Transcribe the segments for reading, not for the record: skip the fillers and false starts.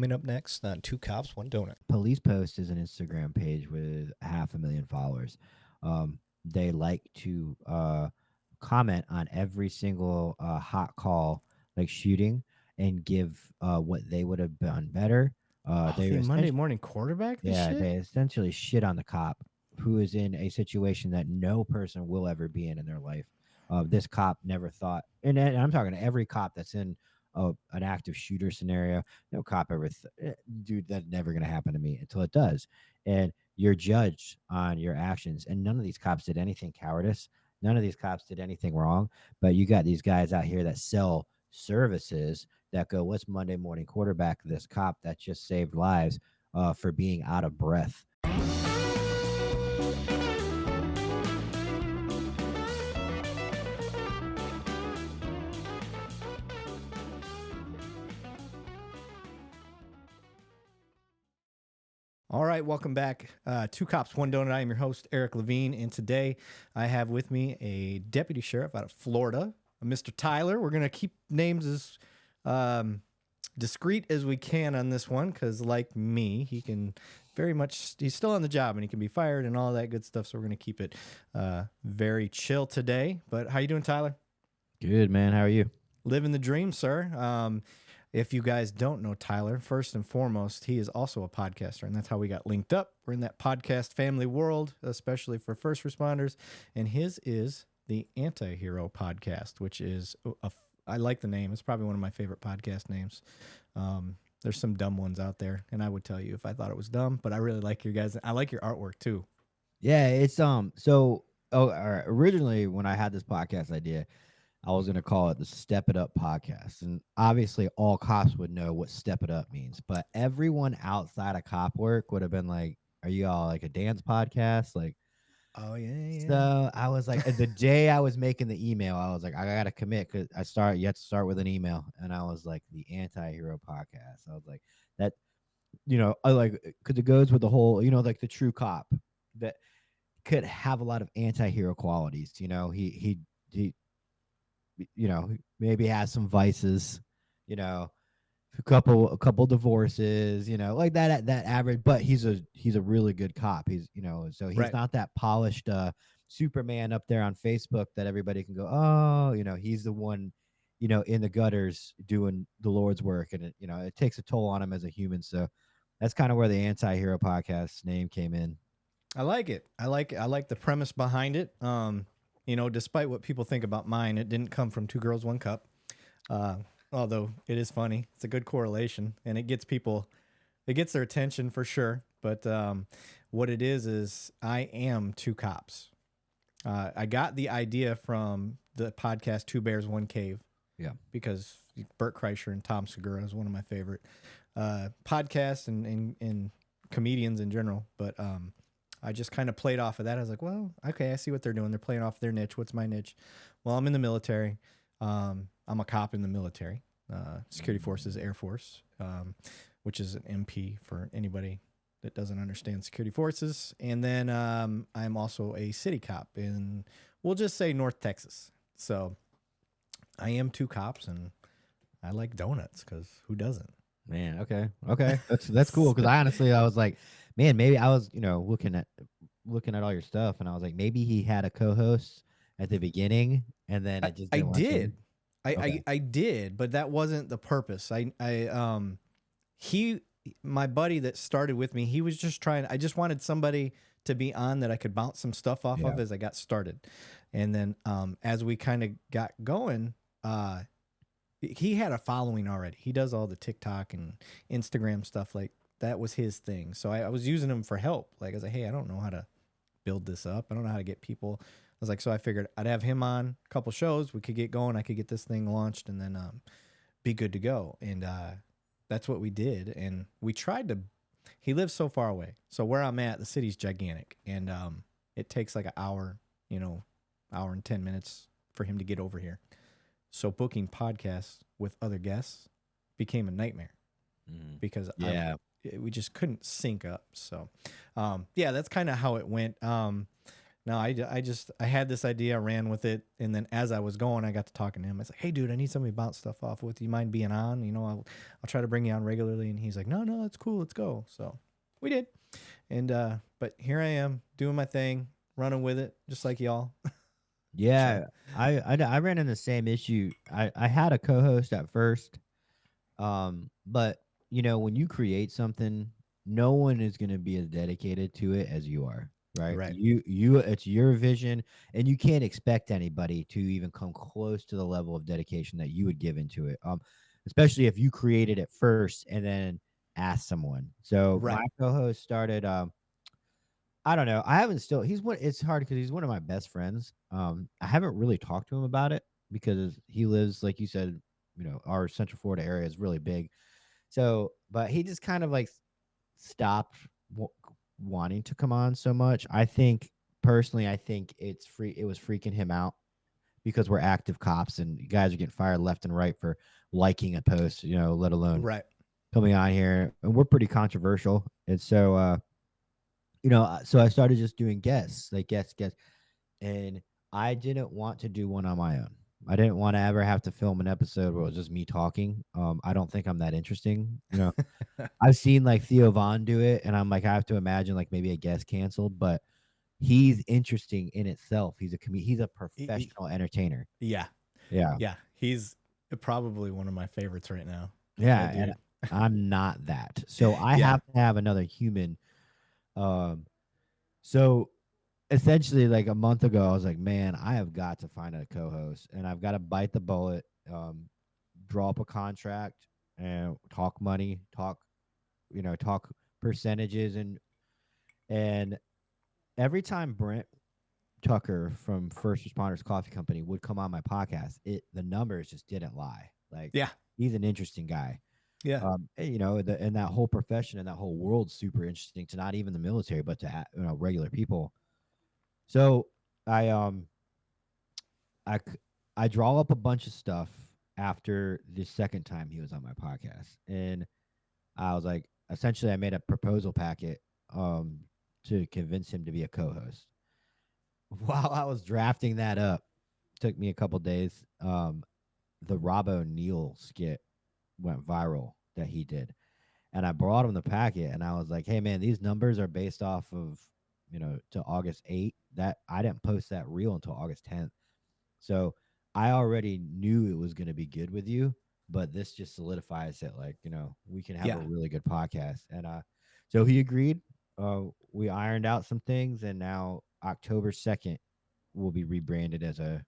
coming up next on Two Cops, One Donut. Police Post is an Instagram page with 500,000 followers. They like to comment on every single hot call, like shooting, and give what they would have done better. The Monday morning quarterback, this shit? They essentially shit on the cop who is in a situation that no person will ever be in their life. This cop never thought, and I'm talking to every cop that's in an active shooter scenario. No cop ever, dude, that's never going to happen to me until it does. And you're judged on your actions. And none of these cops did anything cowardice. None of these cops did anything wrong. But you got these guys out here that sell services that go, what's Monday morning quarterback? This cop that just saved lives for being out of breath. All right, welcome back. Two Cops, One Donut. I am your host, Eric Levine, and today I have with me a deputy sheriff out of Florida, Mr. Tyler. We're going to keep names as discreet as we can on this one because, like me, he can he's still on the job and he can be fired and all that good stuff, so we're going to keep it very chill today. But how you doing, Tyler? Good, man. How are you? Living the dream, sir. If you guys don't know Tyler, first and foremost, he is also a podcaster, and that's how we got linked up. We're in that podcast family world, especially for first responders, and his is the Anti-Hero Podcast, which is, I like the name. It's probably one of my favorite podcast names. There's some dumb ones out there, and I would tell you if I thought it was dumb, but I really like your guys. I like your artwork, too. Yeah, it's originally when I had this podcast idea, I was going to call it the Step It Up podcast. And obviously all cops would know what Step It Up means, but everyone outside of cop work would have been like, are you all like a dance podcast? Like, oh yeah. So I was like, the day I was making the email, I was like, I got to commit because you have to start with an email. And I was like, the Anti-Hero Podcast. I was like, that, I like, because it goes with the whole, like the true cop that could have a lot of anti-hero qualities. He maybe has some vices, a couple divorces, like that average, but he's a really good cop. He's Right. not that polished Superman up there on Facebook that everybody can go, oh, he's the one, in the gutters doing the Lord's work, and it takes a toll on him as a human. So that's kind of where the Anti-Hero Podcast name came in. I like it. I like the premise behind it. Despite what people think about mine, it didn't come from Two Girls, One Cup. Although it is funny. It's a good correlation, and it gets their attention for sure. But what it is I am two cops. I got the idea from the podcast Two Bears, One Cave. Yeah. Because Bert Kreischer and Tom Segura is one of my favorite podcasts and comedians in general. But I just kind of played off of that. I was like, well, okay, I see what they're doing. They're playing off their niche. What's my niche? Well, I'm in the military. I'm a cop in the military, Security Forces, Air Force, which is an MP for anybody that doesn't understand security forces. And then I'm also a city cop in, we'll just say, North Texas. So I am two cops, and I like donuts because who doesn't? Man, okay. That's cool, because I was like, man, maybe I was, looking at all your stuff, and I was like, maybe he had a co-host at the beginning, and then it just didn't did. Okay. I did, but that wasn't the purpose. My buddy that started with me, he was just I just wanted somebody to be on that I could bounce some stuff off of as I got started. And then as we kind of got going, he had a following already. He does all the TikTok and Instagram stuff. Like, that was his thing. So I was using him for help. Like, I was like, hey, I don't know how to build this up. I don't know how to get people. I was like, so I figured I'd have him on a couple shows. We could get going. I could get this thing launched and then be good to go. And that's what we did. And we tried to, he lives so far away. So where I'm at, the city's gigantic. And it takes like an hour, hour and 10 minutes for him to get over here. So booking podcasts with other guests became a nightmare because we just couldn't sync up. So, that's kind of how it went. Now No, I had this idea, I ran with it, and then as I was going, I got to talking to him. I was like, "Hey, dude, I need somebody to bounce stuff off with. You mind being on? I'll try to bring you on regularly." And he's like, "No, no, it's cool. Let's go." So we did, and but here I am doing my thing, running with it, just like y'all. So Yeah, I ran into the same issue. I had a co-host at first, but when you create something, no one is going to be as dedicated to it as you are, right? right, You it's your vision, and you can't expect anybody to even come close to the level of dedication that you would give into it. Especially if you created it first and then asked someone. So my right, co-host started I don't know. I haven't still he's one it's hard because he's one of my best friends. I haven't really talked to him about it because he lives, like you said, our Central Florida area is really big. So, but he just kind of like stopped wanting to come on so much. I think personally, I think it was freaking him out because we're active cops and you guys are getting fired left and right for liking a post, let alone right. coming on here. And we're pretty controversial. And so so I started just doing guests, like guests, and I didn't want to do one on my own. I didn't want to ever have to film an episode where it was just me talking. I don't think I'm that interesting. I've seen like Theo Vaughn do it, and I'm like, I have to imagine like maybe a guest canceled, but he's interesting in itself. He's a He- he- professional entertainer. yeah, Yeah, yeah. He's probably one of my favorites right now. yeah, That and dude. I'm not that, so I Yeah, have to have another human. Um, so essentially like a month ago, I was like, man, I have got to find a co-host and I've got to bite the bullet, draw up a contract and talk money, talk percentages and every time Brent Tucker from First Responders Coffee Company would come on my podcast, the numbers just didn't lie. Like yeah, he's an interesting guy. yeah, And that whole profession and that whole world's super interesting to not even the military, but to regular people. So I um I c- I draw up a bunch of stuff after the second time he was on my podcast, and I was like, essentially, I made a proposal packet to convince him to be a co-host. While I was drafting that up, took me a couple days. The Rob O'Neill skit went viral that he did, and I brought him the packet, and I was like, "Hey, man, these numbers are based off of to August 8th. That I didn't post that reel until August 10th." So I already knew it was going to be good with you, but this just solidifies that, like, we can have a yeah. really good podcast. And so he agreed. We ironed out some things, and now October 2nd will be rebranded as a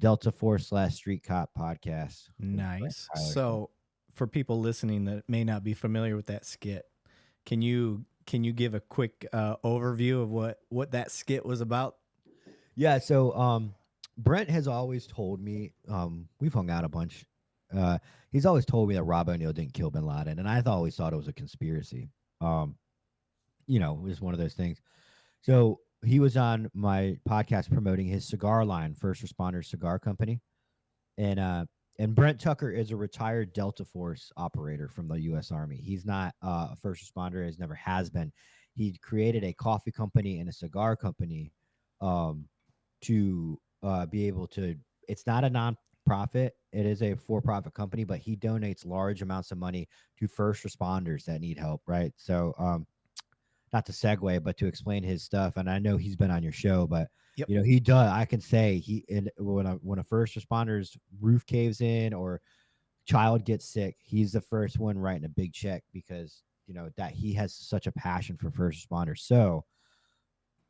Delta Force / Street Cop podcast with Brent Nice. Tyler. So, for people listening that may not be familiar with that skit, can you give a quick overview of what that skit was about? Yeah. So Brent has always told me, we've hung out a bunch. He's always told me that Rob O'Neill didn't kill Bin Laden, and I've always thought it was a conspiracy. Um, it was one of those things. So he was on my podcast promoting his cigar line, First Responders Cigar Company, and Brent Tucker is a retired Delta Force operator from the U.S. Army. He's not a first responder; has never has been. He created a coffee company and a cigar company um, to be able to. It's not a non-profit; it is a for-profit company, but he donates large amounts of money to first responders that need help. Right, so not to segue, but to explain his stuff. And I know he's been on your show, but Yep. he does. I can say when a first responder's roof caves in or child gets sick, he's the first one writing a big check because that he has such a passion for first responders. So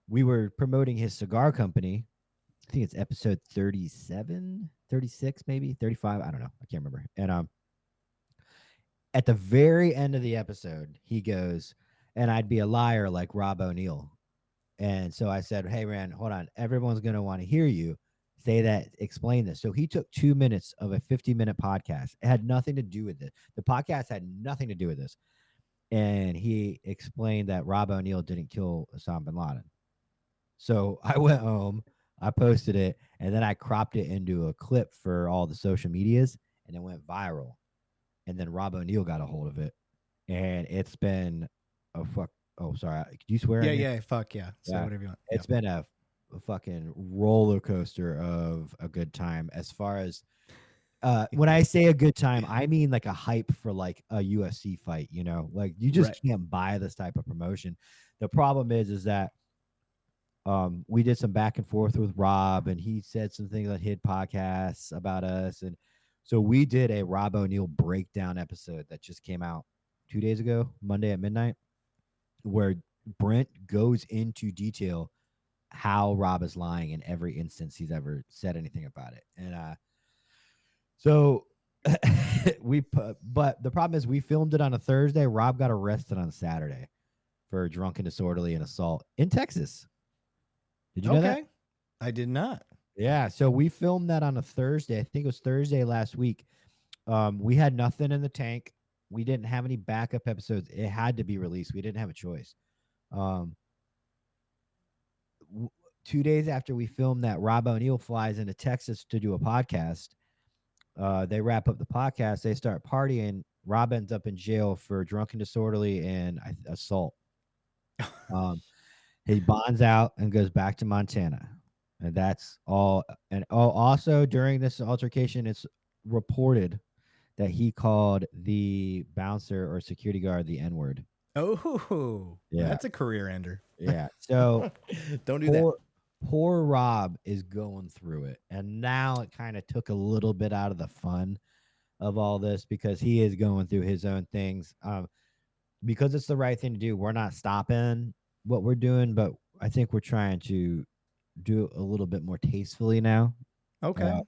we were promoting his cigar company. I think it's episode 37, 36, maybe 35. I don't know. I can't remember. And at the very end of the episode, he goes, and I'd be a liar like Rob O'Neill. And so I said, hey, man, hold on. Everyone's going to want to hear you say that, explain this. So he took 2 minutes of a 50-minute podcast. It had nothing to do with it. The podcast had nothing to do with this. And he explained that Rob O'Neill didn't kill Osama bin Laden. So I went home, I posted it, and then I cropped it into a clip for all the social medias, and it went viral. And then Rob O'Neill got a hold of it. And it's been a fuck. Oh, sorry. Could you swear Yeah, on here? yeah. Fuck yeah. Say Yeah. whatever you want. It's Yep. been a a fucking roller coaster of a good time. As far as when I say a good time, I mean like a hype for like a UFC fight. You know, like you just Right. can't buy this type of promotion. The problem is that we did some back and forth with Rob, and he said some things on his podcasts about us, and so we did a Rob O'Neill breakdown episode that just came out 2 days ago, Monday at midnight, where Brent goes into detail how Rob is lying in every instance he's ever said anything about it, and so but the problem is we filmed it on a Thursday. Rob got arrested on Saturday for drunken disorderly and assault in Texas. Did you know that? Okay. I did not. Yeah, so we filmed that on a Thursday. I think it was Thursday last week. We had nothing in the tank. We didn't have any backup episodes. It had to be released. We didn't have a choice. 2 days after we filmed that, Rob O'Neill flies into Texas to do a podcast. They wrap up the podcast. They start partying. Rob ends up in jail for drunken disorderly and assault. He bonds out and goes back to Montana. And that's all. And also during this altercation, it's reported that he called the bouncer or security guard the N-word. Oh, Yeah. That's a career ender. Yeah. So don't do that. Poor Rob is going through it. And now it kind of took a little bit out of the fun of all this because he is going through his own things. Because it's the right thing to do. We're not stopping what we're doing, but I think we're trying to do a little bit more tastefully now. Okay.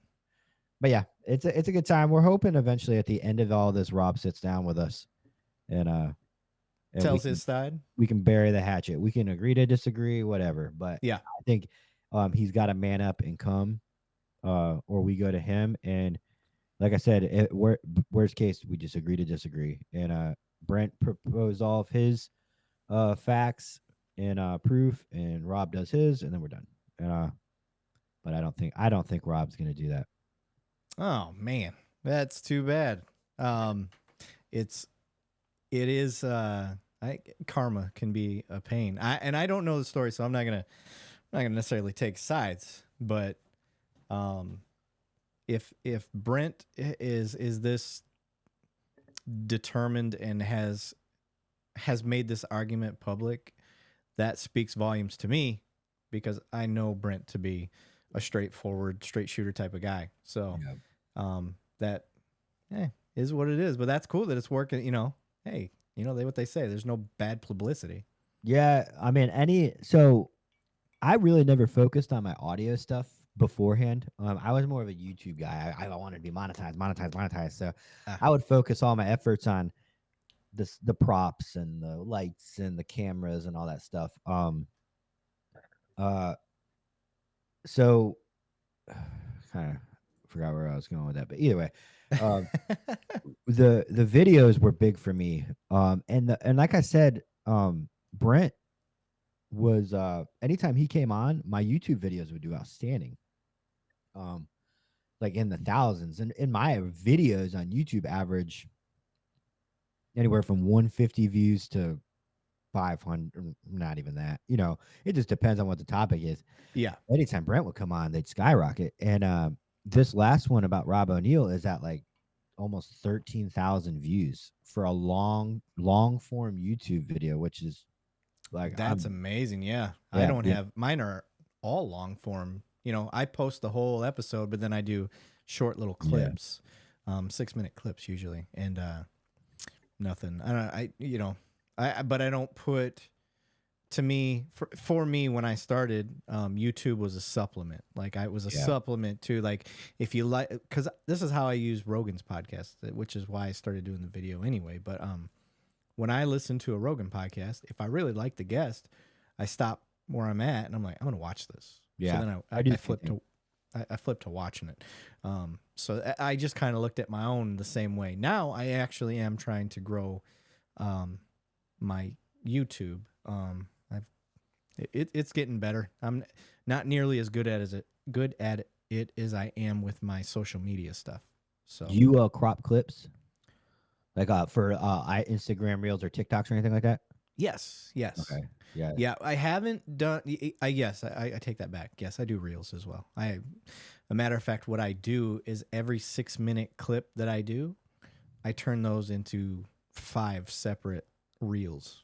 But yeah, it's a good time. We're hoping eventually at the end of all this, Rob sits down with us and tells his side. We can bury the hatchet. We can agree to disagree, whatever. But yeah, I think he's got to man up and come, or we go to him. And like I said, worst case, we just agree to disagree. And Brent proposed all of his facts and proof, and Rob does his, and then we're done. But I don't think Rob's gonna do that. Oh man, that's too bad. It is karma can be a pain. I don't know the story, so I'm not gonna necessarily take sides. But if Brent is this determined and has made this argument public, that speaks volumes to me because I know Brent to be a straightforward, straight shooter type of guy. So that is what it is. But that's cool that it's working. You know, hey, you know what they say. There's no bad publicity. Yeah, I mean, so I really never focused on my audio stuff beforehand. I was more of a YouTube guy. I wanted to be monetized. So I would focus all my efforts on the props and the lights and the cameras and all that stuff. So kind of forgot where I was going with that, but either way, the videos were big for me. And like I said, Brent was anytime he came on, my YouTube videos would do outstanding. Like in the thousands, and in my videos on YouTube average anywhere from 150 views to 500, not even that. You know, it just depends on what the topic is. Yeah. Anytime Brent would come on, they'd skyrocket. And this last one about Rob O'Neill is at like almost 13,000 views for a long form YouTube video, which is like that's amazing. Yeah. I don't have mine are all long form. You know, I post the whole episode, but then I do short little clips, 6-minute clips usually, and nothing. But I don't put. To me, for me, when I started, YouTube was a supplement. Like it was a supplement to like if you like, because this is how I use Rogan's podcast, which is why I started doing the video anyway. But when I listen to a Rogan podcast, if I really like the guest, I stop where I'm at and I'm like, I'm gonna watch this. Yeah, so then I flip to watching it. So I just kind of looked at my own the same way. Now I actually am trying to grow my YouTube. It's getting better. I'm not nearly as good at it as I am with my social media stuff. So do you crop clips like for Instagram Reels or TikToks or anything like that? Yes, yes. Okay. Yeah. Yeah, I haven't done. Yes, I take that back. Yes, I do reels as well. A matter of fact, what I do is every 6 minute clip that I do, I turn those into 5 separate reels,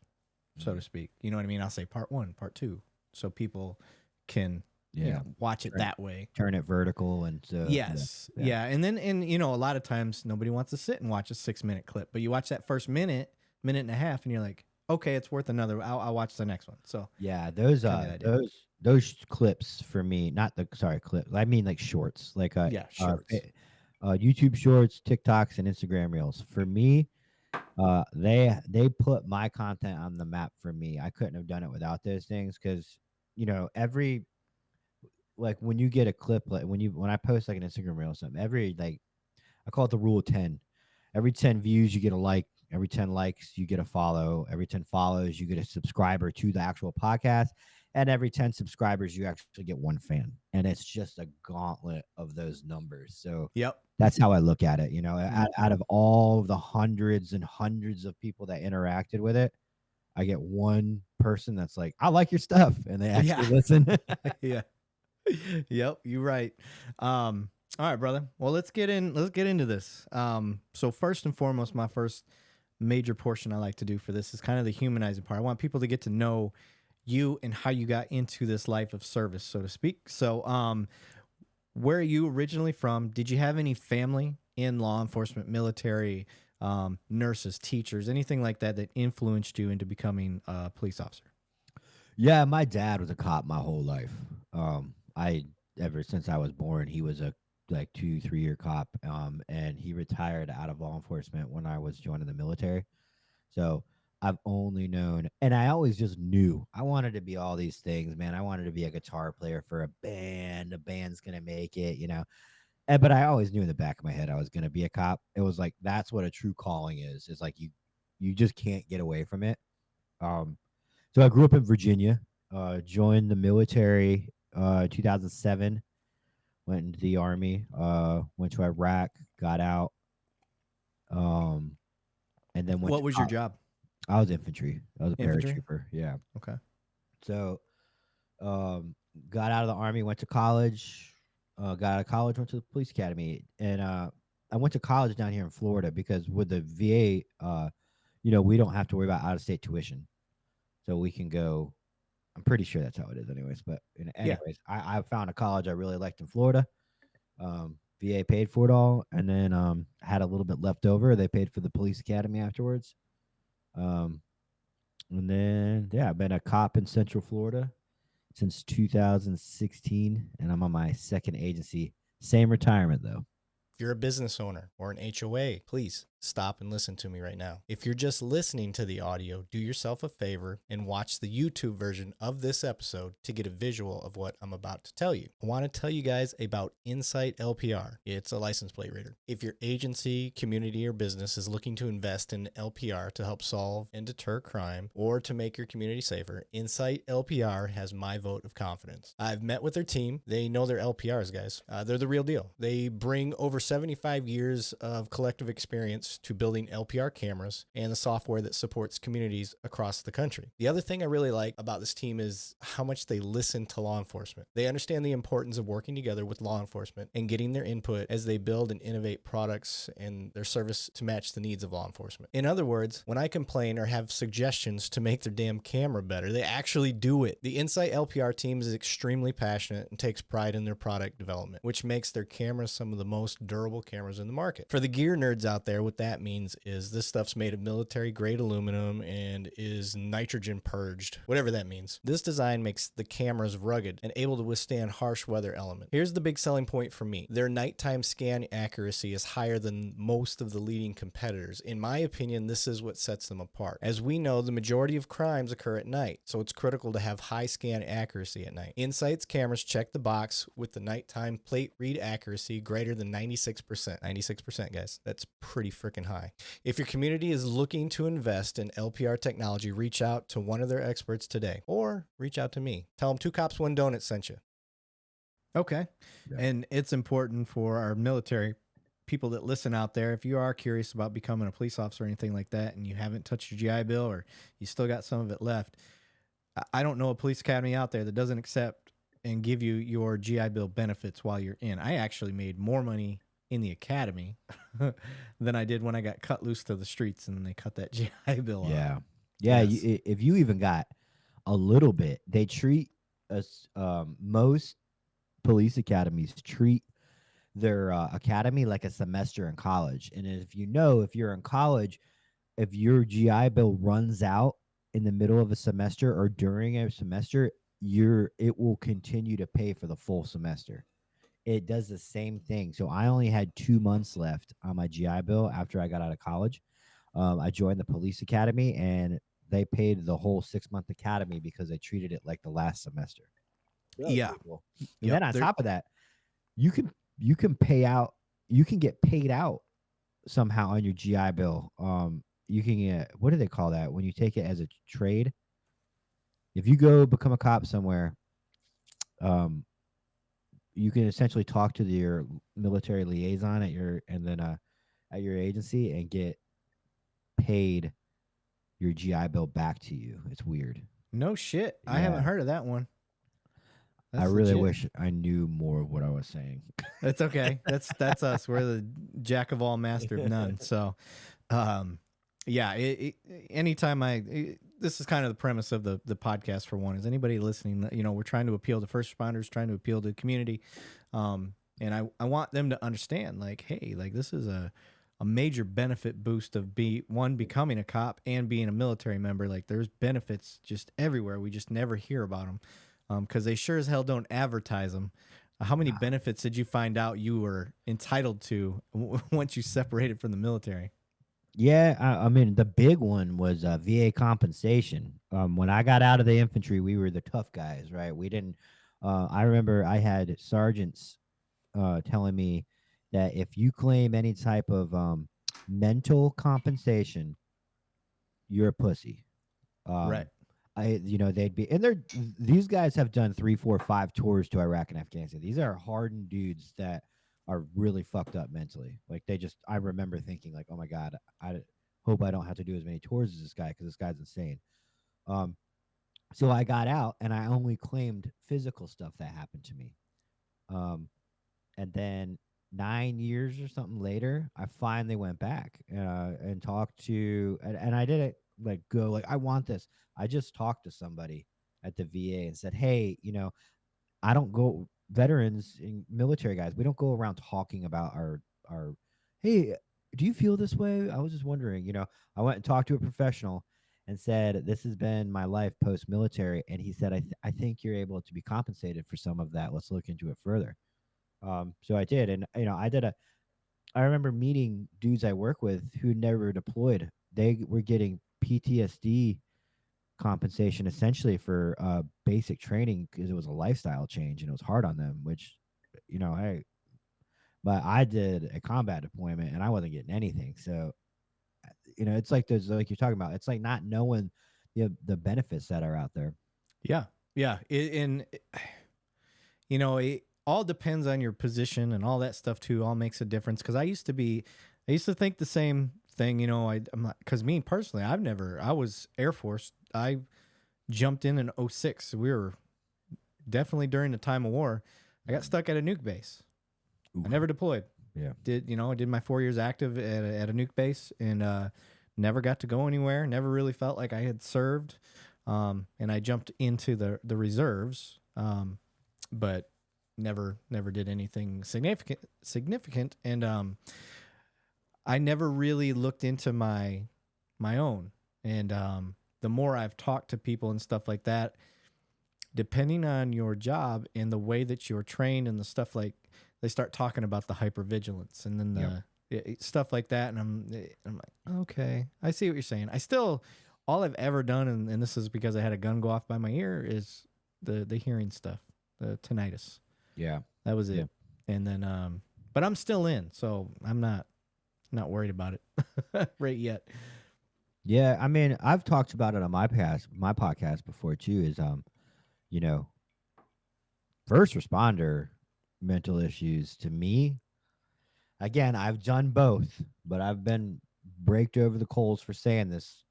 so to Mm. speak. You know what I mean? I'll say part one, part two, so people can, Yeah. watch it Turn, that way. turn it vertical and so yeah. Yes, Yeah. yeah, and a lot of times nobody wants to sit and watch a 6 minute clip, but you watch that first minute and a half, and you're like, okay, it's worth another. I'll watch the next one. So Yeah, those kind of the idea. those clips for me, not the sorry clips. I mean like shorts, like Yeah, shorts. YouTube shorts, TikToks, and Instagram reels. For me, they put my content on the map for me. I couldn't have done it without those things because every like when you get a clip, like when I post like an Instagram reel or something, every like I call it the rule of 10. Every 10 views, you get a like. Every 10 likes, you get a follow. Every 10 follows, you get a subscriber to the actual podcast. And every 10 subscribers, you actually get one fan. And it's just a gauntlet of those numbers. So Yep. that's how I look at it. Mm. Out of all of the hundreds and hundreds of people that interacted with it, I get one person that's like, I like your stuff. And they actually Yeah. listen. Yeah. Yep. You're right. All right, brother. Well, let's get into this. So first and foremost, my first major portion I like to do for this is kind of the humanizing part. I want people to get to know you and how you got into this life of service, so to speak. So, where are you originally from? Did you have any family in law enforcement, military, nurses, teachers, anything like that that influenced you into becoming a police officer? Yeah, my dad was a cop my whole life. I ever since I was born, he was a like 2, 3 year cop. And he retired out of law enforcement when I was joining the military. So I've only known, and I always just knew I wanted to be all these things, man. I wanted to be a guitar player for a band. The band's gonna make it. But I always knew in the back of my head I was gonna be a cop. It was like that's what a true calling is. It's like you just can't get away from it. Um, so I grew up in Virginia, joined the military 2007, went into the army, went to Iraq, got out, um, and then went What to was your job? I was infantry. I was a Infantry. paratrooper. Yeah. Okay. So got out of the army, went to college, got out of college, went to the police academy, and I went to college down here in Florida because with the VA, we don't have to worry about out of state tuition, so we can go. I'm pretty sure that's how it is, anyways. But Yeah. anyways, I found a college I really liked in Florida. VA paid for it all, and then had a little bit left over. They paid for the police academy afterwards. Um, and then yeah, I've been a cop in Central Florida since 2016, and I'm on my second agency. Same retirement though. If you're a business owner or an HOA, please stop and listen to me right now. If you're just listening to the audio, do yourself a favor and watch the YouTube version of this episode to get a visual of what I'm about to tell you. I want to tell you guys about Insight LPR. It's a license plate reader. If your agency, community, or business is looking to invest in LPR to help solve and deter crime or to make your community safer, Insight LPR has my vote of confidence. I've met with their team. They know their LPRs, guys. They're the real deal. They bring over 75 years of collective experience to building LPR cameras and the software that supports communities across the country. The other thing I really like about this team is how much they listen to law enforcement. They understand the importance of working together with law enforcement and getting their input as they build and innovate products and their service to match the needs of law enforcement. In other words, when I complain or have suggestions to make their damn camera better, they actually do it. The Insight LPR team is extremely passionate and takes pride in their product development, which makes their cameras some of the most durable cameras in the market. For the gear nerds out there, what that means is this stuff's made of military grade aluminum and is nitrogen purged, whatever that means. This design makes the cameras rugged and able to withstand harsh weather elements. Here's the big selling point for me. Their nighttime scan accuracy is higher than most of the leading competitors. In my opinion, this is what sets them apart. As we know, the majority of crimes occur at night, so it's critical to have high scan accuracy at night. Insight's cameras check the box with the nighttime plate read accuracy greater than 96%. 96%, guys. That's pretty freaking high. If your community is looking to invest in LPR technology, reach out to one of their experts today or reach out to me. Tell them 2 Cops, 1 Donut sent you. Okay. Yeah. And it's important for our military people that listen out there, if you are curious about becoming a police officer or anything like that, and you haven't touched your GI Bill or you still got some of it left, I don't know a police academy out there that doesn't accept and give you your GI Bill benefits while you're in. I actually made more money in the academy than I did when I got cut loose to the streets and then they cut that GI Bill Yeah. off. Yeah. Yes. If you even got a little bit, they treat us, most police academies treat their academy like a semester in college. And if you're in college, if your GI Bill runs out in the middle of a semester or during a semester, it will continue to pay for the full semester. It does the same thing. So I only had 2 months left on my GI Bill after I got out of college. I joined the police academy, and they paid the whole 6-month academy because they treated it like the last semester. That was Yeah. pretty cool. And Yep, then on top of that, you can get paid out somehow on your GI Bill. You can get, what do they call that when you take it as a trade? If you go become a cop somewhere, you can essentially talk to your military liaison at your agency and get paid your GI Bill back to you. It's weird. No shit. I haven't Yeah. heard of that one. I really wish I knew more of what I was saying. That's okay. That's us. We're the jack of all, master of none. So, yeah. Anytime this is kind of the premise of the podcast for one. Is anybody listening? You know, we're trying to appeal to first responders, trying to appeal to the community, and I want them to understand, like, hey, like this is a major benefit boost of becoming a cop and being a military member. Like, there's benefits just everywhere. We just never hear about them. Because they sure as hell don't advertise them. How many benefits did you find out you were entitled to once you separated from the military? Yeah, I mean, the big one was VA compensation. When I got out of the infantry, we were the tough guys, right? We didn't. I remember I had sergeants telling me that if you claim any type of mental compensation, you're a pussy. Right. They'd be, and these guys have done 3, 4, 5 tours to Iraq and Afghanistan. These are hardened dudes that are really fucked up mentally. Like I remember thinking like, oh my God, I hope I don't have to do as many tours as this guy, because this guy's insane. So I got out and I only claimed physical stuff that happened to me. And then 9 years or something later, I finally went back and talked to, and I didn't like go like, I want this. I just talked to somebody at the VA and said, hey, I don't go, veterans and military guys, we don't go around talking about our, hey, do you feel this way? I was just wondering, I went and talked to a professional and said, this has been my life post-military. And he said, I think you're able to be compensated for some of that. Let's look into it further. So I did. And, I remember meeting dudes I work with who never deployed. They were getting PTSD compensation essentially for basic training because it was a lifestyle change and it was hard on them, which, but I did a combat deployment and I wasn't getting anything. So, it's like there's, like you're talking about, it's like not knowing the benefits that are out there. Yeah. Yeah. It all depends on your position and all that stuff too. All makes a difference. Because I used to think the same thing. I'm not, because me personally, I was Air Force. I jumped in 06. We were definitely during the time of war. I got stuck at a nuke base. Ooh. I never deployed. Yeah. I did my 4 years active at a nuke base and never got to go anywhere. Never really felt like I had served. And I jumped into the reserves. But never did anything significant. And I never really looked into my own. And the more I've talked to people and stuff like that, depending on your job and the way that you're trained and the stuff, like they start talking about the hypervigilance and then stuff like that. And I'm like, okay, I see what you're saying. All I've ever done, and this is because I had a gun go off by my ear, is the hearing stuff, the tinnitus. Yeah. That was it. Yeah. And then, but I'm still in, so I'm not worried about it right yet. Yeah. I mean, I've talked about it on my podcast before too, is, first responder mental issues to me. again, I've done both, but I've been braked over the coals for saying this.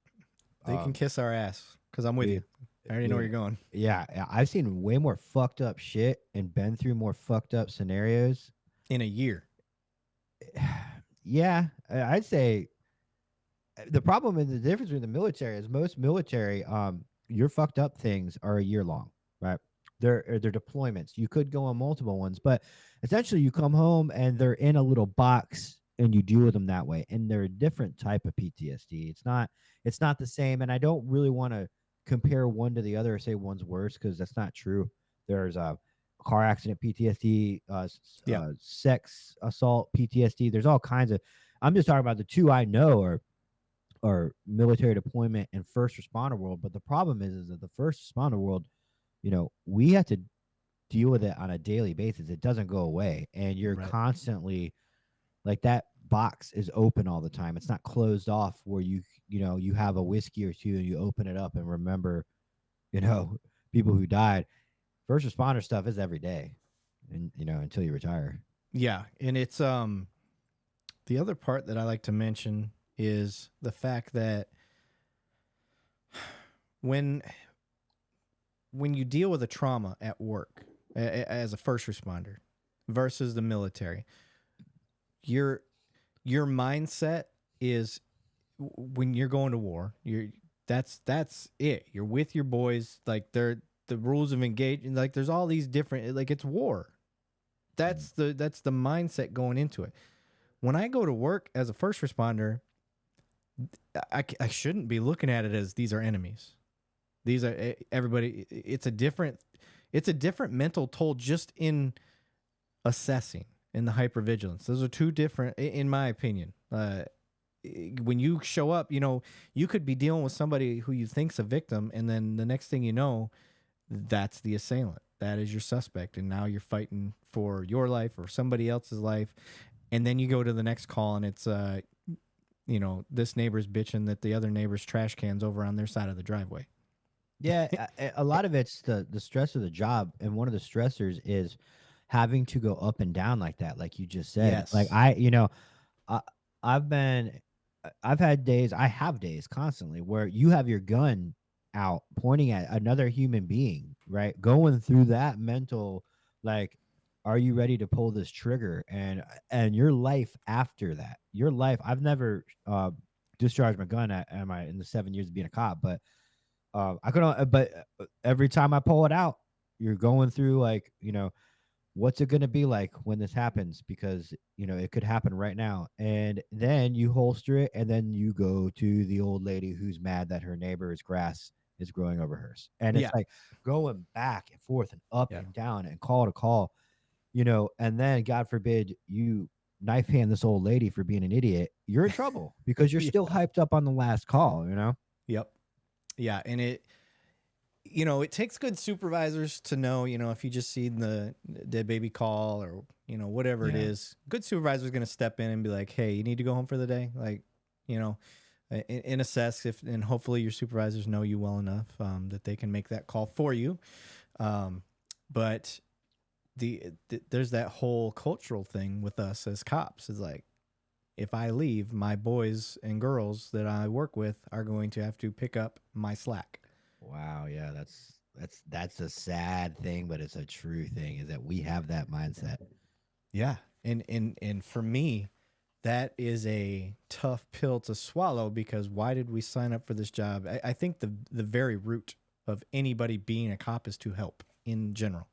They can kiss our ass because I'm with we, you. I already know where you're going. yeah, I've seen way more fucked up shit and been through more fucked up scenarios. In a year. Yeah, I'd say the problem is the difference with the military is most military, your fucked up things are a year long, right? They're deployments. You could go on multiple ones, but essentially you come home and they're in a little box and you deal with them that way. And they're a different type of PTSD. It's not the same. And I don't really want to compare one to the other or say one's worse because that's not true. There's a car accident PTSD, sex assault PTSD. There's all kinds of. I'm just talking about the two I know are military deployment and first responder world. But the problem is that the first responder world, we have to deal with it on a daily basis. It doesn't go away. And you're constantly like that box is open all the time. It's not closed off where you have a whiskey or two and you open it up and remember, people who died. First responder stuff is every day. And until you retire. Yeah. And it's the other part that I like to mention is the fact that when you deal with a trauma at work as a first responder versus the military, your mindset is when you're going to war, that's it. You're with your boys, like the rules of engagement, like there's all these different, like it's war. That's the mindset going into it. When I go to work as a first responder, I shouldn't be looking at it as these are enemies. These are everybody. It's a different mental toll just in assessing in the hypervigilance. Those are two different, in my opinion. When you show up, you could be dealing with somebody who you think's a victim, and then the next thing you know, that's the assailant. That is your suspect, and now you're fighting for your life or somebody else's life. And then you go to the next call, and it's this neighbor's bitching that the other neighbor's trash can's over on their side of the driveway. Yeah, a lot of it's the stress of the job, and one of the stressors is having to go up and down like that, like you just said. Yes. Like I've had days, I have days constantly where you have your gun out pointing at another human being, right? Going through that mental, like, are you ready to pull this trigger? And your life after that, I've never discharged my gun in the 7 years of being a cop, but every time I pull it out, you're going through like, what's it going to be like when this happens? Because, it could happen right now. And then you holster it and then you go to the old lady who's mad that her neighbor's grass is growing over hers. And it's like going back and forth and up and down and call to call, and then God forbid you knife hand this old lady for being an idiot. You're in trouble because you're still hyped up on the last call, Yep. Yeah. And it takes good supervisors to know, if you just see the dead baby call or, whatever it is, good supervisor is going to step in and be like, hey, you need to go home for the day. Like, and assess and hopefully your supervisors know you well enough that they can make that call for you. But there's that whole cultural thing with us as cops is like, if I leave, my boys and girls that I work with are going to have to pick up my slack. Wow, yeah, that's a sad thing, but it's a true thing is that we have that mindset. Yeah. And for me, that is a tough pill to swallow because why did we sign up for this job? I think the very root of anybody being a cop is to help in general.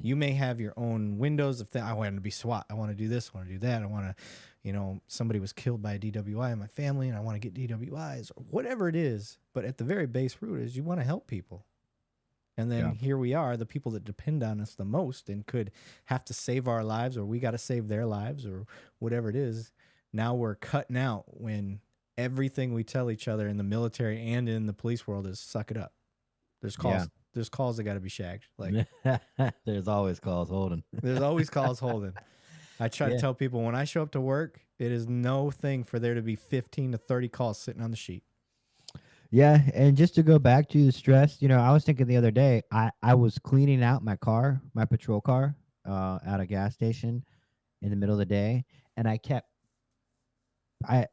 You may have your own windows of I want to be SWAT. I want to do this. I want to do that. I want to, somebody was killed by a DWI in my family and I want to get DWIs or whatever it is. But at the very base root is you want to help people. And then here we are, the people that depend on us the most and could have to save our lives or we got to save their lives or whatever it is. Now we're cutting out when everything we tell each other in the military and in the police world is suck it up. There's calls. Yeah. There's calls that got to be shagged. Like there's always calls holding. There's always calls holding. I try to tell people when I show up to work, it is no thing for there to be 15 to 30 calls sitting on the sheet. Yeah, and just to go back to the stress, I was thinking the other day, I was cleaning out my patrol car at a gas station, in the middle of the day, and I kept I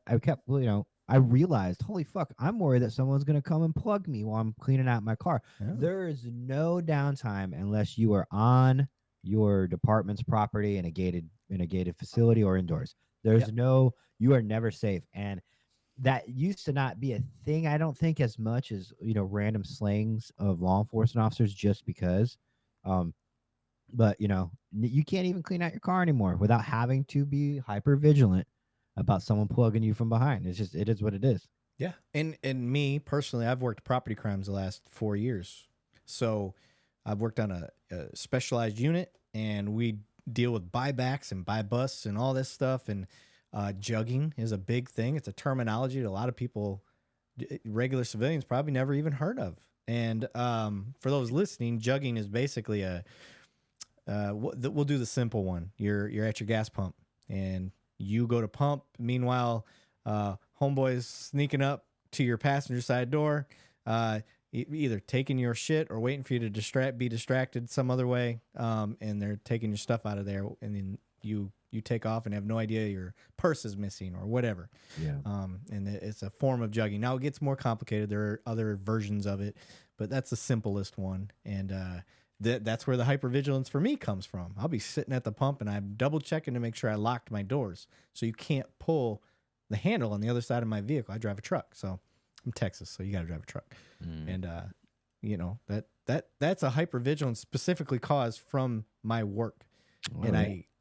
realized, holy fuck, I'm worried that someone's gonna come and plug me while I'm cleaning out my car. Oh. There is no downtime unless you are on your department's property in a gated facility or indoors. There's no, you are never safe. And that used to not be a thing, I don't think, as much as, random slayings of law enforcement officers just because. But you can't even clean out your car anymore without having to be hyper vigilant about someone plugging you from behind. It is what it is. Yeah. And me personally, I've worked property crimes the last 4 years. So I've worked on a specialized unit, and we deal with buybacks and buy busts and all this stuff. And jugging is a big thing. It's a terminology that a lot of people, regular civilians, probably never even heard of. And for those listening, jugging is basically we'll do the simple one. You're at your gas pump and you go to pump. Meanwhile, homeboy's sneaking up to your passenger side door, either taking your shit or waiting for you to be distracted some other way. And they're taking your stuff out of there, and then you take off and have no idea your purse is missing or whatever. Yeah. And it's a form of jugging. Now it gets more complicated. There are other versions of it, but that's the simplest one. And that's where the hypervigilance for me comes from. I'll be sitting at the pump and I'm double checking to make sure I locked my doors. So you can't pull the handle on the other side of my vehicle. I drive a truck. So I'm Texas, so you got to drive a truck. And, that's a hypervigilance specifically caused from my work. And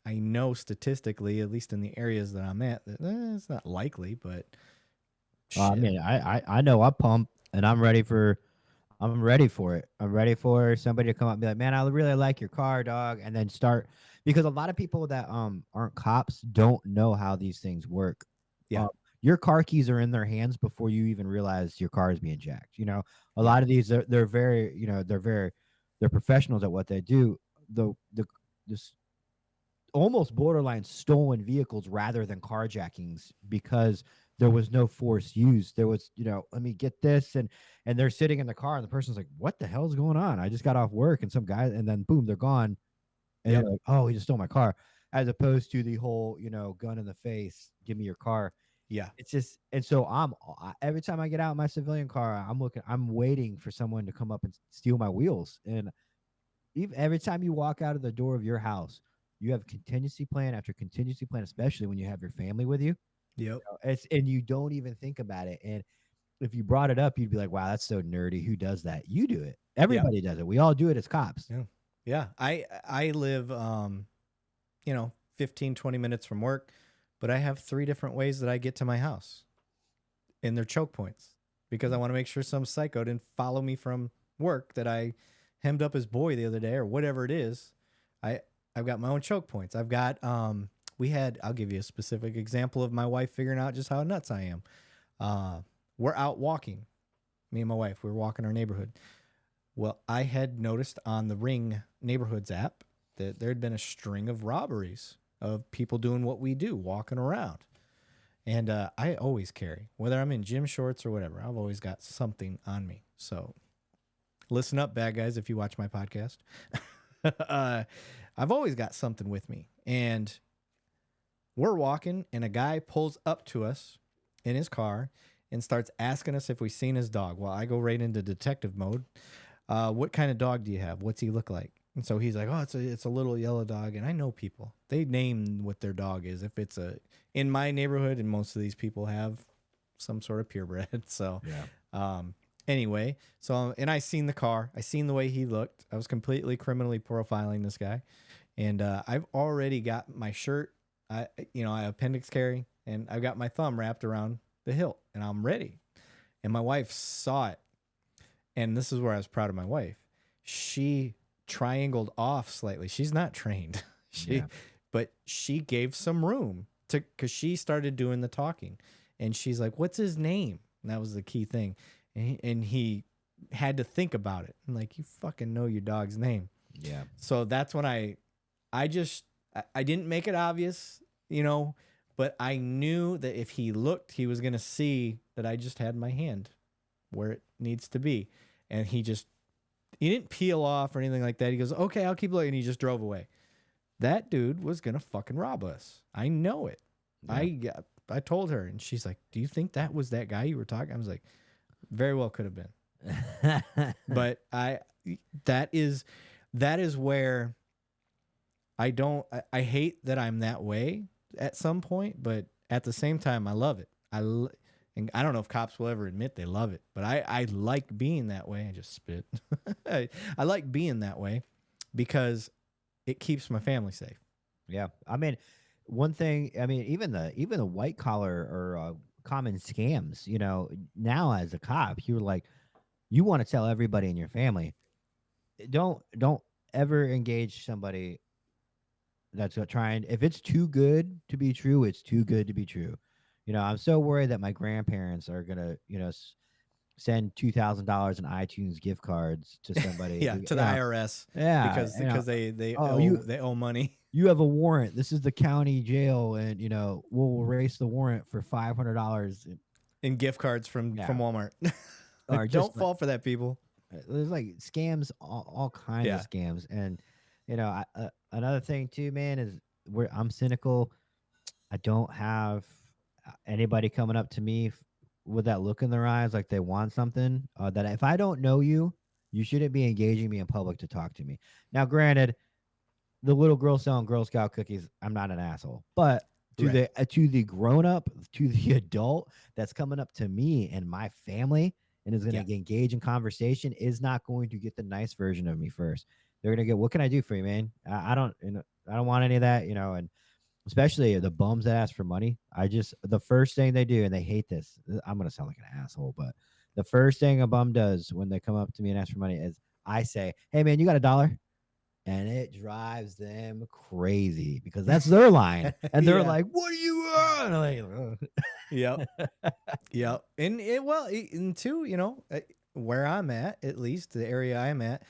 I know statistically, at least in the areas that I'm at, that it's not likely, but I mean, I know I pump and I'm ready for it. I'm ready for somebody to come up and be like, man, I really like your car, dog. And then start, because a lot of people that aren't cops don't know how these things work. Yeah. Your car keys are in their hands before you even realize your car is being jacked. A lot of these, they're very, they're professionals at what they do. This almost borderline stolen vehicles rather than carjackings, because there was no force used. There was, let me get this. And they're sitting in the car and the person's like, what the hell is going on? I just got off work, and some guy, and then boom, they're gone. And they're like, oh, he just stole my car. As opposed to the whole, gun in the face, give me your car. Yeah. It's just, and so every time I get out in my civilian car, I'm waiting for someone to come up and steal my wheels. And every time you walk out of the door of your house, you have contingency plan after contingency plan, especially when you have your family with you. Yep. And you don't even think about it. And if you brought it up, you'd be like, wow, that's so nerdy. Who does that? You do it. Everybody does it. We all do it as cops. Yeah. Yeah. I live, 15, 20 minutes from work, but I have 3 different ways that I get to my house, and they're choke points, because I want to make sure some psycho didn't follow me from work that I hemmed up his boy the other day or whatever it is. I've got my own choke points. I've got, I'll give you a specific example of my wife figuring out just how nuts I am. We're out walking, me and my wife, we were walking our neighborhood. Well, I had noticed on the Ring Neighborhoods app that there had been a string of robberies of people doing what we do, walking around. And I always carry, whether I'm in gym shorts or whatever, I've always got something on me. So listen up, bad guys, if you watch my podcast. I've always got something with me. And we're walking, and a guy pulls up to us in his car and starts asking us if we've seen his dog. Well, I go right into detective mode. What kind of dog do you have? What's he look like? And so he's like, oh, it's a little yellow dog. And I know people, they name what their dog is. If it's in my neighborhood, and most of these people have some sort of purebred. So, anyway, and I seen the car, I seen the way he looked. I was completely criminally profiling this guy. And I've already got my shirt, I appendix carry, and I've got my thumb wrapped around the hilt, and I'm ready. And my wife saw it. And this is where I was proud of my wife. She triangled off slightly. She's not trained. But she gave some room because she started doing the talking. And she's like, what's his name? And that was the key thing. And he had to think about it. I'm like, you fucking know your dog's name. Yeah. So that's when I didn't make it obvious, but I knew that if he looked, he was going to see that I just had my hand where it needs to be. And he didn't peel off or anything like that. He goes, okay, I'll keep looking. And he just drove away. that dude was gonna fucking rob us. I know it. Yeah. I told her, and she's like, "Do you think that was that guy you were talking?" I was like, "Very well could have been." But that is where I don't. I hate that I'm that way at some point, but at the same time, I love it. And I don't know if cops will ever admit they love it, but I like being that way. I just spit. I like being that way because it keeps my family safe. Yeah, I mean, one thing. I mean, even the white collar or common scams. You know, now as a cop, you're like, you want to tell everybody in your family, don't ever engage somebody that's trying. If it's too good to be true, it's too good to be true. You know, I'm so worried that my grandparents are gonna, send $2,000 in iTunes gift cards to somebody. Yeah, to the IRS. Yeah, because they oh, they owe money. you have a warrant. This is the county jail, and we'll erase the warrant for $500. In gift cards from Walmart. Or Don't fall for that, people. There's like scams, all kinds of scams, and another thing too, man, is where I'm cynical. I don't have anybody coming up to me with that look in their eyes, like they want something. That if I don't know you, you shouldn't be engaging me in public to talk to me. Now, granted, the little girl selling Girl Scout cookies, I'm not an asshole, but to the grown up, to the adult that's coming up to me and my family and is going to engage in conversation is not going to get the nice version of me first. They're going to get, what can I do for you, man? I don't want any of that, and especially the bums that ask for money. The first thing they do, and they hate this, I'm going to sound like an asshole, but the first thing a bum does when they come up to me and ask for money is I say, "Hey man, you got $1?" And it drives them crazy because that's their line. And they're like, "What do you want?" Like, yep. Yep. And too, where I'm at least the area I'm at,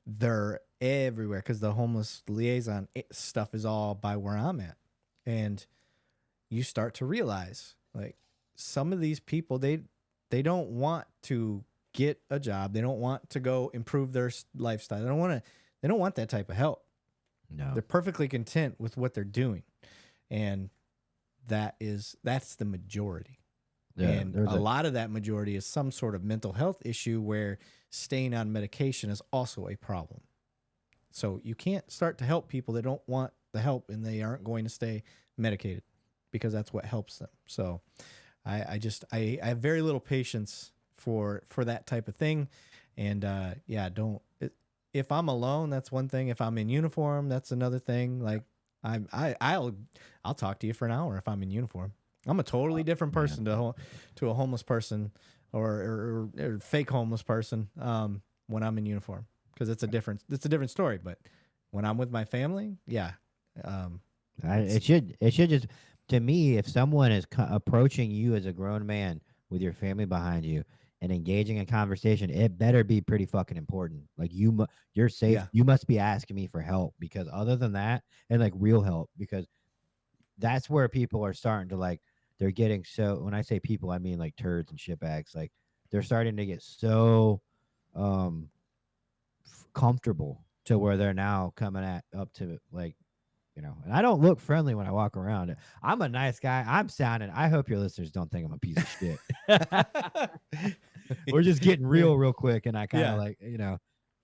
they're everywhere because the homeless liaison stuff is all by where I'm at. And you start to realize, like, some of these people, they don't want to get a job. They don't want to go improve their lifestyle. They don't want that type of help. No. They're perfectly content with what they're doing. And that's the majority. Yeah, and a lot of that majority is some sort of mental health issue where staying on medication is also a problem. So you can't start to help people that don't want the help and they aren't going to stay medicated because that's what helps them. So I have very little patience for that type of thing. And if I'm alone, that's one thing. If I'm in uniform, that's another thing. Like I'll talk to you for an hour if I'm in uniform. I'm a totally different person to a homeless person or fake homeless person when I'm in uniform because it's a different story. But when I'm with my family, it should just, to me, if someone is approaching you as a grown man with your family behind you and engaging in conversation, it better be pretty fucking important. Like you're safe. Yeah. You must be asking me for help because other than that, and like real help, because that's where people are starting to like. They're getting so, when I say people, I mean like turds and shitbags. Like they're starting to get so comfortable to where they're now coming up to like, and I don't look friendly when I walk around. I'm a nice guy. I hope your listeners don't think I'm a piece of shit. We're just getting real quick. And I kind of like,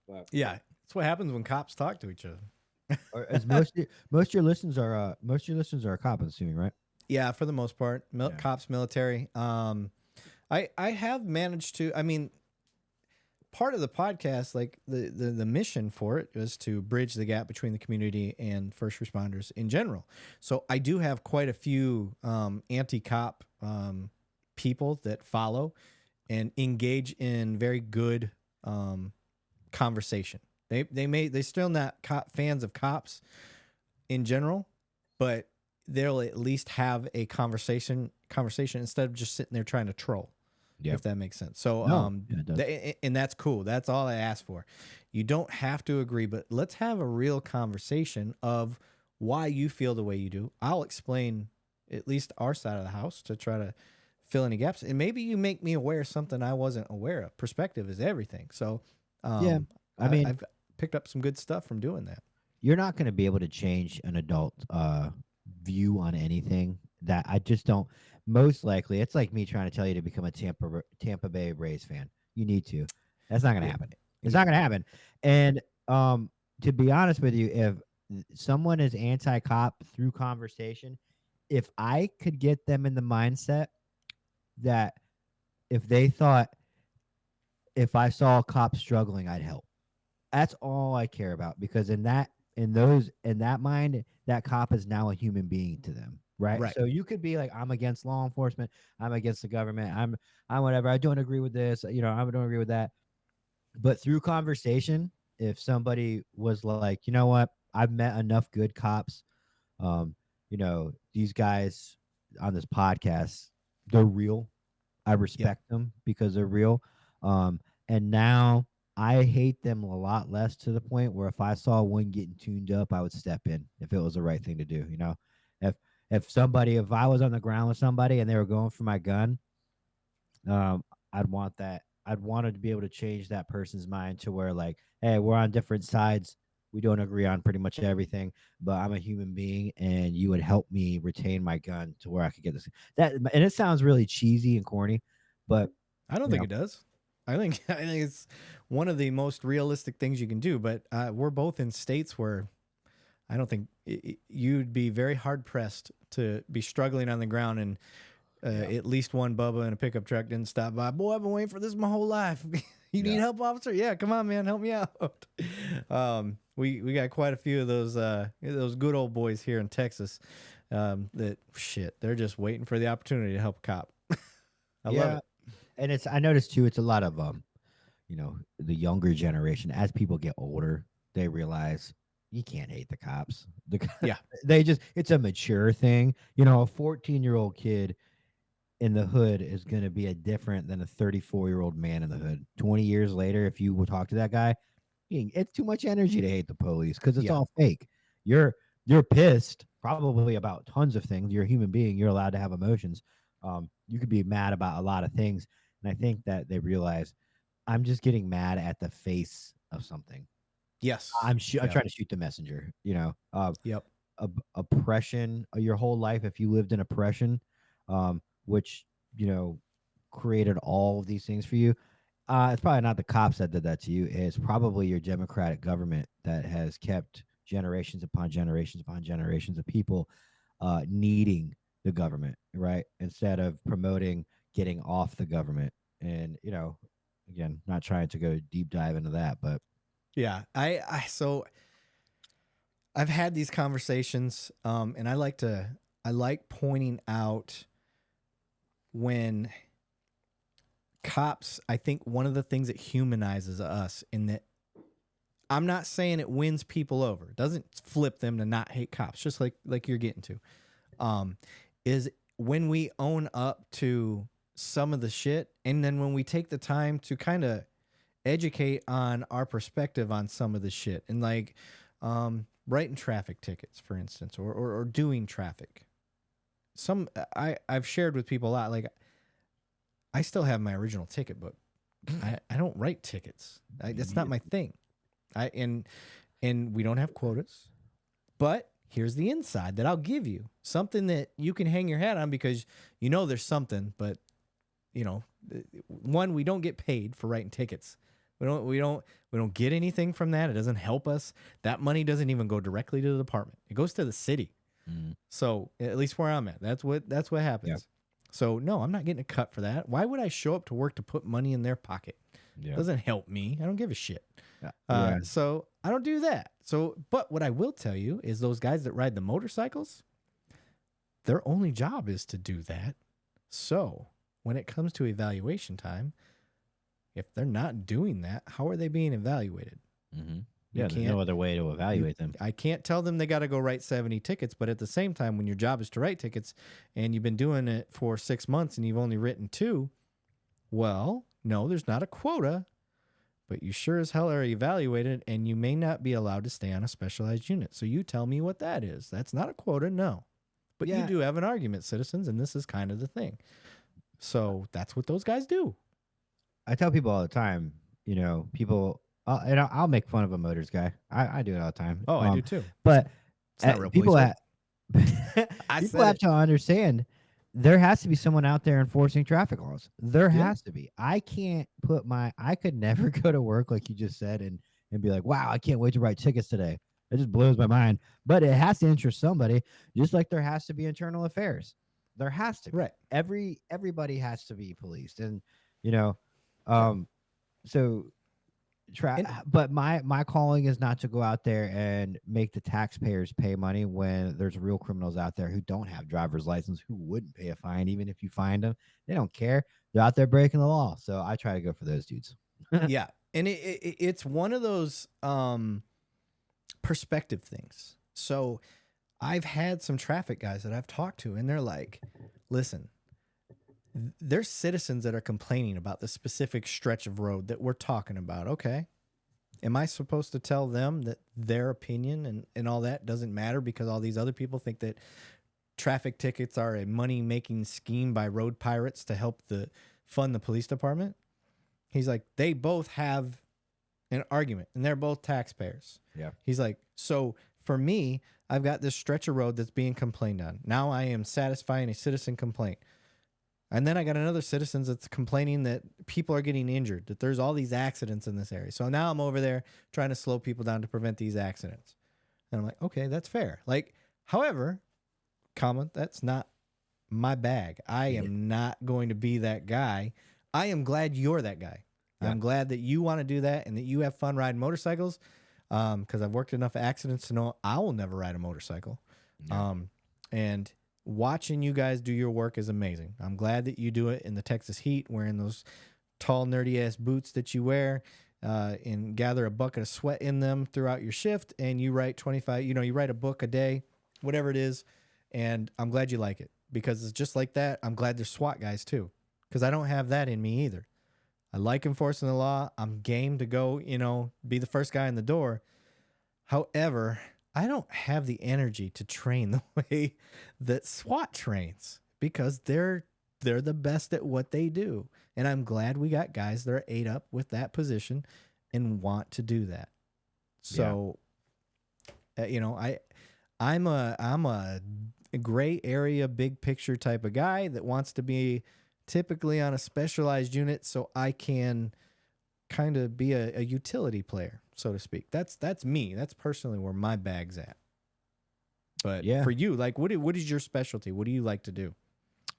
But, yeah. That's what happens when cops talk to each other. As most of your listeners are a cop, I'm assuming, right? Yeah, for the most part, cops, military. I have managed to. I mean, part of the podcast, like the mission for it, was to bridge the gap between the community and first responders in general. So I do have quite a few anti-cop people that follow and engage in very good conversation. They still not fans of cops in general, but they'll at least have a conversation instead of just sitting there trying to troll. Yep. If that makes sense. So, and that's cool. That's all I ask for. You don't have to agree, but let's have a real conversation of why you feel the way you do. I'll explain at least our side of the house to try to fill any gaps. And maybe you make me aware of something I wasn't aware of. Perspective is everything. So, I've picked up some good stuff from doing that. you're not going to be able to change an adult view on anything. That I just don't. Most likely, it's like me trying to tell you to become a Tampa Bay Rays fan. You need to. That's not going to Yeah. happen. It's Yeah. not going to happen. And to be honest with you, if someone is anti-cop through conversation, if I could get them in the mindset that if they thought if I saw a cop struggling, I'd help. That's all I care about because in that mind, that cop is now a human being to them. Right. Right. So you could be like, I'm against law enforcement, I'm against the government, I'm whatever. I don't agree with this, I don't agree with that. But through conversation, if somebody was like, you know what, I've met enough good cops, these guys on this podcast, they're real. I Yep. respect them because they're real. And now I hate them a lot less to the point where if I saw one getting tuned up, I would step in if it was the right thing to do. If if I was on the ground with somebody and they were going for my gun, I'd want that. I'd want to be able to change that person's mind to where like, hey, we're on different sides. We don't agree on pretty much everything, but I'm a human being, and you would help me retain my gun to where I could get this. That and it sounds really cheesy and corny, but I don't you think know, it does. I think it's one of the most realistic things you can do. But we're both in states where I don't think you'd be very hard pressed to be struggling on the ground and at least one Bubba in a pickup truck didn't stop by. Boy, I've been waiting for this my whole life. You need yeah, help, officer? Yeah, come on, man, help me out. We got quite a few of those good old boys here in Texas. That shit, they're just waiting for the opportunity to help a cop. I love yeah. it. And I noticed too, it's a lot of the younger generation. As people get older, they realize you can't hate the cops. Yeah, It's a mature thing. A 14-year-old kid in the hood is going to be a different than a 34-year-old man in the hood. 20 years later, if you will talk to that guy, it's too much energy to hate the police because it's yeah, all fake. You're pissed probably about tons of things. You're a human being. You're allowed to have emotions. You could be mad about a lot of things, and I think that they realize I'm just getting mad at the face of something. yes, I'm yeah, trying to shoot the messenger. yep, Oppression your whole life. If you lived in oppression, which you know created all of these things for you, it's probably not the cops that did that to you. It's probably your democratic government that has kept generations upon generations upon generations of people needing the government, right? Instead of promoting getting off the government. And again, not trying to go deep dive into that, but yeah. So I've had these conversations, and I like pointing out when cops. I think one of the things that humanizes us in that I'm not saying it wins people over. It doesn't flip them to not hate cops, just like you're getting to. Is when we own up to some of the shit, and then when we take the time to kind of educate on our perspective on some of the shit, and like writing traffic tickets, for instance, or doing traffic. I've shared with people a lot. Like I still have my original ticket book. I don't write tickets. That's not my thing. And we don't have quotas, but here's the inside that I'll give you, something that you can hang your hat on because there's something. But one, we don't get paid for writing tickets. We don't get anything from that. It doesn't help us. That money doesn't even go directly to the department. It goes to the city. So at least where I'm at, that's what happens. Yeah. So no, I'm not getting a cut for that. Why would I show up to work to put money in their pocket? yeah, Doesn't help me. I don't give a shit. yeah. So I don't do that. So, but what I will tell you is those guys that ride the motorcycles, their only job is to do that. So when it comes to evaluation time, if they're not doing that, how are they being evaluated? Mm-hmm. You Yeah, there's no other way to evaluate them. I can't tell them they got to go write 70 tickets, but at the same time, when your job is to write tickets and you've been doing it for 6 months and you've only written 2, well, no, there's not a quota, but you sure as hell are evaluated and you may not be allowed to stay on a specialized unit. So you tell me what that is. That's not a quota, no. But you do have an argument, citizens, and this is kind of the thing. So that's what those guys do. I tell people all the time, people and I'll make fun of a motors guy. I do it all the time. Oh, I do too. But It's not real people police work. I people said have it. to understand there has to be someone out there enforcing traffic laws. There Yeah. has to be. I could never go to work like you just said and be like, wow, I can't wait to write tickets today. It just blows my mind. But it has to interest somebody, just like there has to be internal affairs. There has to be. Right. Everybody has to be policed. And you know, Sure. so but my calling is not to go out there and make the taxpayers pay money when there's real criminals out there who don't have driver's license, who wouldn't pay a fine even if you find them. They don't care. They're out there breaking the law. So I try to go for those dudes. Yeah. And it's one of those perspective things. So I've had some traffic guys that I've talked to, and they're like, listen, there's citizens that are complaining about the specific stretch of road that we're talking about. Okay. Am I supposed to tell them that their opinion and all that doesn't matter because all these other people think that traffic tickets are a money-making scheme by road pirates to help fund the police department? He's like, they both have an argument, and they're both taxpayers. Yeah. He's like, so for me, I've got this stretch of road that's being complained on. Now I am satisfying a citizen complaint. And then I got another citizen that's complaining that people are getting injured, that there's all these accidents in this area. So now I'm over there trying to slow people down to prevent these accidents. And I'm like, okay, that's fair. Like, however, that's not my bag. I am not going to be that guy. I am glad you're that guy. Yeah. I'm glad that you want to do that and that you have fun riding motorcycles. Because I've worked enough accidents to know I will never ride a motorcycle. Yeah. And watching you guys do your work is amazing. I'm glad that you do it in the Texas heat, wearing those tall, nerdy ass boots that you wear, and gather a bucket of sweat in them throughout your shift. And you write 25, you write a book a day, whatever it is. And I'm glad you like it because it's just like that. I'm glad there's SWAT guys too, because I don't have that in me either. I like enforcing the law. I'm game to go, be the first guy in the door. However, I don't have the energy to train the way that SWAT trains because they're the best at what they do. And I'm glad we got guys that are ate up with that position and want to do that. So, I'm a gray area, big picture type of guy that wants to be typically on a specialized unit so I can kind of be a utility player, so to speak. That's me. That's personally where my bag's at. But for you, like, what is your specialty? What do you like to do?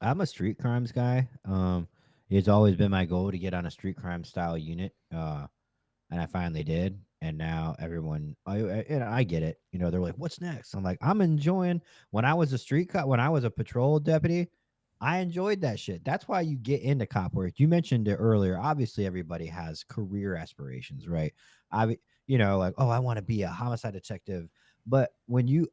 I'm a street crimes guy. It's always been my goal to get on a street crime style unit, and I finally did. And now everyone, I get it. They're like, "What's next?" I'm like, I'm enjoying. When I was a street cop, when I was a patrol deputy, I enjoyed that shit. That's why you get into cop work. You mentioned it earlier. Obviously, everybody has career aspirations, right? Like, oh, I want to be a homicide detective. But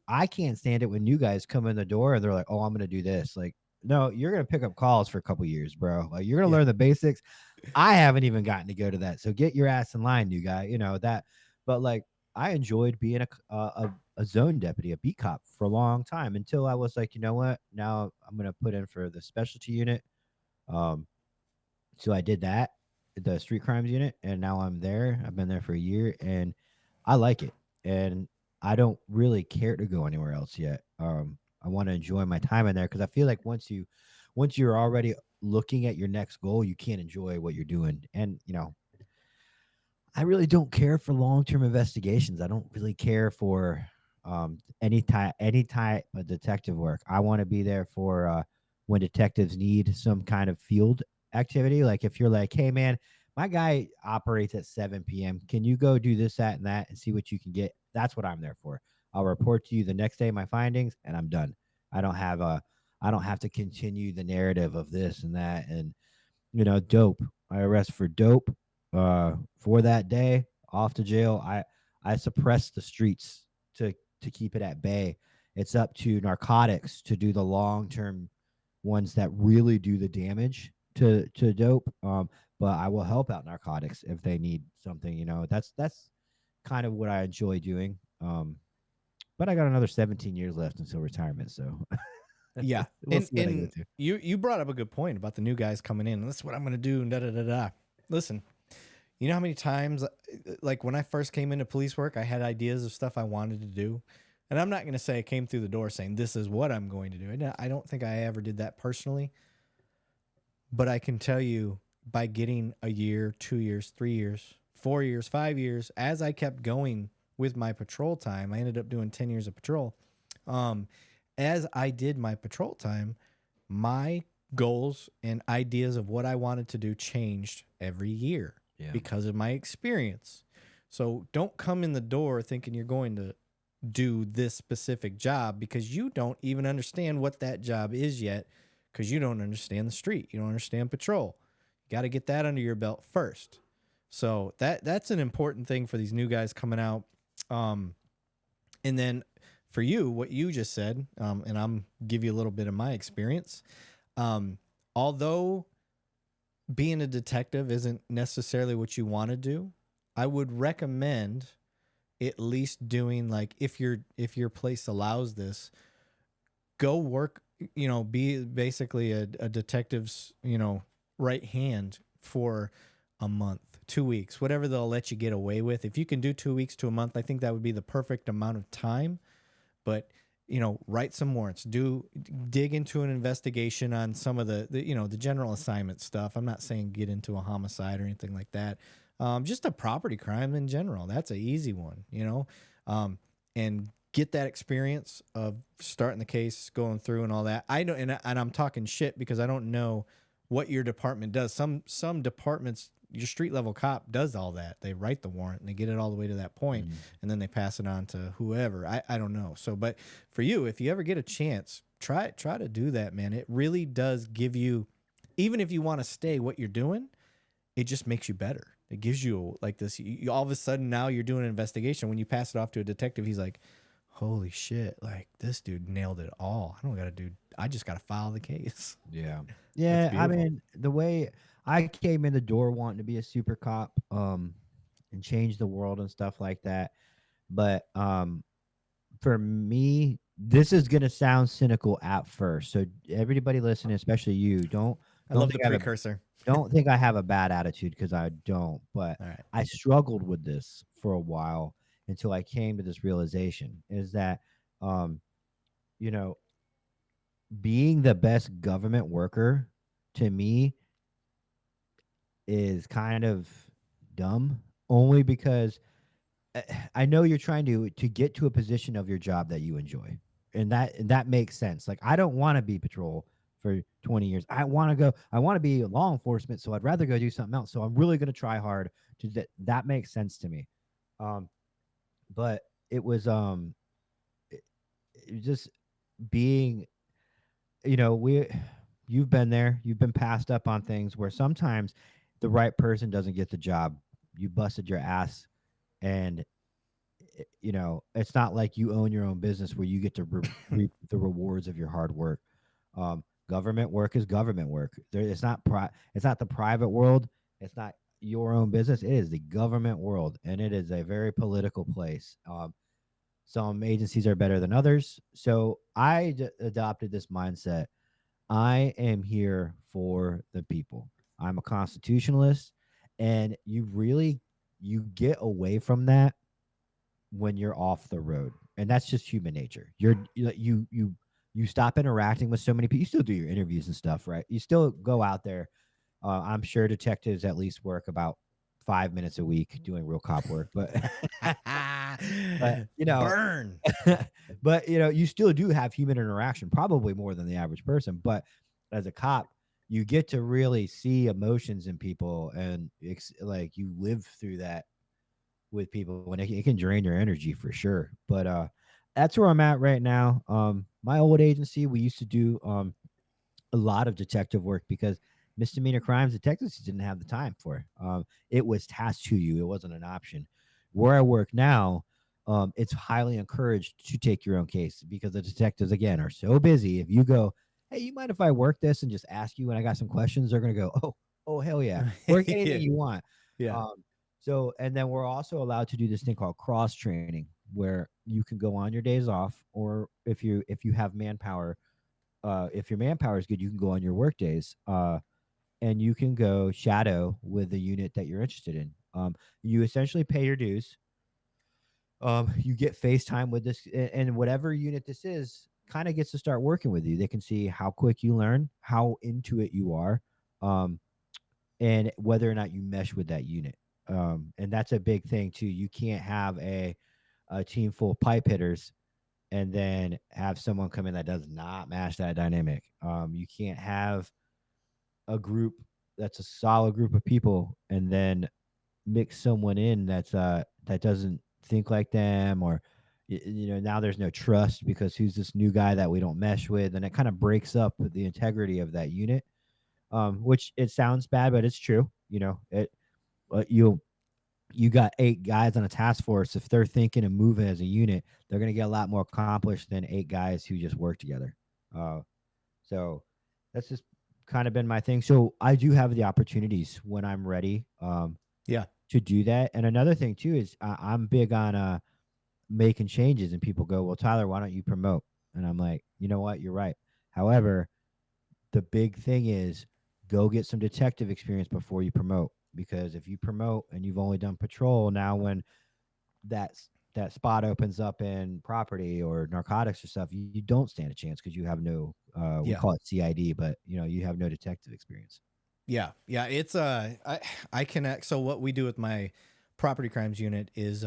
I can't stand it when you guys come in the door and they're like, oh, I'm going to do this. Like, no, you're going to pick up calls for a couple years, bro. Like, you're going to learn the basics. I haven't even gotten to go to that. So get your ass in line, new guy. That. But like, I enjoyed being a zone deputy, a beat cop for a long time until I was like, you know what? Now I'm going to put in for the specialty unit. So I did that, the street crimes unit, and now I'm there. I've been there for a year and I like it. And I don't really care to go anywhere else yet. I want to enjoy my time in there because I feel like once you're already looking at your next goal, you can't enjoy what you're doing. And, I really don't care for long-term investigations. I don't really care for any type of detective work. I want to be there for when detectives need some kind of field activity. Like if you're like, hey man, my guy operates at 7 p.m. Can you go do this, that, and that and see what you can get? That's what I'm there for. I'll report to you the next day my findings and I'm done. I don't have to continue the narrative of this and that and dope. I arrest for dope. For that day, off to jail. I suppress the streets to keep it at bay. It's up to narcotics to do the long-term ones that really do the damage to dope. But I will help out narcotics if they need something. That's kind of what I enjoy doing. But I got another 17 years left until retirement, so yeah. We'll and you brought up a good point about the new guys coming in. That's what I'm going to do. And da da da da. Listen, You know how many times, like when I first came into police work, I had ideas of stuff I wanted to do. And I'm not going to say I came through the door saying this is what I'm going to do. And I don't think I ever did that personally. But I can tell you by getting a year, 2 years, 3 years, 4 years, 5 years, as I kept going with my patrol time, I ended up doing 10 years of patrol. Um, as I did my patrol time, my goals and ideas of what I wanted to do changed every year Yeah. because of my experience. So don't come in the door thinking you're going to do this specific job because you don't even understand what that job is yet because you don't understand the street. You don't understand patrol. You got to get that under your belt first. So that's an important thing for these new guys coming out. And then for you, what you just said, and I'm give you a little bit of my experience. Although being a detective isn't necessarily what you want to do, I would recommend at least doing, like, if your place allows this, go work, be basically a detective's, right hand for a month, 2 weeks, whatever they'll let you get away with. If you can do 2 weeks to a month, I think that would be the perfect amount of time. But write some warrants, dig into an investigation on some of the general assignment stuff. I'm not saying get into a homicide or anything like that. Just a property crime in general. That's an easy one, and get that experience of starting the case, going through and all that. I know, and I'm talking shit because I don't know what your department does. Some departments, your street level cop does all that. They write the warrant and they get it all the way to that point, and then they pass it on to whoever. I don't know. So, but for you, if you ever get a chance, try to do that, man. It really does give you, even if you want to stay what you're doing, it just makes you better. It gives you like this. You all of a sudden now you're doing an investigation. When you pass it off to a detective, he's like, "Holy shit! Like this dude nailed it all. I don't got to do. I just got to file the case." Yeah. Yeah. I beautiful. mean, the way I came in the door wanting to be a super cop, and change the world and stuff like that. But for me, this is gonna sound cynical at first. So everybody listening, especially you, I don't love the think I have a precursor. don't think I have a bad attitude because I don't. But All right. I struggled with this for a while until I came to this realization: is that, um, you know, being the best government worker to me is kind of dumb, only because I know you're trying to get to a position of your job that you enjoy, and that makes sense. Like I don't want to be patrol for 20 years. I want to be law enforcement, so I'd rather go do something else. So I'm really going to try hard to that makes sense to me. Um, but it was it was just being, you've been there, you've been passed up on things where sometimes the right person doesn't get the job. You busted your ass, and it's not like you own your own business where you get to reap the rewards of your hard work. Government work is government work. It's not the private world. It's not your own business. It is the government world, and it is a very political place. Some agencies are better than others. So I adopted this mindset. I am here for the people. I'm a constitutionalist, and you get away from that when you're off the road, and that's just human nature. You stop interacting with so many people. You still do your interviews and stuff, right? You still go out there. I'm sure detectives at least work about 5 minutes a week doing real cop work, but but Burn. but you still do have human interaction, probably more than the average person. But as a cop, you get to really see emotions in people, and like you live through that with people, and it can drain your energy for sure. But that's where I'm at right now. My old agency, we used to do a lot of detective work because misdemeanor crimes detectives didn't have the time for. It was tasked to you. It wasn't an option. Where I work now, it's highly encouraged to take your own case because the detectives, again, are so busy. If you go, hey, you mind if I work this and just ask you when I got some questions, they're going to go, oh, hell yeah. Work anything you want. Yeah. So, and then we're also allowed to do this thing called cross training, where you can go on your days off, or if you have manpower, if your manpower is good, you can go on your work days, and you can go shadow with the unit that you're interested in. You essentially pay your dues. You get FaceTime with this, and whatever unit this is, kind of gets to start working with you. They can see how quick you learn, how into it you are, um, and whether or not you mesh with that unit. And that's a big thing too. You can't have a team full of pipe hitters and then have someone come in that does not match that dynamic. You can't have a group that's a solid group of people and then mix someone in that doesn't think like them, or now there's no trust because who's this new guy that we don't mesh with, and it kind of breaks up the integrity of that unit. Which it sounds bad, but it's true. You got 8 guys on a task force. If they're thinking and moving as a unit, they're going to get a lot more accomplished than 8 guys who just work together. So that's just kind of been my thing. So I do have the opportunities when I'm ready Yeah. to do that. And another thing too is I'm big on making changes, and people go, well, Tyler, why don't you promote? And I'm like, you know what? You're right. However, the big thing is go get some detective experience before you promote, because if you promote and you've only done patrol, now when that spot opens up in property or narcotics or stuff, you don't stand a chance because you have no we Yeah. call it CID, but you have no detective experience. Yeah. Yeah. It's I connect. So what we do with my property crimes unit is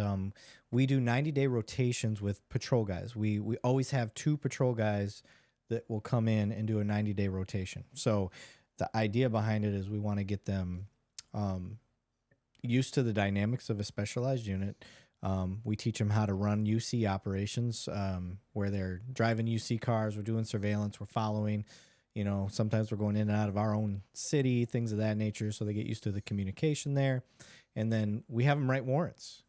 we do 90-day rotations with patrol guys. We always have 2 patrol guys that will come in and do a 90-day rotation. So the idea behind it is we want to get them used to the dynamics of a specialized unit. We teach them how to run UC operations, where they're driving UC cars, we're doing surveillance, we're following. Sometimes we're going in and out of our own city, things of that nature, so they get used to the communication there. And then we have them write warrants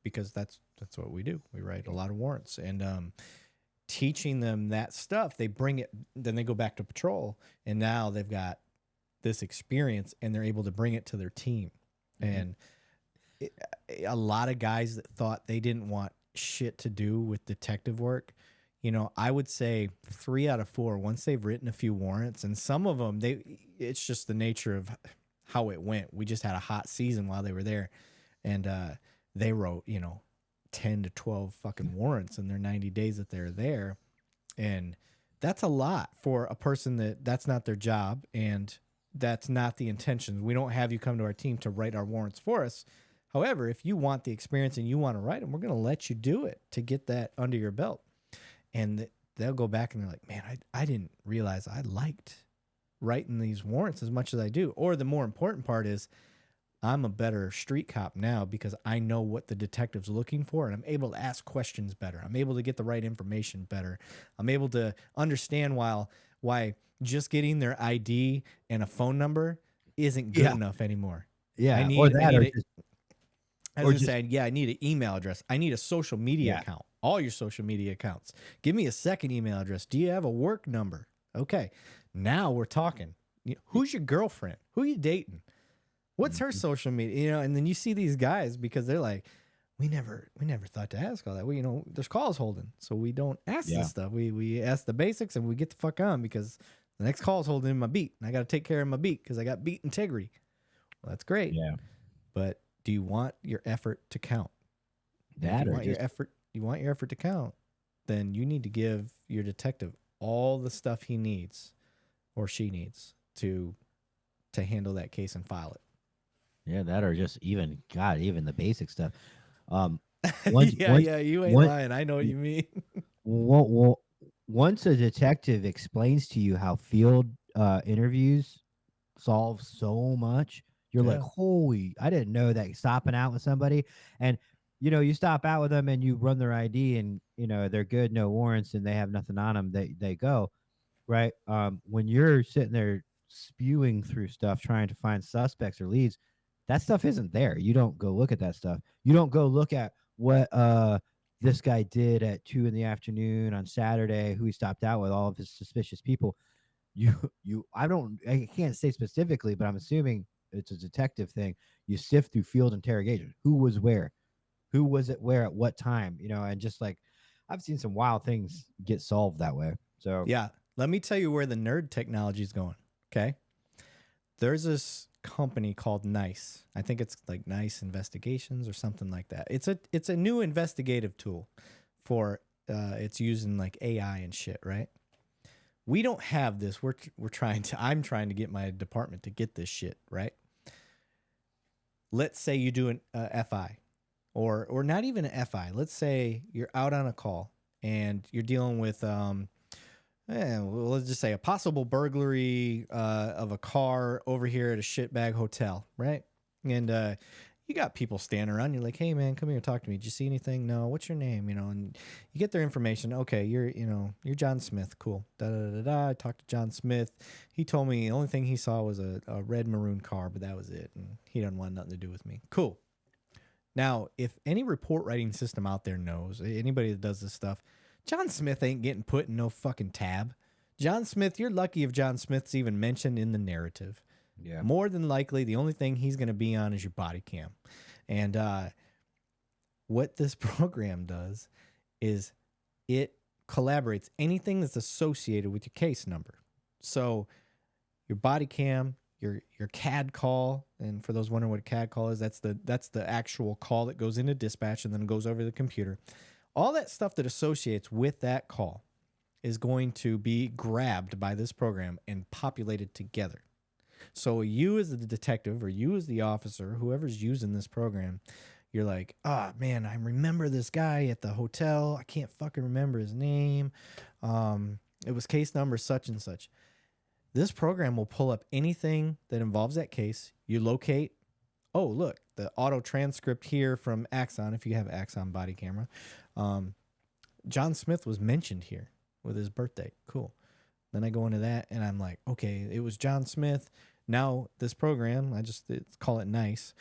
because that's what we do. We write a lot of warrants, and teaching them that stuff, they bring it, then they go back to patrol, and now they've got this experience, and they're able to bring it to their team. And a lot of guys that thought they didn't want shit to do with detective work, I would say 3 out of 4, once they've written a few warrants, and some of them, it's just the nature of how it went. We just had a hot season while they were there, and they wrote, 10 to 12 fucking warrants in their 90 days that they're there. And that's a lot for a person that's not their job, and that's not the intention. We don't have you come to our team to write our warrants for us. However, if you want the experience and you want to write them, we're going to let you do it to get that under your belt. And they'll go back and they're like, man, I didn't realize I liked writing these warrants as much as I do. Or the more important part is I'm a better street cop now because I know what the detective's looking for, and I'm able to ask questions better. I'm able to get the right information better. I'm able to understand why just getting their ID and a phone number isn't good enough anymore. Yeah, I was saying, I need an email address. I need a social media account. All your social media accounts. Give me a second email address. Do you have a work number? Okay, now we're talking. Who's your girlfriend? Who are you dating? What's her social media? And then you see these guys, because they're like, we never thought to ask all that. There's calls holding, so we don't ask this stuff. We ask the basics and we get the fuck on, because the next call is holding in my beat, and I got to take care of my beat because I got beat integrity. Well, that's great. Yeah, but do you want your effort to count? You want your effort to count, then you need to give your detective all the stuff he needs or she needs to handle that case and file it. Yeah, that, or just even the basic stuff. You ain't lying. I know what you mean. Once a detective explains to you how field interviews solve so much, you're like, holy, I didn't know that. Stopping out with somebody, and you stop out with them and you run their ID, and they're good, no warrants, and they have nothing on them. They go right. When you're sitting there spewing through stuff trying to find suspects or leads, that stuff isn't there. You don't go look at that stuff. You don't go look at what this guy did at 2 p.m. on Saturday, who he stopped out with, all of his suspicious people. I can't say specifically, but I'm assuming it's a detective thing. You sift through field interrogation. Who was where? Who was it where at what time? And just like, I've seen some wild things get solved that way. So yeah, let me tell you where the nerd technology is going. Okay. There's this company called Nice. I think it's like Nice Investigations or something like that. It's a new investigative tool for it's using like AI and shit, right? We don't have this. I'm trying to get my department to get this shit, right? Let's say you do an FI or not even an FI. Let's say you're out on a call and you're dealing with well, let's just say a possible burglary of a car over here at a shitbag hotel, right? And you got people standing around. You're like, hey, man, come here, talk to me. Did you see anything? No. What's your name? You know, and you get their information. Okay, you're John Smith. Cool. Da da da da. I talked to John Smith. He told me the only thing he saw was a red maroon car, but that was it. And he doesn't want nothing to do with me. Cool. Now, if any report writing system out there knows, anybody that does this stuff, John Smith ain't getting put in no fucking tab. John Smith, you're lucky if John Smith's even mentioned in the narrative. Yeah. More than likely, the only thing he's going to be on is your body cam. And what this program does is it collaborates anything that's associated with your case number. So your body cam, your CAD call, and for those wondering what a CAD call is, that's the actual call that goes into dispatch and then goes over to the computer. All that stuff that associates with that call is going to be grabbed by this program and populated together. So you as the detective or you as the officer, whoever's using this program, you're like, oh, man, I remember this guy at the hotel. I can't fucking remember his name. It was case number such and such. This program will pull up anything that involves that case. You locate, oh, look, the auto transcript here from Axon, if you have Axon body camera. John Smith was mentioned here with his birthday. Cool. Then I go into that and I'm like, okay, it was John Smith. Now this program, call it Nice,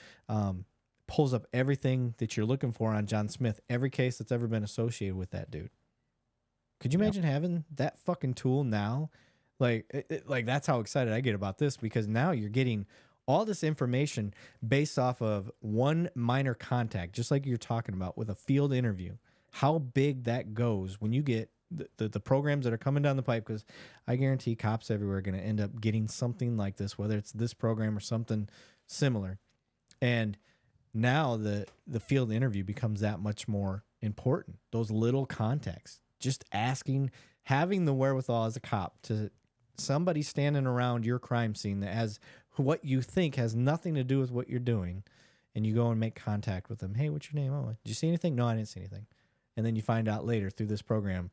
pulls up everything that you're looking for on John Smith, every case that's ever been associated with that dude. Could you imagine having that fucking tool now? Like that's how excited I get about this, because now you're getting all this information based off of one minor contact, just like you're talking about with a field interview. How big that goes when you get the programs that are coming down the pipe, because I guarantee cops everywhere are going to end up getting something like this, whether it's this program or something similar. And now the field interview becomes that much more important. Those little contacts, just asking, having the wherewithal as a cop to somebody standing around your crime scene that has what you think has nothing to do with what you're doing, and you go and make contact with them. Hey, what's your name? Oh, did you see anything? No, I didn't see anything. And then you find out later through this program,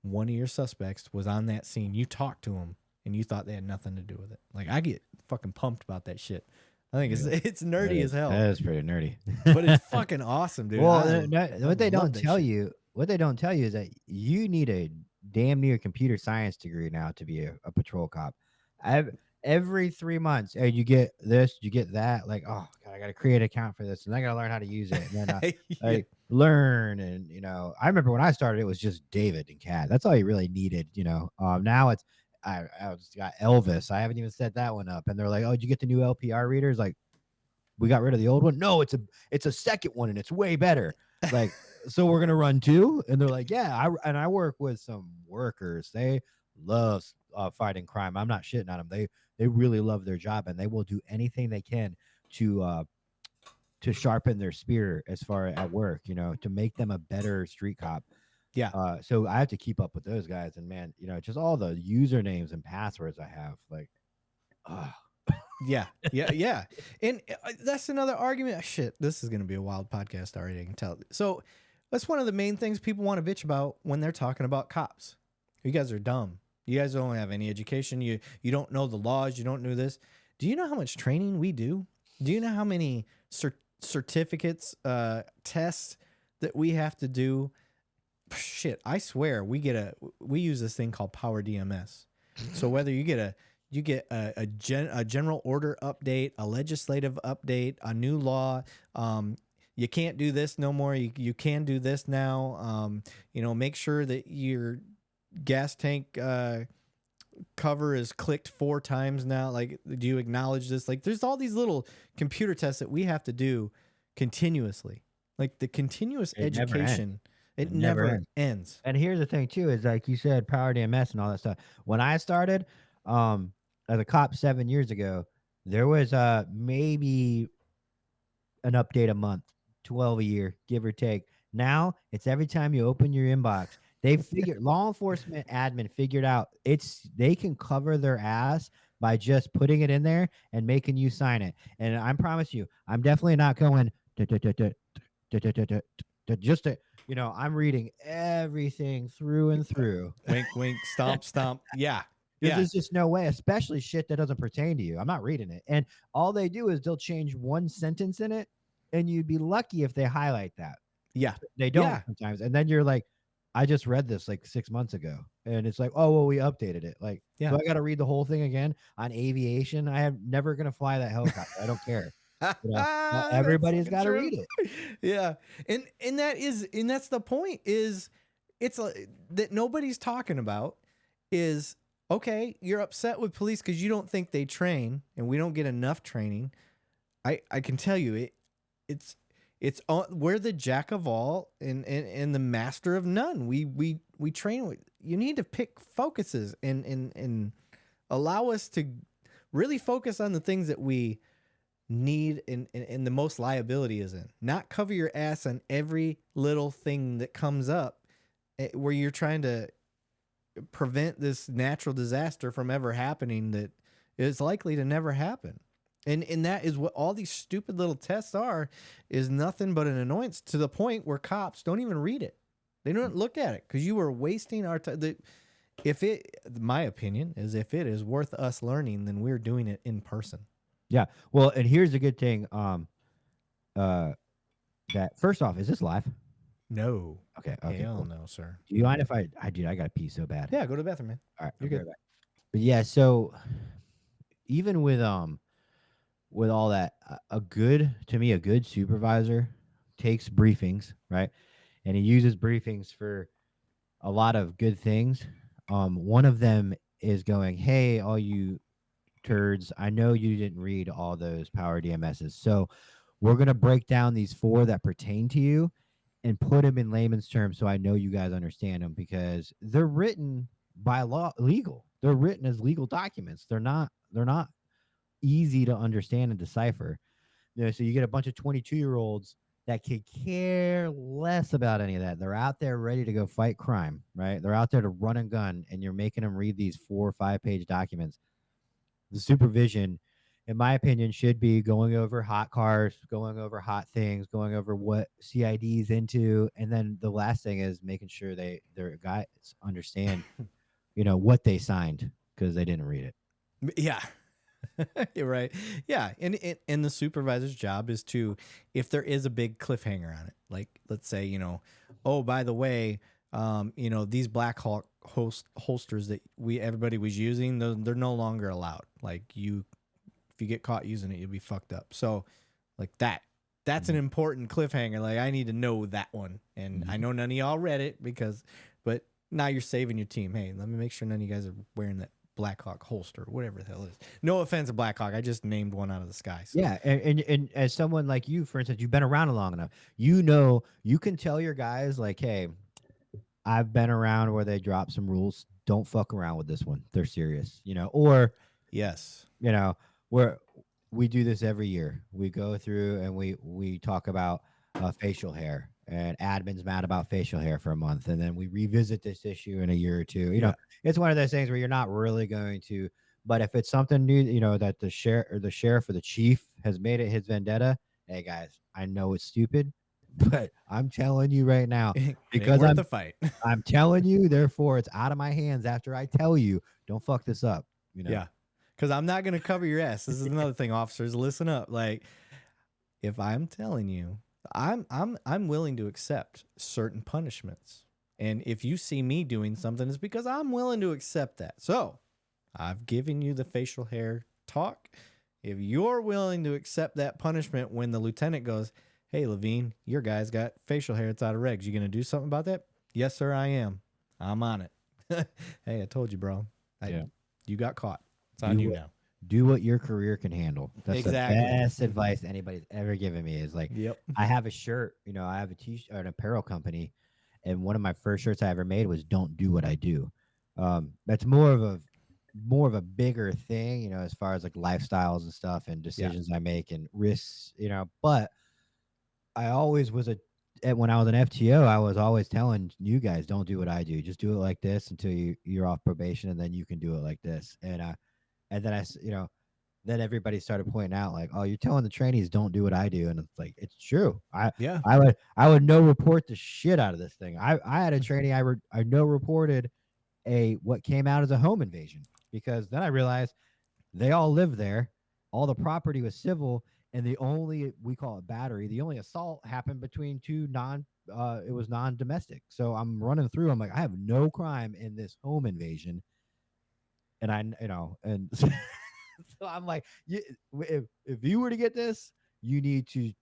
one of your suspects was on that scene. You talked to him, and you thought they had nothing to do with it. Like, I get fucking pumped about that shit. I think it's nerdy as hell. That is pretty nerdy. But it's fucking awesome, dude. Well, what they don't tell you is that you need a damn near computer science degree now to be a patrol cop. Every 3 months, you get this, you get that. Like, oh god, I got to create an account for this, and I got to learn how to use it. And then I learn, and I remember when I started, it was just David and Cat. That's all you really needed. Now it's I just got Elvis. I haven't even set that one up, and they're like, oh, did you get the new LPR readers? Like, we got rid of the old one. No, it's a second one, and it's way better. Like, so we're gonna run two, and they're like, yeah. I work with some workers. They love fighting crime. I'm not shitting on them. They really love their job, and they will do anything they can to sharpen their spear as far at work, to make them a better street cop. Yeah. So I have to keep up with those guys, and man, just all the usernames and passwords I have, like, Yeah. And that's another argument. Shit, this is going to be a wild podcast already, I can tell. So that's one of the main things people want to bitch about when they're talking about cops. You guys are dumb. You guys don't have any education. You don't know the laws. You don't know this. Do you know how much training we do? Do you know how many certificates, tests that we have to do? Shit, I swear we use this thing called Power DMS. So whether you get a general order update, a legislative update, a new law, you can't do this no more. You can do this now. Make sure that your gas tank cover is clicked 4 times now. Like, do you acknowledge this? Like, there's all these little computer tests that we have to do continuously. Like, the continuous education, it never ends. And here's the thing too, is like you said, Power DMS and all that stuff. When I started as a cop 7 years ago, There was maybe an update a month, 12 a year, give or take. Now it's every time you open your inbox. They figured law enforcement admin figured out they can cover their ass by just putting it in there and making you sign it. And I promise you, I'm definitely not going just to, I'm reading everything through and through. Wink, wink, stomp, stomp. Yeah. There's just no way, especially shit that doesn't pertain to you. I'm not reading it. And all they do is they'll change one sentence in it, and you'd be lucky if they highlight that. Yeah. They don't sometimes. And then you're like, I just read this like 6 months ago. And it's like, oh, well, we updated it. Like, Yeah. so I got to read the whole thing again on aviation. I am never going to fly that helicopter. I don't care. Everybody's got to read it. Yeah. And that's the point is it's that nobody's talking about is, okay, you're upset with police because you don't think they train and we don't get enough training. I can tell you we're the jack of all and the master of none. We train. You need to pick focuses and allow us to really focus on the things that we need and the most liability is in. Not cover your ass on every little thing that comes up where you're trying to prevent this natural disaster from ever happening that is likely to never happen. And that is what all these stupid little tests are, is nothing but an annoyance to the point where cops don't even read it. They don't look at it because you were wasting our time. My opinion is if it is worth us learning, then we're doing it in person. Yeah. Well, and here's the good thing. That first off, is this live? No. Okay. Hell cool. no, sir. Do you mind if I got to pee so bad? Yeah, go to the bathroom, man. All right. You're good. Back. But yeah, so even with all that, a good supervisor takes briefings, right? And he uses briefings for a lot of good things. One of them is going, hey, all you turds, I know you didn't read all those power DMSs. So we're going to break down these 4 that pertain to you and put them in layman's terms so I know you guys understand them, because they're written by law, legal. They're written as legal documents. They're not easy to understand and decipher. So you get a bunch of 22-year-olds that could care less about any of that. They're out there ready to go fight crime, right? They're out there to run and gun, and you're making them read these 4 or 5 page documents. The supervision, in my opinion, should be going over hot cars, going over hot things, going over what CID is into, and then the last thing is making sure their guys understand, what they signed, because they didn't read it. Yeah. You're right. Yeah. And the supervisor's job is to, if there is a big cliffhanger on it, like let's say, oh, by the way, these Black Hawk holsters that everybody was using, they're no longer allowed. Like if you get caught using it, you'll be fucked up. So like that's an important cliffhanger. Like I need to know that one. And I know none of y'all read it but now you're saving your team. Hey, let me make sure none of you guys are wearing that Black Hawk holster, whatever the hell it is. No offense to Black Hawk. I just named one out of the sky. So. Yeah. And as someone like you, for instance, you've been around long enough, you can tell your guys like, hey, I've been around where they drop some rules. Don't fuck around with this one. They're serious, or yes, where we do this every year. We go through and we talk about facial hair, and admin's mad about facial hair for a month. And then we revisit this issue in a year or two. It's one of those things where you're not really going to, but if it's something new, that the sheriff or the chief has made it his vendetta. Hey guys, I know it's stupid, but I'm telling you right now, because I'm the fight. I'm telling you, therefore it's out of my hands after I tell you, don't fuck this up. Yeah. Because I'm not going to cover your ass. This is another thing, officers. Listen up. Like, if I'm telling you, I'm willing to accept certain punishments. And if you see me doing something, it's because I'm willing to accept that. So I've given you the facial hair talk. If you're willing to accept that punishment when the lieutenant goes, hey, Levine, your guy's got facial hair. It's out of regs. You going to do something about that? Yes, sir, I am. I'm on it. Hey, I told you, bro. You got caught. It's on you now. Do what your career can handle. That's exactly the best advice anybody's ever given me is like, I have a shirt, I have a t-shirt, an apparel company. And one of my first shirts I ever made was don't do what I do. That's more of more of a bigger thing, as far as like lifestyles and stuff and Yeah. decisions I make and risks, but I always was when I was an FTO, I was always telling you guys, don't do what I do. Just do it like this until you're off probation, and then you can do it like this. And then then everybody started pointing out like, oh, you're telling the trainees don't do what I do, and it's like it's true. Yeah. I would no report the shit out of this thing. I had a trainee I no reported what came out as a home invasion, because then I realized they all lived there, all the property was civil, and we call it battery. The only assault happened between two it was non-domestic. So I'm running through. I'm like, I have no crime in this home invasion, and and so I'm like, if you were to get this, you need to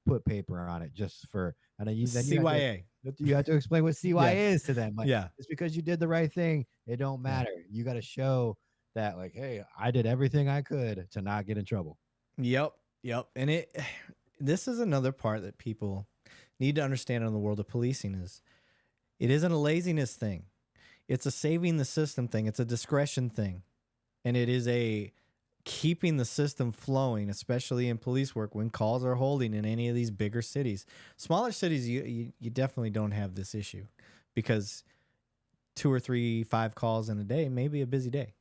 put paper on it just for, and then CYA. you have to explain what CYA is to them. Like, Yeah. it's because you did the right thing. It don't matter. You got to show that, like, hey, I did everything I could to not get in trouble. Yep. And this is another part that people need to understand in the world of policing is it isn't a laziness thing. It's a saving the system thing. It's a discretion thing. And it is a keeping the system flowing, especially in police work when calls are holding in any of these bigger cities. Smaller cities, you definitely don't have this issue because 2 or 3, 5 calls in a day may be a busy day.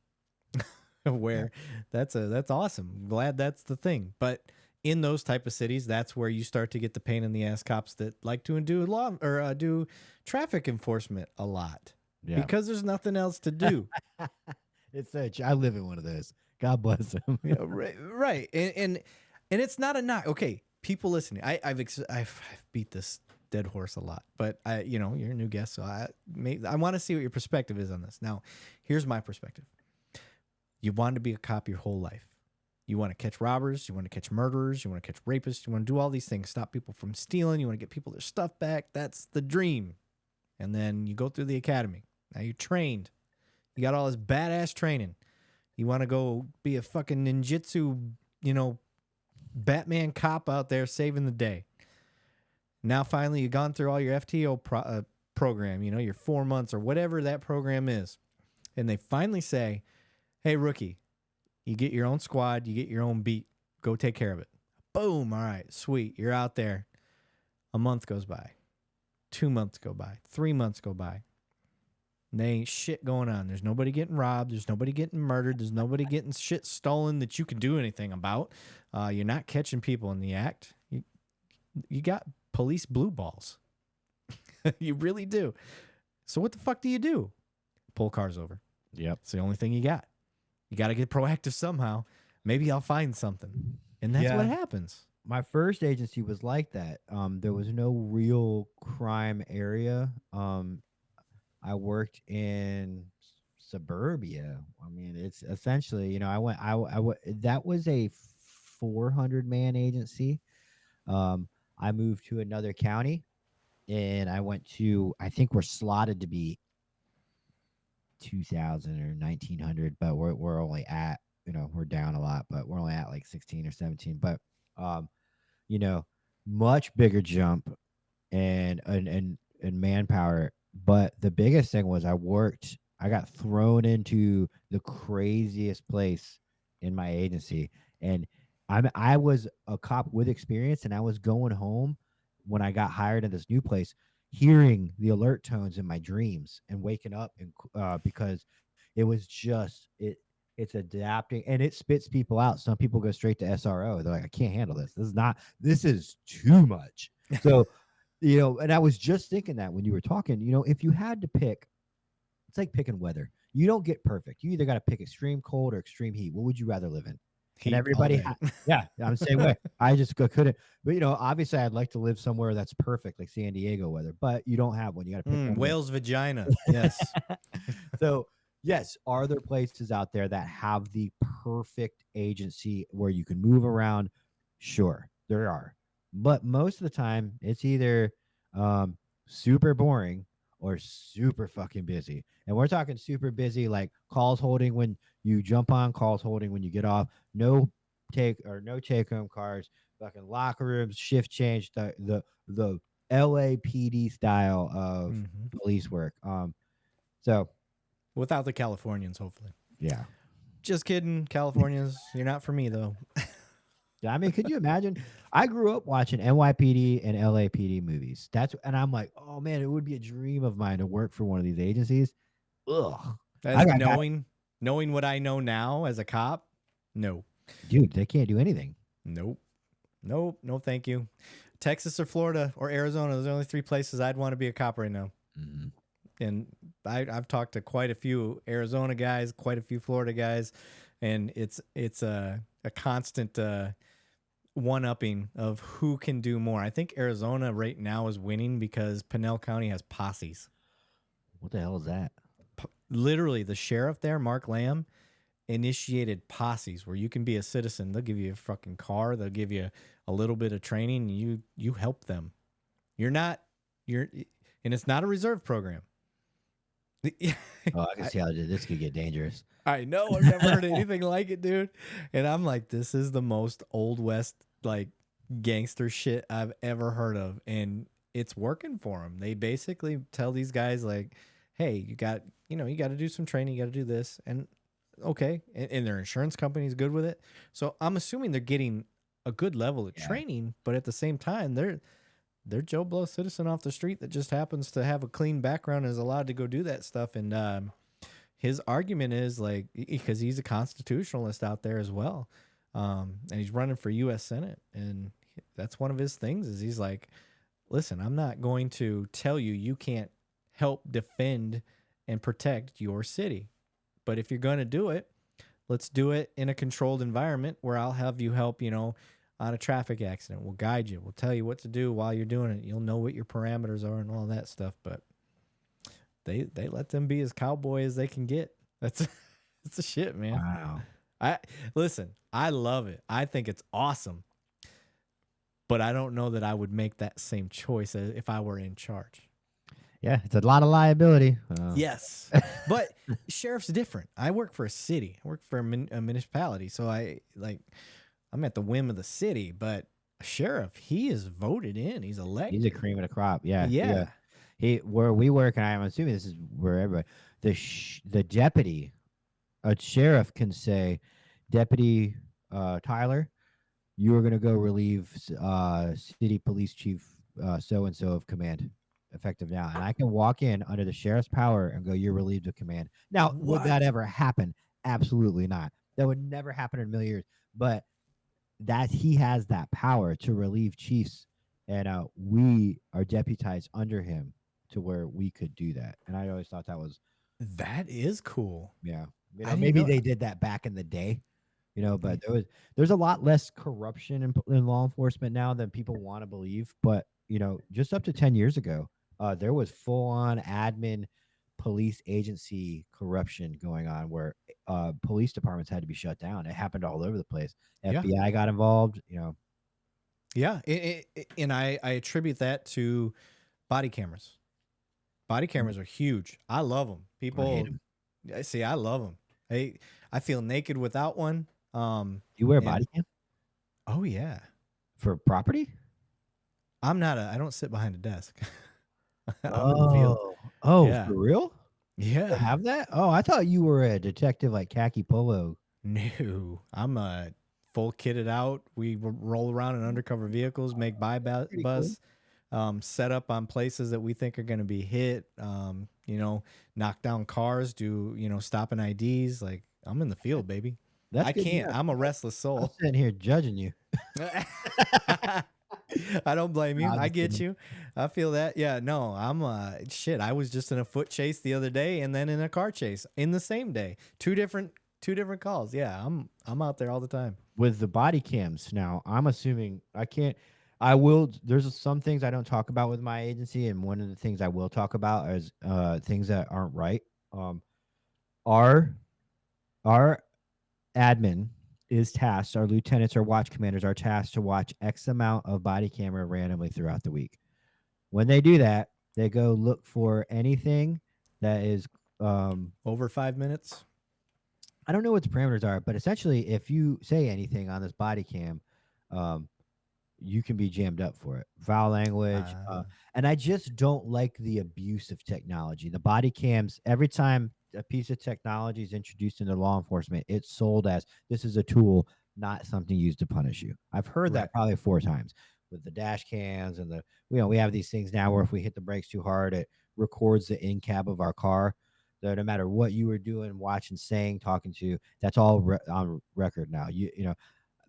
Where that's awesome. Glad that's the thing. But in those type of cities, that's where you start to get the pain in the ass cops that like to do traffic enforcement a lot. Yeah. Because there's nothing else to do. I live in one of those. God bless them. Yeah, right. And it's not a knock. Okay, people listening, I've beat this dead horse a lot, but you're a new guest, so I want to see what your perspective is on this. Now, here's my perspective. You want to be a cop your whole life. You want to catch robbers. You want to catch murderers. You want to catch rapists. You want to do all these things, stop people from stealing. You want to get people their stuff back. That's the dream. And then you go through the academy. Now you're trained. You got all this badass training. You want to go be a fucking ninjutsu, Batman cop out there saving the day. Now finally you've gone through all your FTO program, your 4 months or whatever that program is. And they finally say, hey, rookie, you get your own squad, you get your own beat, go take care of it. Boom. All right, sweet. You're out there. A month goes by. 2 months go by. 3 months go by. And there ain't shit going on. There's nobody getting robbed. There's nobody getting murdered. There's nobody getting shit stolen that you can do anything about. You're not catching people in the act. You got police blue balls. You really do. So what the fuck do you do? Pull cars over. Yep. It's the only thing you got. You got to get proactive somehow. Maybe I'll find something. And that's what happens. My first agency was like that. There was no real crime area. I worked in suburbia. I mean, it's essentially, that was a 400-man agency. I moved to another county, and I think we're slotted to be 2,000 or 1,900, but we're only at, we're down a lot, but we're only at like 16 or 17. But, much bigger jump and manpower. But the biggest thing was I got thrown into the craziest place in my agency. And I was a cop with experience, and I was going home when I got hired at this new place, hearing the alert tones in my dreams and waking up because it was just it's adapting, and it spits people out. Some people go straight to SRO. They're like, I can't handle this. This is too much. So and I was just thinking that when you were talking, if you had to pick, it's like picking weather. You don't get perfect. You either got to pick extreme cold or extreme heat. What would you rather live in? Heat, and everybody, yeah, I'm the same way. I just couldn't. But obviously, I'd like to live somewhere that's perfect, like San Diego weather. But you don't have one. You got to pick whale's vagina. Yes. So yes, are there places out there that have the perfect agency where you can move around? Sure, there are. But most of the time, it's either super boring or super fucking busy. And we're talking super busy, like calls holding when you jump on, calls holding when you get off, no take home cars, fucking locker rooms, shift change, the LAPD style of police work. So without the Californians, hopefully. Yeah. Just kidding, Californians. You're not for me though. Yeah, I mean, could you imagine? I grew up watching NYPD and LAPD movies. And I'm like, oh man, it would be a dream of mine to work for one of these agencies. Ugh. I As got knowing what I know now as a cop, no. dude, they can't do anything. Nope. Nope. No, thank you. Texas or Florida or Arizona, those are the only 3 places I'd want to be a cop right now. Mhm. And I've talked to quite a few Arizona guys, quite a few Florida guys, and it's a constant one-upping of who can do more. I think Arizona right now is winning because Pinell County has posses. What the hell is that? Literally, the sheriff there, Mark Lamb, initiated posses where you can be a citizen. They'll give you a fucking car. They'll give you a little bit of training. And you help them. And it's not a reserve program. Oh, I can see how this could get dangerous. I know. I've never heard anything like it, dude. And I'm like, this is the most Old West, like, gangster shit I've ever heard of. And it's working for them. They basically tell these guys, like, hey, you got to do some training. You got to do this. And okay. And their insurance company is good with it. So I'm assuming they're getting a good level of training. But at the same time, they're Joe Blow citizen off the street that just happens to have a clean background and is allowed to go do that stuff. And his argument is like, because he's a constitutionalist out there as well, and he's running for U.S. Senate, and that's one of his things is he's like, listen, I'm not going to tell you can't help defend and protect your city, but if you're going to do it, let's do it in a controlled environment where I'll have you help, on a traffic accident. We'll guide you. We'll tell you what to do while you're doing it. You'll know what your parameters are and all that stuff. But they let them be as cowboy as they can get. That's the shit, man. Wow. I love it. I think it's awesome. But I don't know that I would make that same choice if I were in charge. Yeah, it's a lot of liability. Yes. But sheriff's different. I work for a city. I work for a municipality. So I'm at the whim of the city, but a sheriff, he is voted in. He's elected. He's a cream of the crop. Yeah. Yeah. Where we work, and I'm assuming this is where everybody, the deputy, a sheriff can say, Deputy Tyler, you are going to go relieve city police chief so-and-so of command effective now. And I can walk in under the sheriff's power and go, you're relieved of command. Now, would that ever happen? Absolutely not. That would never happen in a million years. But that he has that power to relieve chiefs, and we are deputized under him to where we could do that. And I always thought that is cool. Yeah. Maybe they did that back in the day, but there's a lot less corruption in law enforcement now than people want to believe. But, just up to 10 years ago, there was full on admin police agency corruption going on where police departments had to be shut down. It happened all over the place. FBI got involved, Yeah. And I attribute that to body cameras. Body cameras are huge. I love them. People, I love them. I feel naked without one. You wear a body cam? Oh, yeah. For property? I don't sit behind a desk. I'm in the field. Oh, yeah. For real? Yeah. You have that? Oh, I thought you were a detective like khaki polo. No, I'm full kitted out. We roll around in undercover vehicles, make buzz, set up on places that we think are going to be hit, knock down cars, do, stopping IDs. Like, I'm in the field, baby. I can't. I'm a restless soul. I'm sitting here judging you. I don't blame you. I get you. I feel that. Yeah, no, I'm shit. I was just in a foot chase the other day and then in a car chase in the same day. Two different calls. Yeah, I'm out there all the time. With the body cams now, I'm assuming I will. There's some things I don't talk about with my agency, and one of the things I will talk about is things that aren't right. Our admin is tasked, our lieutenants or watch commanders are tasked to watch X amount of body camera randomly throughout the week. When they do that, they go look for anything that is over 5 minutes. I don't know what the parameters are, but essentially, if you say anything on this body cam, you can be jammed up for it. Foul language. And I just don't like the abuse of technology. The body cams, every time a piece of technology is introduced into law enforcement, it's sold as this is a tool, not something used to punish you. I've heard Right. that probably 4 times with the dash cams and the, we have these things now where if we hit the brakes too hard, it records the in cab of our car. So no matter what you were doing, watching, saying, talking to, that's all on record now. You know,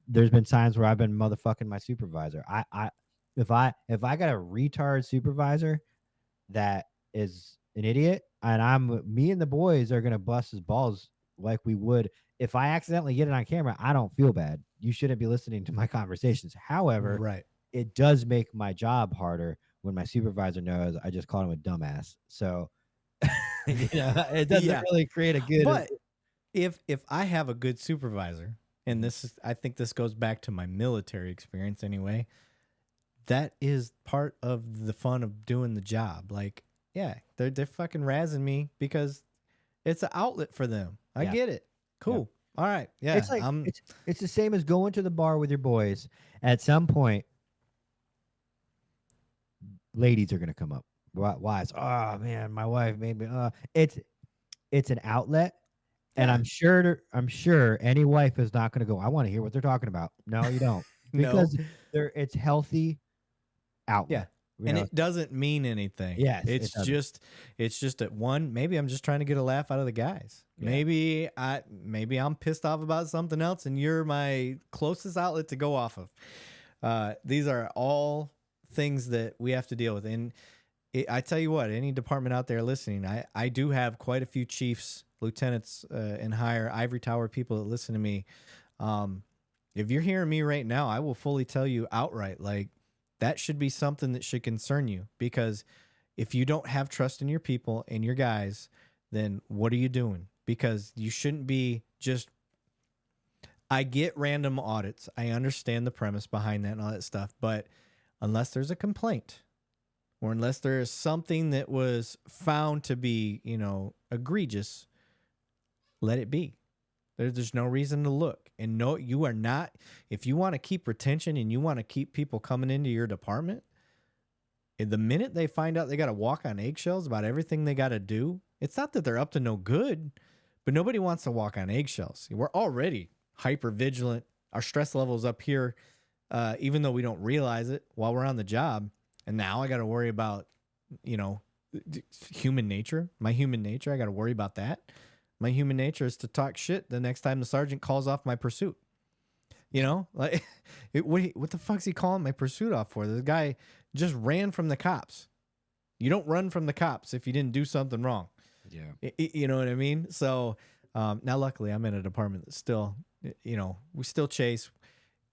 there's been times where I've been motherfucking my supervisor. If I got a retard supervisor that is an idiot, and me and the boys are gonna bust his balls like we would if I accidentally get it on camera. I don't feel bad. You shouldn't be listening to my conversations. However, Right. it does make my job harder when my supervisor knows I just called him a dumbass. So it doesn't really create a good. But if I have a good supervisor, and this is, I think this goes back to my military experience anyway, that is part of the fun of doing the job. Like, yeah, they're fucking razzing me because it's an outlet for them. I get it. Cool. All right. Yeah. It's like it's the same as going to the bar with your boys. At some point, ladies are gonna come up. Wives. Oh man, my wife made me. It's an outlet. And I'm sure any wife is not going to go, I want to hear what they're talking about. No, you don't. Because it's healthy outlet. Yeah. And it doesn't mean anything. Yes. It's just at one, maybe I'm just trying to get a laugh out of the guys. Yeah. Maybe I'm pissed off about something else and you're my closest outlet to go off of. These are all things that we have to deal with. And I tell you what, any department out there listening, I do have quite a few chiefs, lieutenants, and higher ivory tower people that listen to me. If you're hearing me right now, I will fully tell you outright, like, that should be something that should concern you, because if you don't have trust in your people and your guys, then what are you doing? Because you shouldn't be just, I get random audits. I understand the premise behind that and all that stuff, but unless there's a complaint, or unless there is something that was found to be, egregious, let it be. There's no reason to look. And no, you are not, if you want to keep retention and you want to keep people coming into your department, the minute they find out they got to walk on eggshells about everything they got to do, it's not that they're up to no good, but nobody wants to walk on eggshells. We're already hyper vigilant. Our stress level's up here, even though we don't realize it while we're on the job. And now I got to worry about, human nature, my human nature. I got to worry about that. My human nature is to talk shit the next time the sergeant calls off my pursuit. What the fuck's he calling my pursuit off for? The guy just ran from the cops. You don't run from the cops if you didn't do something wrong. Yeah. You know what I mean? So now luckily I'm in a department that still, we still chase.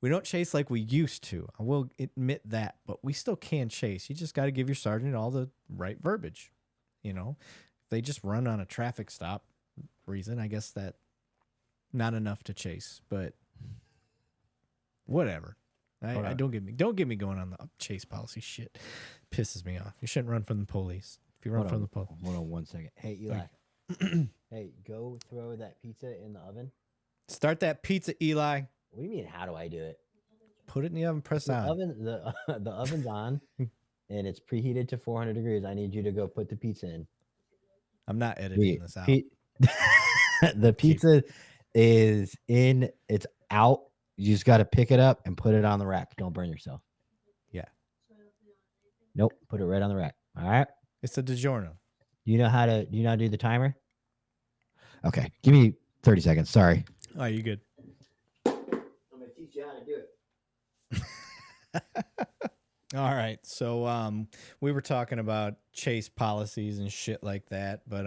We don't chase like we used to. I will admit that, but we still can chase. You just got to give your sergeant all the right verbiage. If they just run on a traffic stop reason, I guess that not enough to chase, but whatever. I don't get me going on the chase policy shit. Pisses me off. You shouldn't run from the police. If you run from the police. Hold on 1 second. Hey, Eli. Hey, go throw that pizza in the oven. Start that pizza, Eli. What do you mean, how do I do it? Put it in the oven, press on. The oven's on, and it's preheated to 400 degrees. I need you to go put the pizza in. I'm not editing this out. The pizza is in. It's out. You just got to pick it up and put it on the rack. Don't burn yourself. Yeah. Nope. Put it right on the rack. All right. It's a DiGiorno. Do you know how to do the timer? Okay. Give me 30 seconds. Sorry. Oh, you good. Teach you how to do it. All right. So we were talking about chase policies and shit like that, but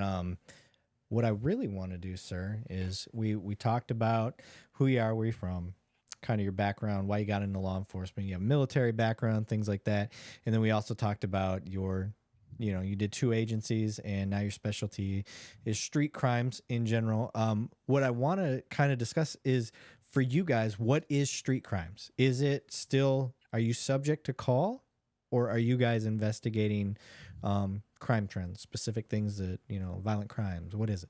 what I really want to do, sir, is we talked about who you are, where you're from, kind of your background, why you got into law enforcement. You have military background, things like that. And then we also talked about your, you did 2 agencies, and now your specialty is street crimes in general. What I want to kind of discuss is, for you guys, what is street crimes? Is it still, are you subject to call, or are you guys investigating crime trends, specific things that, violent crimes? What is it?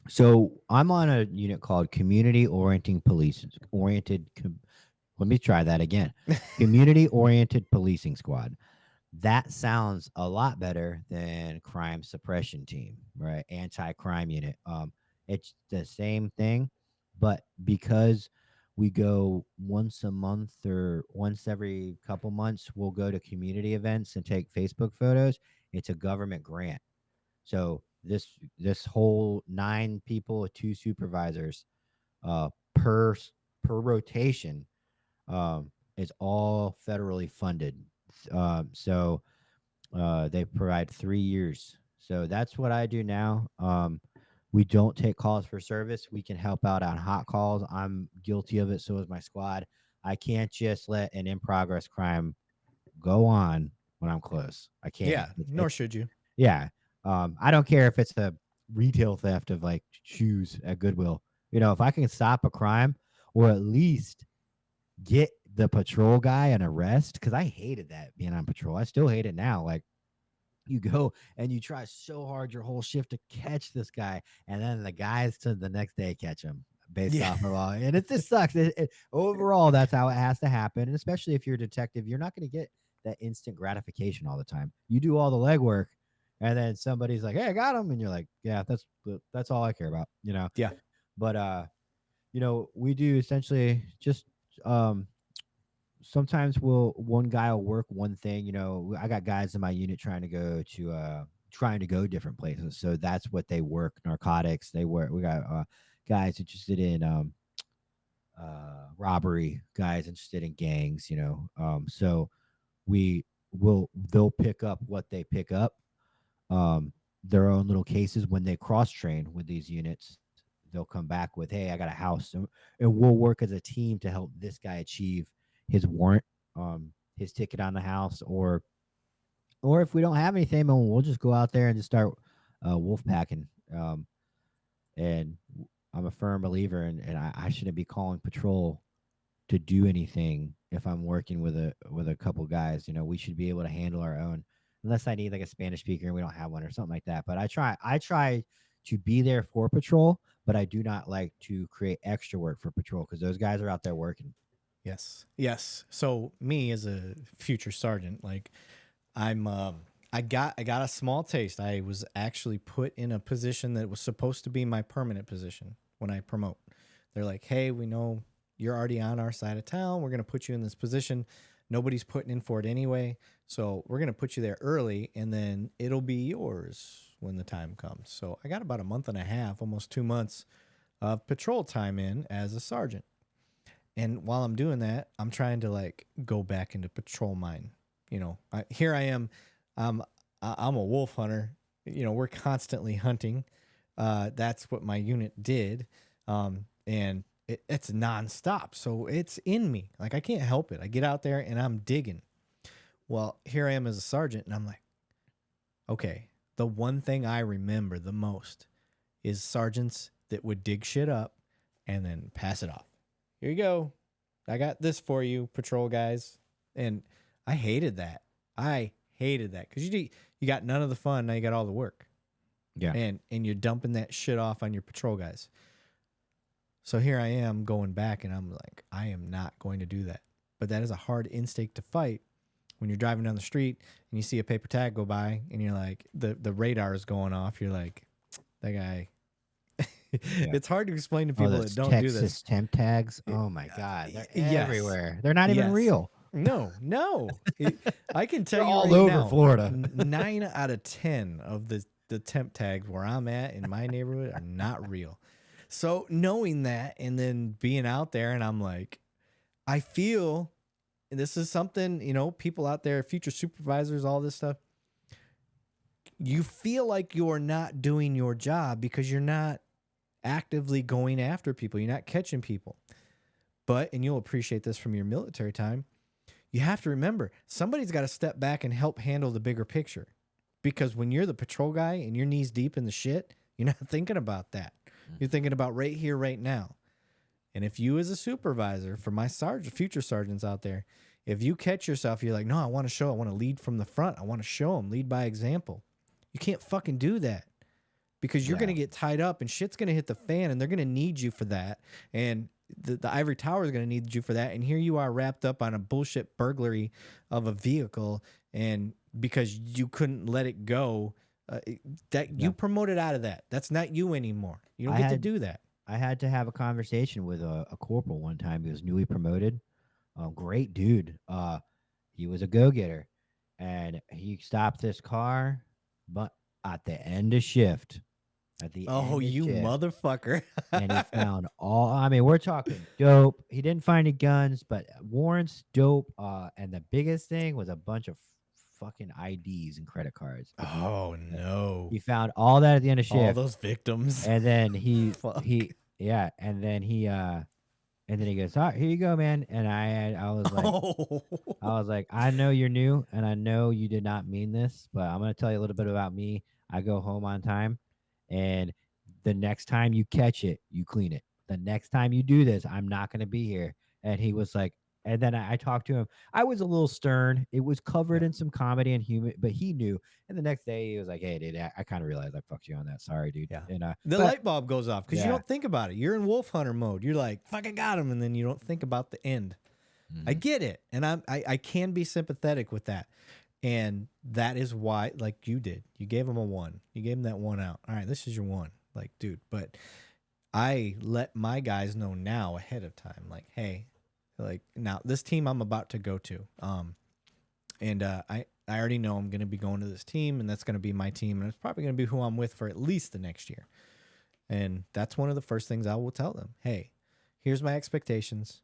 So I'm on a unit called Community Oriented Policing. Let me try that again. Community Oriented Policing Squad. That sounds a lot better than crime suppression team, right? Anti-crime unit. It's the same thing, but because we go once a month or once every couple months, we'll go to community events and take Facebook photos. It's a government grant. So this whole 9 people, 2 supervisors, uh, per per rotation, is all federally funded. So they provide 3 years. So that's what I do now. We don't take calls for service. We can help out on hot calls. I'm guilty of it. So is my squad. I can't just let an in progress crime go on when I'm close. I can't. Yeah, nor should you. Yeah. I don't care if it's a retail theft of like shoes at Goodwill. If I can stop a crime or at least get the patrol guy an arrest, because I hated that being on patrol. I still hate it now. Like, you go and you try so hard your whole shift to catch this guy, and then the guys to the next day catch him based Yeah. off of all, and it just sucks. Overall, that's how it has to happen, and especially if you're a detective, you're not going to get that instant gratification all the time. You do all the legwork, and then somebody's like, "Hey, I got him," and you're like, "Yeah, that's all I care about," Yeah. But we do essentially just sometimes one guy will work one thing. I got guys in my unit trying to go different places, so that's what they work. Narcotics, they work. We got guys interested in robbery, guys interested in gangs. So they'll pick up what they pick up, their own little cases. When they cross train with these units, they'll come back with, "Hey, I got a house," and we'll work as a team to help this guy achieve his warrant, his ticket on the house, or if we don't have anything, then we'll just go out there and just start wolf packing. And I'm a firm believer, and I shouldn't be calling patrol to do anything if I'm working with a couple guys. We should be able to handle our own, unless I need like a Spanish speaker and we don't have one or something like that. But I try to be there for patrol, but I do not like to create extra work for patrol because those guys are out there working. Yes. So me as a future sergeant, like I got a small taste. I was actually put in a position that was supposed to be my permanent position when I promote. They're like, "Hey, we know you're already on our side of town. We're going to put you in this position. Nobody's putting in for it anyway. So we're going to put you there early and then it'll be yours when the time comes." So I got about a month and a half, almost 2 months of patrol time in as a sergeant. And while I'm doing that, I'm trying to like go back into patrol mine. Here I am. I'm a wolf hunter. We're constantly hunting. That's what my unit did. And it's nonstop. So it's in me. Like I can't help it. I get out there and I'm digging. Well, here I am as a sergeant and I'm like, okay, the one thing I remember the most is sergeants that would dig shit up and then pass it off. Here you go. I got this for you, patrol guys. And I hated that. Because you got none of the fun. Now you got all the work. Yeah. And you're dumping that shit off on your patrol guys. So here I am going back and I'm like, I am not going to do that. But that is a hard instinct to fight when you're driving down the street and you see a paper tag go by and you're like, the radar is going off. You're like, that guy. Yeah. It's hard to explain to people that don't do this. Texas temp tags. Oh my God. They're everywhere. They're not even real. No. I can tell you all right over now, Florida. 9 out of 10 of the temp tags where I'm at in my neighborhood are not real. So knowing that and then being out there and I'm like, I feel, and this is something, people out there, future supervisors, all this stuff, you feel like you're not doing your job because you're not actively going after people. You're not catching people. But, and you'll appreciate this from your military time, you have to remember somebody's got to step back and help handle the bigger picture. Because when you're the patrol guy and you're knees deep in the shit, you're not thinking about that. You're thinking about right here, right now. And if you as a supervisor, for my future sergeants out there, if you catch yourself, you're like, no, I want to lead from the front. I want to show them, lead by example. You can't fucking do that because you're going to get tied up and shit's going to hit the fan and they're going to need you for that. And the ivory tower is going to need you for that. And here you are wrapped up on a bullshit burglary of a vehicle and because you couldn't let it go. That you promoted out of that. That's not you anymore. You don't get to do that. I had to have a conversation with a corporal one time. He was newly promoted. Great dude. He was a go-getter, and he stopped this car, but at the end of shift, Oh, you motherfucker. and he found all. I mean, we're talking dope. He didn't find any guns, but warrants, dope. And the biggest thing was a bunch of fucking IDs and credit cards. Oh no. He found all that at the end of shift. All those victims. And then he Fuck. and then he goes, "All right, here you go, man." And I was like, I was like, "I know you're new, and I know you did not mean this, but I'm gonna tell you a little bit about me. I go home on time, and the next time you catch it, you clean it. The next time you do this, I'm not gonna be here." And he was like, and then I talked to him. I was a little stern. It was covered in some comedy and humor, but he knew. And the next day, he was like, "Hey, dude, I kind of realized I fucked you on that. Sorry, dude." Yeah. And the light bulb goes off because you Yeah. don't think about it. You're in wolf hunter mode. You're like, fuck, I got him. And then you don't think about the end. I get it. And I can be sympathetic with that. And that is why, like you did, you gave him a 1. You gave him that 1 out. All right, this is your 1. Like, dude, but I let my guys know now ahead of time, like, hey, like now this team I'm about to go to. And I already know I'm going to be going to this team, and that's going to be my team, and it's probably going to be who I'm with for at least the next year. And that's one of the first things I will tell them. Hey, here's my expectations,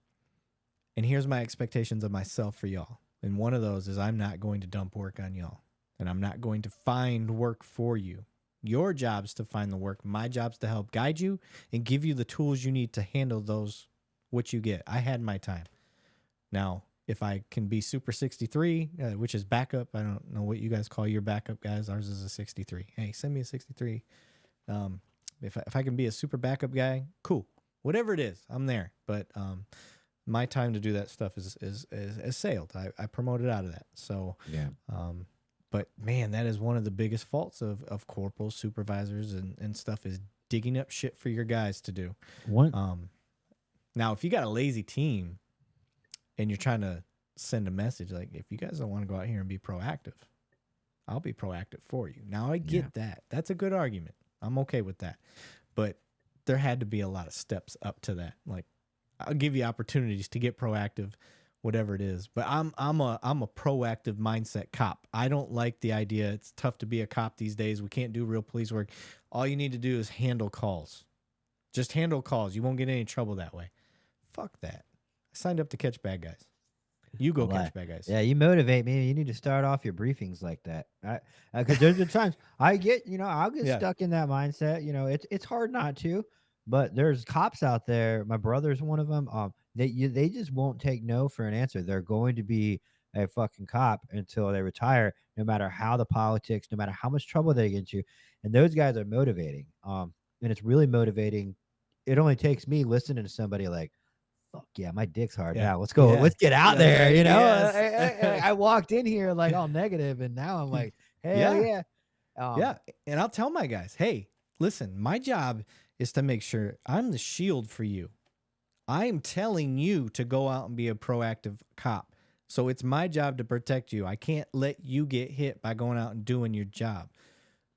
and here's my expectations of myself for y'all. And one of those is I'm not going to dump work on y'all, and I'm not going to find work for you. Your job's to find the work. My job's to help guide you and give you the tools you need to handle those, what you get. I had my time. Now, if I can be super 63, which is backup, I don't know what you guys call your backup guys. Ours is a 63. Hey, send me a 63. If I can be a super backup guy, cool. Whatever it is, I'm there. But my time to do that stuff is sailed. I promoted out of that. So yeah. But man, that is one of the biggest faults of corporals, supervisors, and stuff is digging up shit for your guys to do. Now, if you got a lazy team and you're trying to send a message, like if you guys don't want to go out here and be proactive, I'll be proactive for you. Now I get that. That's a good argument. I'm okay with that. But there had to be a lot of steps up to that. Like I'll give you opportunities to get proactive, whatever it is. But I'm a proactive mindset cop. I don't like the idea. It's tough to be a cop these days. We can't do real police work. All you need to do is handle calls. Just handle calls. You won't get any trouble that way. Fuck that. I signed up to catch bad guys. You go catch bad guys. Yeah, you motivate me. You need to start off your briefings like that. Because there's the times I get, I'll get stuck in that mindset. It's hard not to, but there's cops out there. My brother's one of them. They just won't take no for an answer. They're going to be a fucking cop until they retire, no matter how the politics, no matter how much trouble they get into. And those guys are motivating. And it's really motivating. It only takes me listening to somebody like, fuck yeah, my dick's hard now. Let's go. Let's get out there. I walked in here like all negative, and now I'm like, hell yeah. And I'll tell my guys, hey, listen, my job is to make sure I'm the shield for you. I'm telling you to go out and be a proactive cop. So it's my job to protect you. I can't let you get hit by going out and doing your job.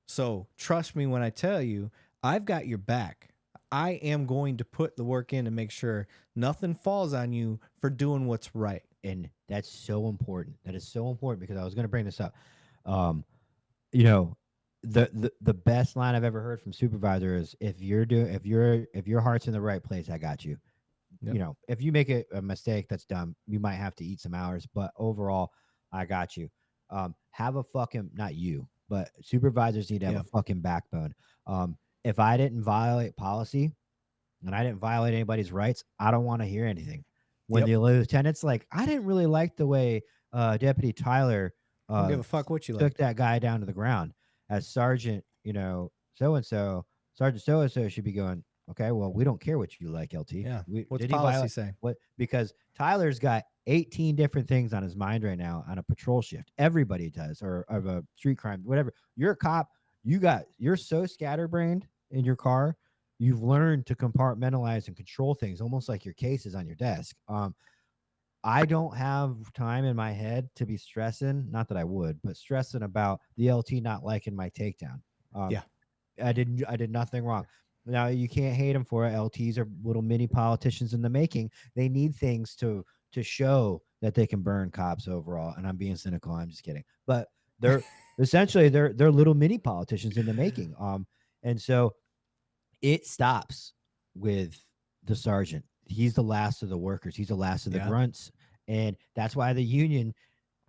So trust me when I tell you, I've got your back. I am going to put the work in to make sure nothing falls on you for doing what's right. And that's so important. That is so important because I was going to bring this up. The best line I've ever heard from supervisor is if your heart's in the right place, I got you. Yep. If you make a mistake that's dumb, you might have to eat some hours, but overall, I got you. Have a fucking, not you, but supervisors need to have a fucking backbone. If I didn't violate policy and I didn't violate anybody's rights, I don't want to hear anything. When the lieutenant's like, I didn't really like the way Deputy Tyler don't give a fuck what you took that guy down to the ground. As Sergeant, so-and-so, Sergeant so-and-so should be going, okay, well, we don't care what you like, LT. Yeah. What's policy say? Because Tyler's got 18 different things on his mind right now on a patrol shift. Everybody does, or of a street crime, whatever. You're a cop. You're so scatterbrained in your car. You've learned to compartmentalize and control things almost like your case is on your desk. I don't have time in my head to be stressing, not that I would, but stressing about the LT not liking my takedown. Um, Yeah. I did nothing wrong. Now you can't hate them for it. LTs are little mini politicians in the making. They need things to show that they can burn cops overall. And I'm being cynical. I'm just kidding. But they're essentially they're little mini politicians in the making. And so it stops with the sergeant. He's the last of the workers. He's the last of the Yeah. grunts. And that's why the union,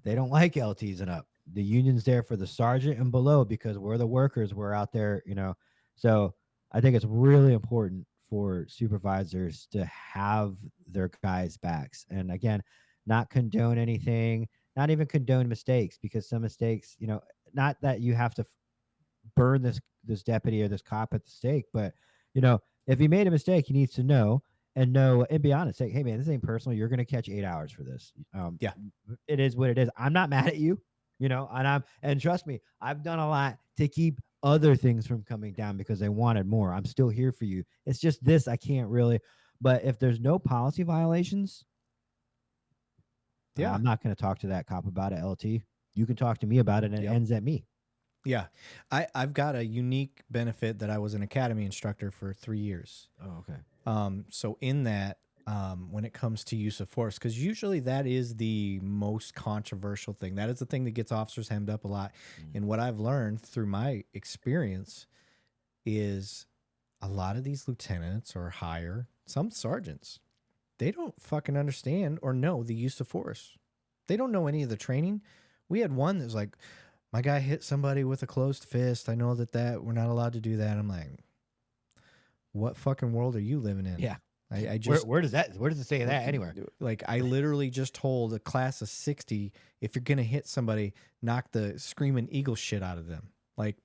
they don't like LTs and up. The union's there for the sergeant and below because we're the workers. We're out there, you know. So I think it's really important for supervisors to have their guys' backs. And again, not condone anything, not even condone mistakes, because some mistakes, you know, not that you have to burn this deputy or this cop at the stake, but you know, if he made a mistake, he needs to know and be honest. Say, hey man, this ain't personal. You're gonna catch 8 hours for this. Yeah. It is what it is. I'm not mad at you, you know, and trust me, I've done a lot to keep other things from coming down because they wanted more. I'm still here for you. It's just this I can't really. But if there's no policy violations, Yeah. I'm not going to talk to that cop about it. LT, you can talk to me about it, and it ends at me. Yeah. I've got a unique benefit that I was an academy instructor for 3 years. Oh, okay. So in that, when it comes to use of force, because usually that is the most controversial thing. That is the thing that gets officers hemmed up a lot. And what I've learned through my experience is a lot of these lieutenants or higher, some sergeants, they don't fucking understand or know the use of force. They don't know any of the training. We had one that was like, my guy hit somebody with a closed fist. I know that we're not allowed to do that. I'm like, what fucking world are you living in? Yeah. I just where does it say that anywhere? Like I literally just told a class of 60, if you're gonna hit somebody, knock the screaming eagle shit out of them. Like,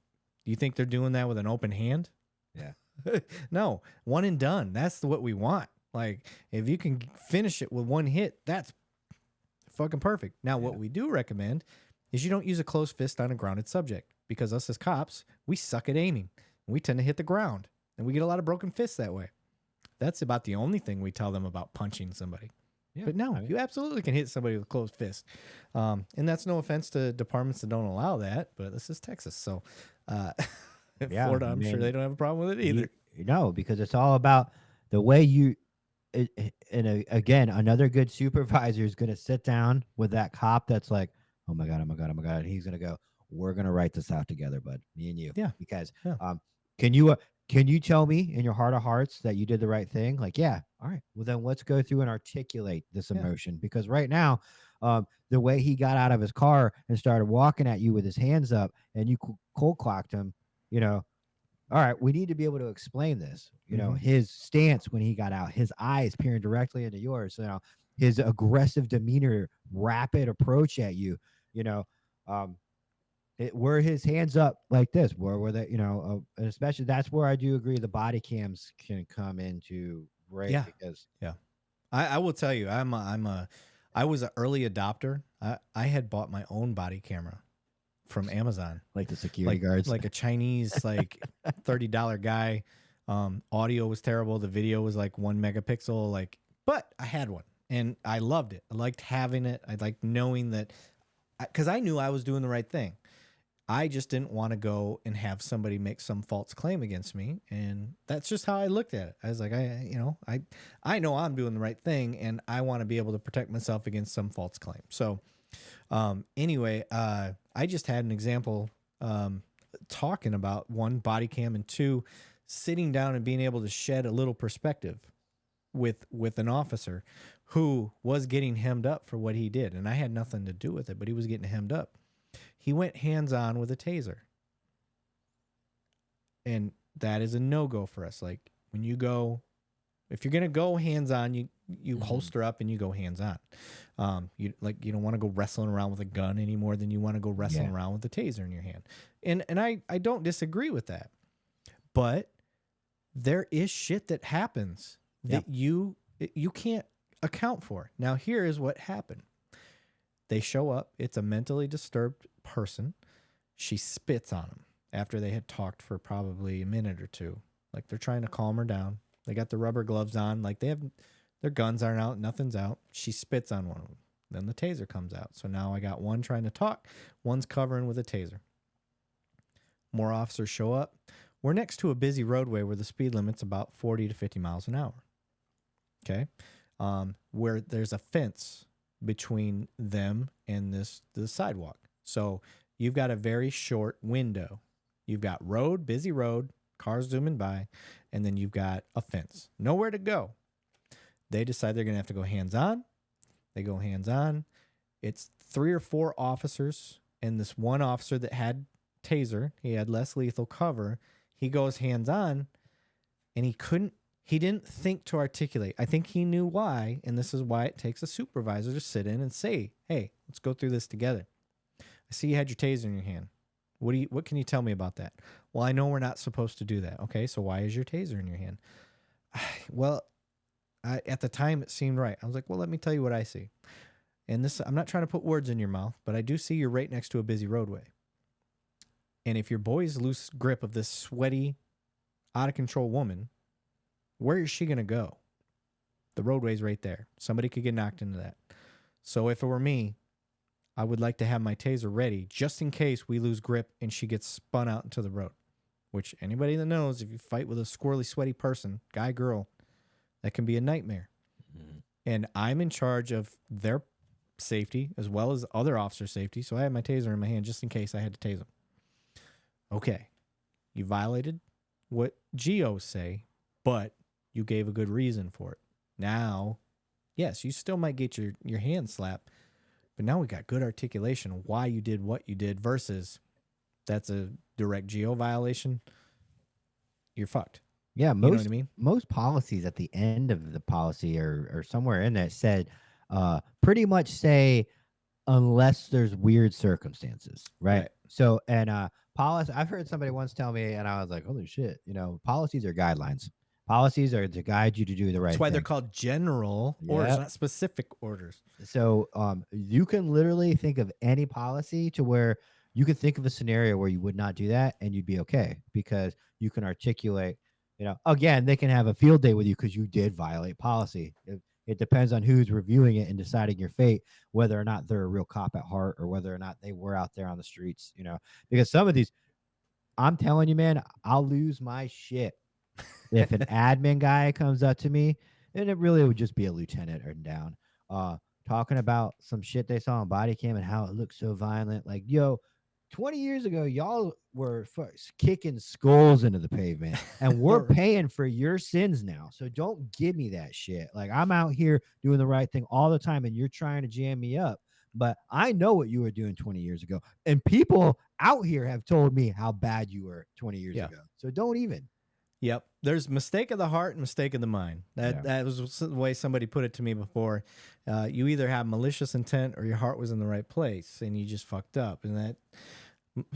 you think they're doing that with an open hand? Yeah. No, one and done. That's what we want. Like, if you can finish it with one hit, that's fucking perfect. Now, what we do recommend is you don't use a closed fist on a grounded subject, because us as cops, we suck at aiming. We tend to hit the ground, and we get a lot of broken fists that way. That's about the only thing we tell them about punching somebody. Yeah, but no, you absolutely can hit somebody with a closed fist. And that's no offense to departments that don't allow that, but this is Texas. So Florida, I'm sure they don't have a problem with it either. No, because it's all about the way you again, another good supervisor is going to sit down with that cop that's like, oh my God, oh my God, oh my God. And he's going to go, we're going to write this out together, bud, me and you. Yeah. Because can you tell me in your heart of hearts that you did the right thing? Like, yeah. All right. Well, then let's go through and articulate this emotion. Because right now, the way he got out of his car and started walking at you with his hands up and you cold clocked him, you know, all right, we need to be able to explain this. You know, his stance when he got out, his eyes peering directly into yours, you know, his aggressive demeanor, rapid approach at you, you know, were his hands up like this? Were they, you know, and especially that's where I do agree the body cams can come into right. Yeah. Because I will tell you, I was an early adopter. I had bought my own body camera from Amazon, like the security guards, like a Chinese, like $30 guy. Audio was terrible. The video was like 1 megapixel, like, but I had one and I loved it. I liked having it. I liked knowing that, because I knew I was doing the right thing. I just didn't want to go and have somebody make some false claim against me. And that's just how I looked at it. I was like, I know I'm doing the right thing and I want to be able to protect myself against some false claim. So anyway, I just had an example talking about one, body cam, and two, sitting down and being able to shed a little perspective with an officer who was getting hemmed up for what he did. And I had nothing to do with it, but he was getting hemmed up. He went hands-on with a taser. And that is a no-go for us. Like, when you go, if you're going to go hands-on, you holster up and you go hands-on. You don't want to go wrestling around with a gun any more than you want to go wrestling around with a taser in your hand. And I don't disagree with that. But there is shit that happens that you can't account for. Now, here is what happened. They show up. It's a mentally disturbed person. She spits on him after they had talked for probably a minute or two. Like, they're trying to calm her down. They got the rubber gloves on. Like, they have Their guns aren't out. Nothing's out. She spits on one of them. Then the taser comes out. So now I got one trying to talk. One's covering with a taser. More officers show up. We're next to a busy roadway where the speed limit's about 40 to 50 miles an hour. Okay. Where there's a fence between them and the sidewalk. So you've got a very short window. You've got road, busy road, cars zooming by, and then you've got a fence. Nowhere to go. They decide they're going to have to go hands-on. They go hands-on. It's 3 or 4 officers, and this one officer that had taser, he had less lethal cover. He goes hands-on, and he didn't think to articulate. I think he knew why, and this is why it takes a supervisor to sit in and say, hey, let's go through this together. I see you had your taser in your hand. What can you tell me about that? Well, I know we're not supposed to do that. Okay, so why is your taser in your hand? Well, at the time it seemed right. I was like, well, let me tell you what I see. And this, I'm not trying to put words in your mouth, but I do see you're right next to a busy roadway. And if your boy's loose grip of this sweaty, out of control woman, where is she going to go? The roadway's right there. Somebody could get knocked into that. So if it were me, I would like to have my taser ready just in case we lose grip and she gets spun out into the road. Which anybody that knows, if you fight with a squirrely, sweaty person, guy, girl, that can be a nightmare. Mm-hmm. And I'm in charge of their safety as well as other officers' safety. So I had my taser in my hand just in case I had to tase them. Okay. You violated what GOs say, but you gave a good reason for it. Now, yes, you still might get your hand slapped, but now we got good articulation of why you did what you did versus that's a direct GO violation. You're fucked. Yeah, you know what I mean? Most policies at the end of the policy or somewhere in that said pretty much say unless there's weird circumstances, right? So, and policy, I've heard somebody once tell me, and I was like, holy shit, policies are guidelines. Policies are to guide you to do the right thing. That's why they're called general orders, not specific orders. So you can literally think of any policy to where you could think of a scenario where you would not do that and you'd be okay because you can articulate, again, they can have a field day with you because you did violate policy. It depends on who's reviewing it and deciding your fate, whether or not they're a real cop at heart or whether or not they were out there on the streets, because some of these, I'm telling you, man, I'll lose my shit if an admin guy comes up to me, and it really would just be a lieutenant or down, talking about some shit they saw on body cam and how it looked so violent. Like, 20 years ago, y'all were kicking skulls into the pavement, and we're paying for your sins now. So don't give me that shit. Like, I'm out here doing the right thing all the time, and you're trying to jam me up. But I know what you were doing 20 years ago, and people out here have told me how bad you were 20 years ago. So don't even. Yep. There's mistake of the heart and mistake of the mind. That was the way somebody put it to me before. You either have malicious intent or your heart was in the right place and you just fucked up. And that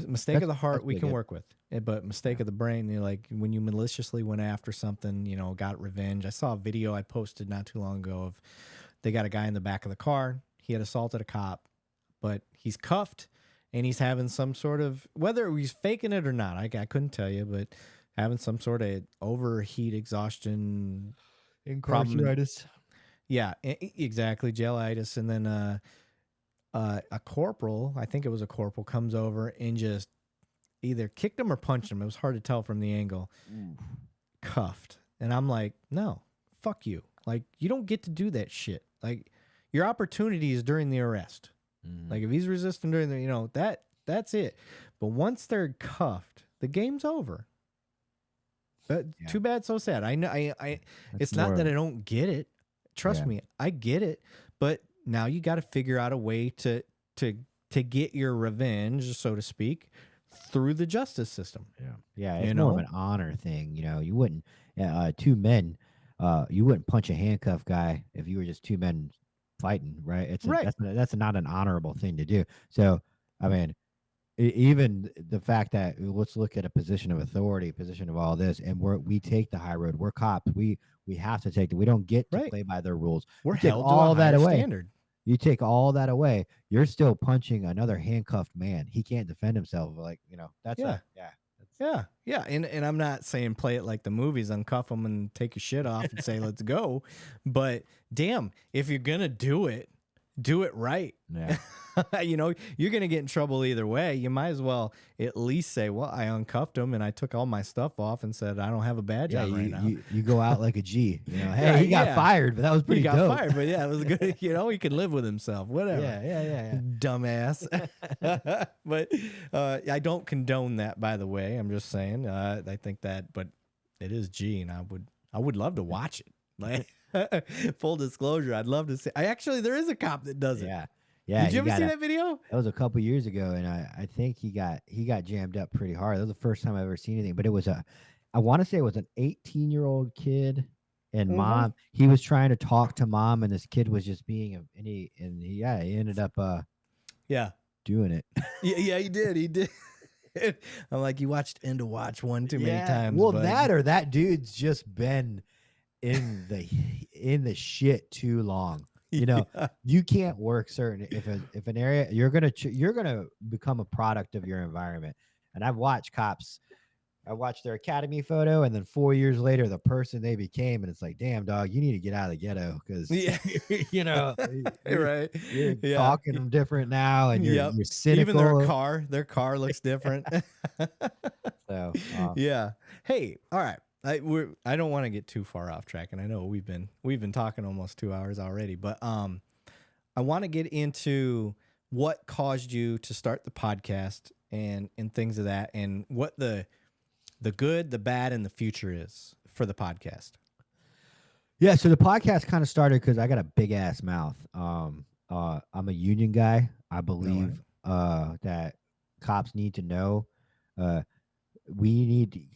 mistake of the heart we can work with. But mistake of the brain, like when you maliciously went after something, got revenge. I saw a video I posted not too long ago of they got a guy in the back of the car. He had assaulted a cop, but he's cuffed and he's having some sort of, whether he's faking it or not, I couldn't tell you, but having some sort of overheat, exhaustion, incarceritis. Yeah, exactly, jailitis. And then a corporal, I think it was a corporal, comes over and just either kicked him or punched him. It was hard to tell from the angle. Cuffed. And I'm like, no, fuck you. Like, you don't get to do that shit. Like, your opportunity is during the arrest. Like, if he's resisting during the, that's it. But once they're cuffed, the game's over. But too bad, so sad. I know. It's not that I don't get it. Trust me, I get it. But now you got to figure out a way to get your revenge, so to speak, through the justice system. Yeah. It's more of an honor thing. You wouldn't two men. You wouldn't punch a handcuffed guy if you were just two men fighting, right? That's not an honorable thing to do. So, I mean, even the fact that let's look at a position of authority, position of all this, and we take the high road. We're cops. We have to take it. We don't get to play by their rules. We're held to all that away. Standard. You take all that away, you're still punching another handcuffed man. He can't defend himself. Like, that's Yeah, yeah, and I'm not saying play it like the movies, uncuff them and take your shit off and say let's go, but damn, if you're gonna do it right. Yeah. You know, you're gonna get in trouble either way. You might as well at least say, well, I uncuffed him and I took all my stuff off and said I don't have a badge Yeah, on right now. you go out like a G. You know, hey, Yeah, he got yeah. fired, but that was pretty He got dope. fired, but yeah, it was good. You know, he can live with himself. Whatever. Yeah. Dumbass. But I don't condone that, by the way. I'm just saying. I think that, but it is G, and I would love to watch it. Like, full disclosure, I'd love to see. There is a cop that does it. Yeah. Did you ever see that video? That was a couple years ago, and I think he got jammed up pretty hard. That was the first time I ever seen anything. But it was I want to say it was an 18-year-old kid and mom. He was trying to talk to mom, and this kid was just being he ended up doing it. Yeah, he did. He did. I'm like, you watched End of Watch one too many times. Well, but... that dude's just been in the shit too long. You know, you can't work certain if an area you're gonna become a product of your environment. And I've watched cops. I watched their academy photo, and then 4 years later, the person they became, and it's like, damn, dog, you need to get out of the ghetto because you know, right? You're talking different now, and you're cynical. Even their car looks different. So yeah. Hey, all right. I don't want to get too far off track, and I know we've been talking almost 2 hours already, but I want to get into what caused you to start the podcast and things of that, and what the good, the bad, and the future is for the podcast. Yeah, so the podcast kind of started because I got a big ass mouth. I'm a union guy. I believe that cops need to know. We need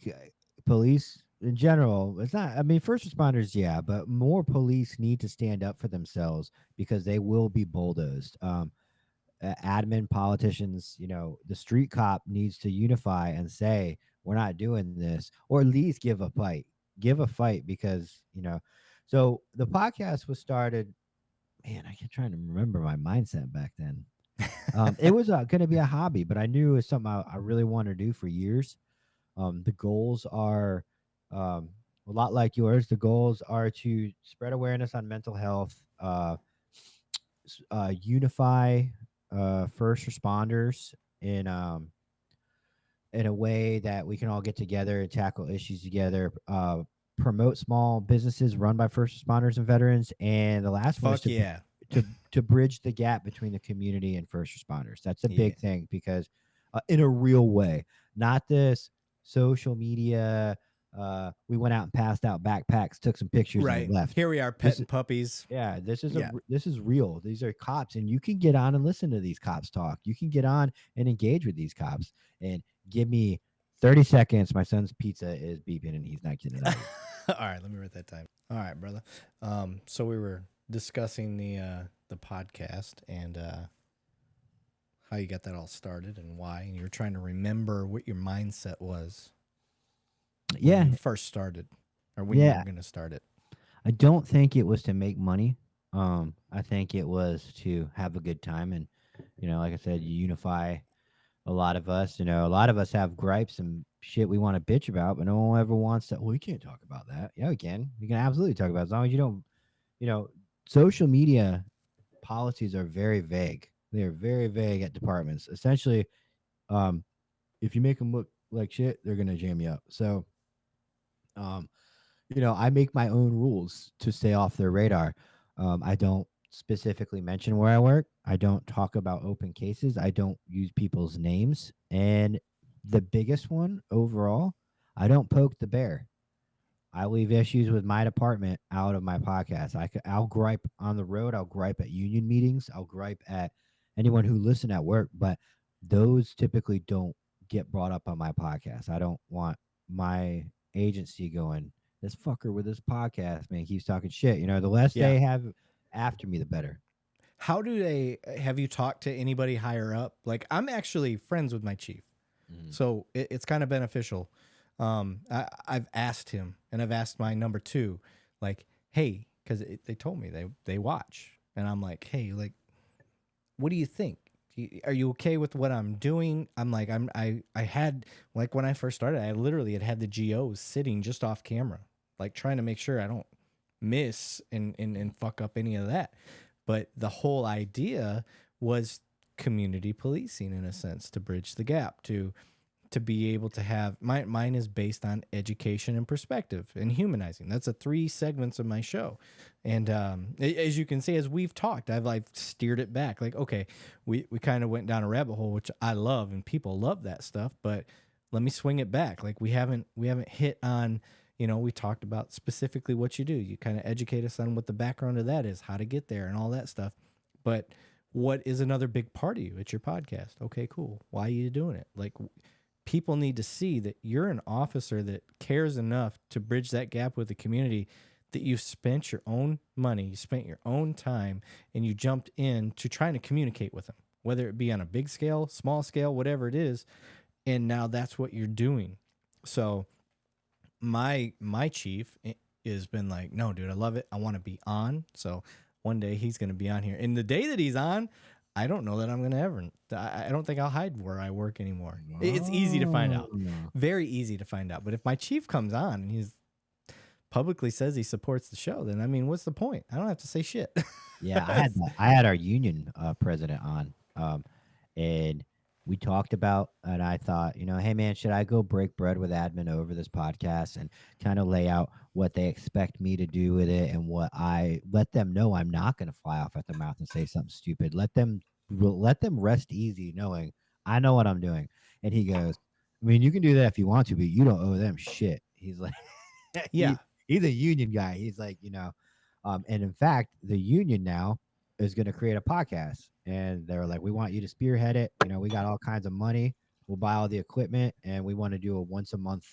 police in general. It's not. I mean, first responders, yeah, but more police need to stand up for themselves because they will be bulldozed. Admin, politicians, you know, the street cop needs to unify and say, we're not doing this, or at least give a fight because, you know, so the podcast was started, man, I kept trying to remember my mindset back then. It was going to be a hobby, but I knew it was something I really wanted to do for years. The goals are a lot like yours. The goals are to spread awareness on mental health, unify first responders in a way that we can all get together and tackle issues together, promote small businesses run by first responders and veterans, and the last one is to bridge the gap between the community and first responders. That's a big thing because in a real way, not this social media. We went out and passed out backpacks, took some pictures, and left. Here we are, petting puppies. Yeah, this is real. These are cops, and you can get on and listen to these cops talk. You can get on and engage with these cops. And give me 30 seconds. My son's pizza is beeping, and he's not getting it out. All right, let me write that time. All right, brother. So we were discussing the podcast and how you got that all started and why, and you were trying to remember what your mindset was. Yeah, when you first started, or when you were going to start it. I don't think it was to make money. I think it was to have a good time, and you know, like I said, you unify a lot of us. You know, a lot of us have gripes and shit we want to bitch about, but no one ever wants to. Well, we can't talk about that. Yeah, we can. We can absolutely talk about it, as long as you don't. You know, social media policies are very vague. They're very vague at departments. Essentially, if you make them look like shit, they're gonna jam you up. So. You know, I make my own rules to stay off their radar. I don't specifically mention where I work. I don't talk about open cases. I don't use people's names. And the biggest one overall, I don't poke the bear. I leave issues with my department out of my podcast. I'll gripe on the road. I'll gripe at union meetings. I'll gripe at anyone who listen at work. But those typically don't get brought up on my podcast. I don't want my agency going, this fucker with this podcast, man, keeps talking shit. You know, the less they have after me, the better. Have you talked to anybody higher up? Like, I'm actually friends with my chief, so it's kind of beneficial. I've asked him, and I've asked my number 2, like, hey, because they told me they watch, and I'm like, hey, like, what do you think? are you okay with what I'm doing? I'm like, I had, like, when I first started, I literally had the GOs sitting just off camera, like trying to make sure I don't miss and fuck up any of that. But the whole idea was community policing, in a sense, to bridge the gap, to be able to have mine is based on education and perspective and humanizing. That's the 3 segments of my show. And as you can see, as we've talked, I've steered it back. Like, okay, we kind of went down a rabbit hole, which I love, and people love that stuff, but let me swing it back. Like, we haven't hit on, we talked about specifically what you do. You kind of educate us on what the background of that is, how to get there and all that stuff. But what is another big part of you? It's your podcast. Okay, cool. Why are you doing it? Like, people need to see that you're an officer that cares enough to bridge that gap with the community, that you spent your own money, you spent your own time, and you jumped in to trying to communicate with them, whether it be on a big scale, small scale, whatever it is. And now that's what you're doing. So my chief has been like, no, dude, I love it. I want to be on. So one day he's going to be on here. And the day that he's on, I don't know that I'm going to ever. I don't think I'll hide where I work anymore. It's easy to find out. Very easy to find out. But if my chief comes on and he's publicly says he supports the show, then I mean, what's the point? I don't have to say shit. Yeah, I had our union president on, and we talked about, and I thought, hey man, should I go break bread with admin over this podcast and kind of lay out what they expect me to do with it, and what I let them know I'm not going to fly off at the mouth and say something stupid. Let them rest easy, knowing I know what I'm doing. And he goes, I mean, you can do that if you want to, but you don't owe them shit. He's like, Yeah. He's a union guy. He's like, and in fact, the union now is going to create a podcast, and they're like, we want you to spearhead it. We got all kinds of money. We'll buy all the equipment, and we want to do a once a month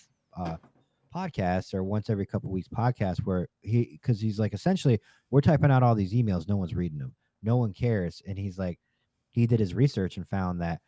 podcast, or once every couple of weeks podcast, where because he's like, essentially, we're typing out all these emails. No one's reading them. No one cares. And he's like, he did his research and found that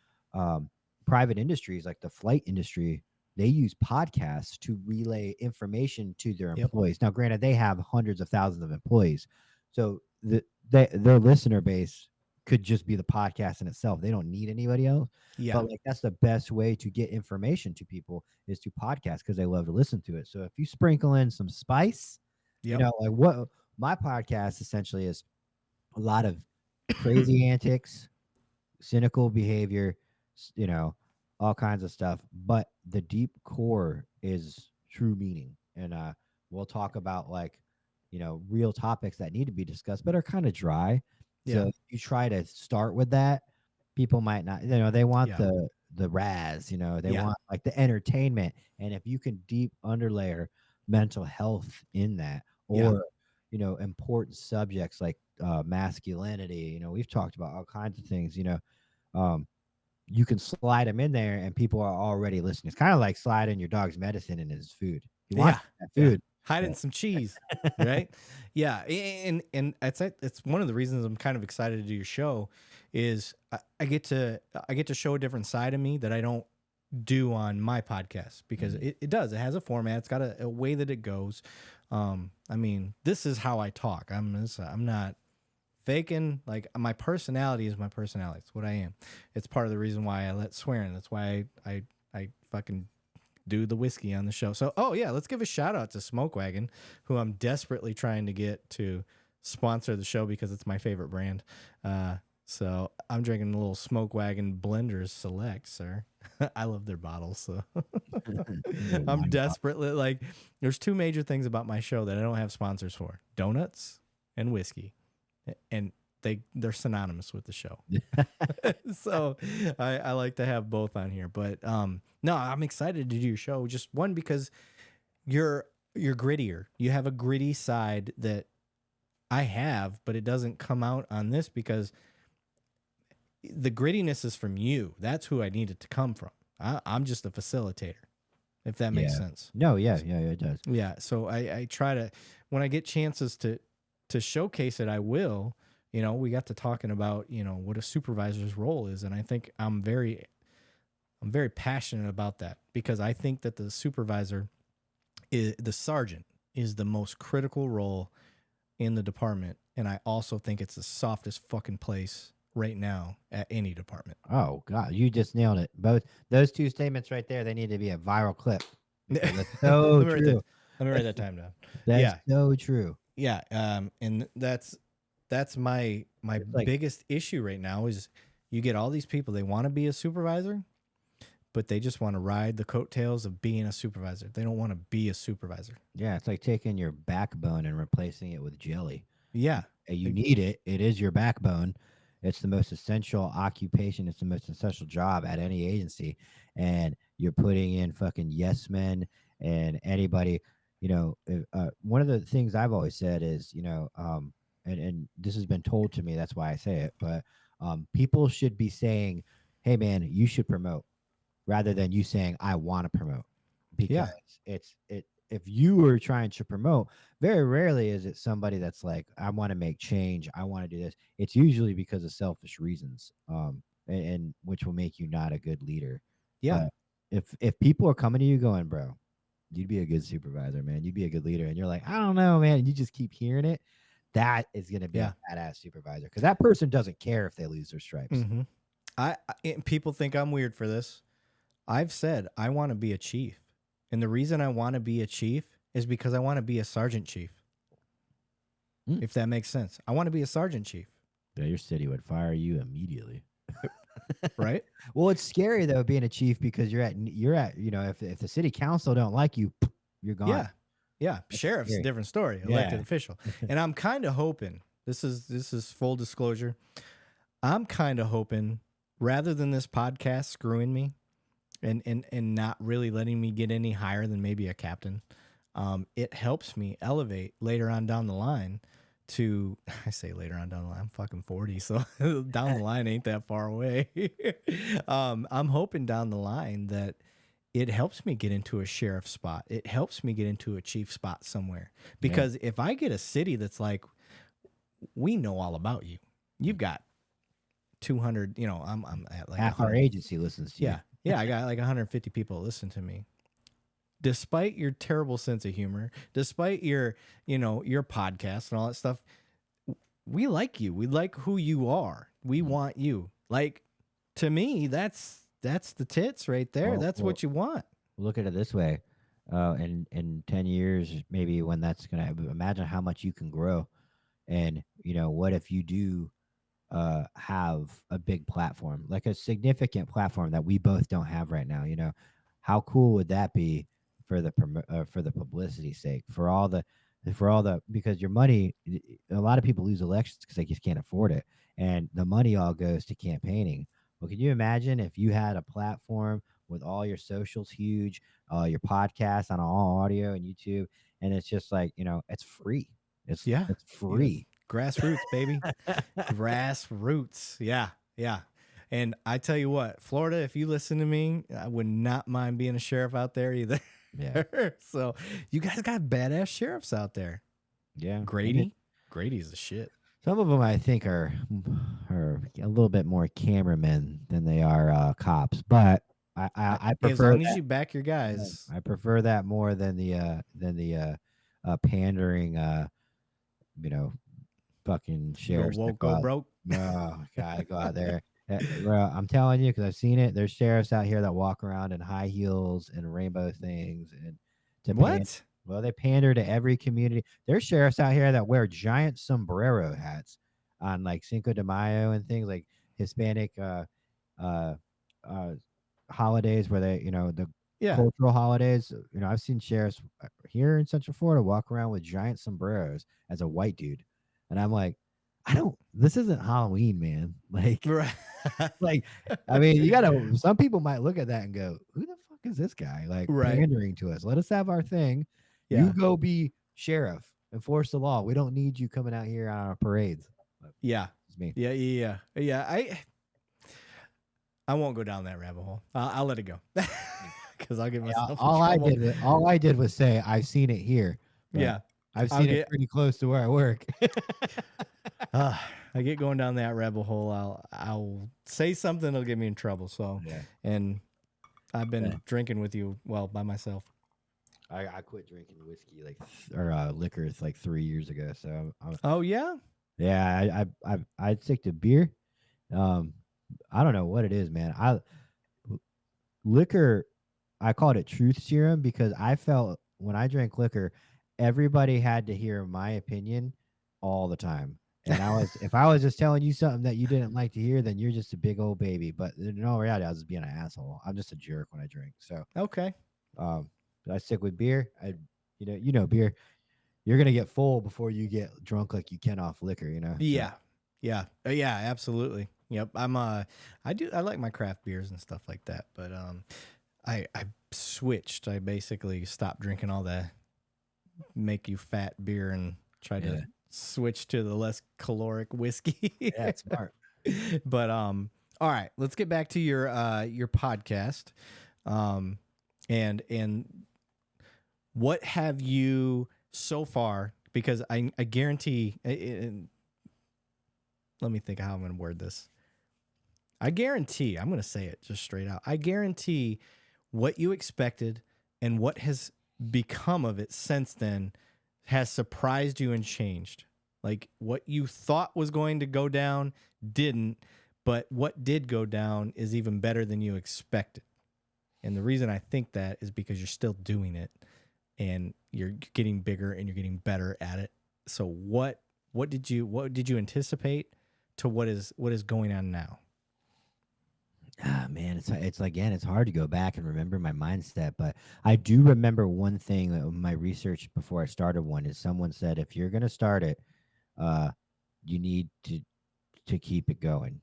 private industries like the flight industry, they use podcasts to relay information to their employees. Now, granted, they have hundreds of thousands of employees, so their listener base could just be the podcast in itself. They don't need anybody else. Yeah. But like, that's the best way to get information to people, is to podcast, because they love to listen to it. So if you sprinkle in some spice, like what my podcast essentially is, a lot of crazy antics, cynical behavior, all kinds of stuff, but the deep core is true meaning. And we'll talk about, like, real topics that need to be discussed but are kind of dry. So if you try to start with that, people might not, they want the razz, they want like the entertainment. And if you can deep underlayer mental health in that, or important subjects like masculinity, we've talked about all kinds of things, you can slide them in there and people are already listening. It's kind of like sliding your dog's medicine in his food. You want that food. Hiding some cheese, right? Yeah. And it's one of the reasons I'm kind of excited to do your show is I get to show a different side of me that I don't do on my podcast, because it has a format. It's got a way that it goes. I mean, this is how I talk. I'm not faking. Like, my personality is my personality. It's what I am. It's part of the reason why I let swearing. That's why I fucking do the whiskey on the show. So, let's give a shout out to Smoke Wagon, who I'm desperately trying to get to sponsor the show because it's my favorite brand. So I'm drinking a little Smoke Wagon Blenders Select, sir. I love their bottles. So I'm desperately, like, there's 2 major things about my show that I don't have sponsors for: donuts and whiskey. And they're synonymous with the show. So I like to have both on here. But no, I'm excited to do your show. Just one, because you're grittier. You have a gritty side that I have, but it doesn't come out on this, because the grittiness is from you. That's who I need it to come from. I'm just a facilitator, if that makes sense. No, it does. Yeah. So I try to, when I get chances to showcase it, I will. We got to talking about, what a supervisor's role is. And I think I'm very passionate about that, because I think that the supervisor, the sergeant, is the most critical role in the department. And I also think it's the softest fucking place right now at any department. Oh God, you just nailed it. Both those two statements right there, they need to be a viral clip because that's so let me write that. true. Let me write that time down. That's Yeah, so true. yeah. And that's my It's like, biggest issue right now is you get all these people, they want to be a supervisor, but they just want to ride the coattails of being a supervisor. They don't want to be a supervisor. yeah, it's like taking your backbone and replacing it with jelly. Yeah. You need it. It is your backbone. It's the most essential occupation. It's the most essential job at any agency. And you're putting in fucking yes men and anybody, one of the things I've always said is, and this has been told to me, that's why I say it, but people should be saying, hey man, you should promote rather than you saying, I want to promote. Because if you were trying to promote, very rarely is it somebody that's like, I want to make change, I want to do this. It's usually because of selfish reasons, and which will make you not a good leader. Yeah. But if people are coming to you going, bro, you'd be a good supervisor, man, you'd be a good leader, and you're like, I don't know, man, and you just keep hearing it, that is going to be a badass supervisor, because that person doesn't care if they lose their stripes. Mm-hmm. People think I'm weird for this. I've said I want to be a chief. And the reason I want to be a chief is because I want to be a sergeant chief. If that makes sense. I want to be a sergeant chief. Yeah, your city would fire you immediately. Right? Well, it's scary though being a chief, because you're at if the city council don't like you, you're gone. Yeah. Yeah. That's Sheriff's scary. A different story. Elected official. And I'm kind of hoping, this is full disclosure. I'm kind of hoping, rather than this podcast screwing me, and not really letting me get any higher than maybe a captain, it helps me elevate later on down the line to, I say later on down the line, I'm fucking 40, so down the line ain't that far away. I'm hoping down the line that it helps me get into a sheriff spot. It helps me get into a chief spot somewhere. Because if I get a city that's like, we know all about you. You've got 200, I'm at like half our agency listens to you. Yeah, I got like 150 people that listen to me. Despite your terrible sense of humor, despite your podcast and all that stuff, we like you. We like who you are. We want you. Like, to me, that's the tits right there. That's what you want. Look at it this way. In 10 years, maybe when that's going to, imagine how much you can grow. And, what if you do have a big platform, like a significant platform that we both don't have right now? How cool would that be for the publicity sake, for all the because your money, a lot of people lose elections because they just can't afford it, and the money all goes to campaigning. Well, can you imagine if you had a platform with all your socials huge, your podcast on all audio and YouTube, and it's just like, it's free. It's free. Grassroots, baby. Grassroots. Yeah. And I tell you what, Florida, if you listen to me, I would not mind being a sheriff out there either. Yeah. So you guys got badass sheriffs out there. Yeah. Grady's the shit. Some of them I think are a little bit more cameramen than they are cops, but I prefer, as long as you back your guys. I prefer that more than the pandering fucking sheriffs. Go broke. Oh, gotta go out there. Bro, I'm telling you, because I've seen it. There's sheriffs out here that walk around in high heels and rainbow things, and well, they pander to every community. There's sheriffs out here that wear giant sombrero hats on like Cinco de Mayo and things, like Hispanic holidays where they, the cultural holidays. I've seen sheriffs here in Central Florida walk around with giant sombreros as a white dude, and I'm like, this isn't Halloween, man. Like, like, I mean, some people might look at that and go, who the fuck is this guy? Like, pandering to us. Let us have our thing. Yeah. You go be sheriff, enforce the law. We don't need you coming out here on our parades. Yeah. It's me. Yeah. I won't go down that rabbit hole. I'll let it go. Because I'll give myself all I did was say, I've seen it here. Yeah. I've seen it pretty close to where I work. I get going down that rabbit hole, I'll say something that'll get me in trouble. So, and I've been drinking with you, by myself. I quit drinking whiskey or liquor like 3 years ago. So oh yeah, yeah. I stick to beer I don't know what it is, man. Liquor, I called it truth serum because I felt when I drank liquor, everybody had to hear my opinion all the time. And if I was just telling you something that you didn't like to hear, then you're just a big old baby. But in all reality, I was just being an asshole. I'm just a jerk when I drink. So, Okay. um, I stick with beer. Beer. You're gonna get full before you get drunk like you can off liquor. So, Yeah. Yeah. Yeah, absolutely. Yep. I like my craft beers and stuff like that, but I switched. I basically stopped drinking all the make you fat beer and tried yeah, to switch to the less caloric whiskey. yeah, it's smart. But all right, let's get back to your podcast. And what have you so far, because I guarantee let me think of how I'm going to word this. I guarantee, I'm going to say it just straight out. I guarantee what you expected and what has become of it since then has surprised you and changed. Like what you thought was going to go down didn't, but what did go down is even better than you expected. And the reason I think that is because you're still doing it and you're getting bigger and you're getting better at it. So what did you anticipate to what is going on now? Ah, man, it's hard to go back and remember my mindset, but I do remember one thing that my research before I started one is someone said if you're gonna start it, uh, you need to keep it going.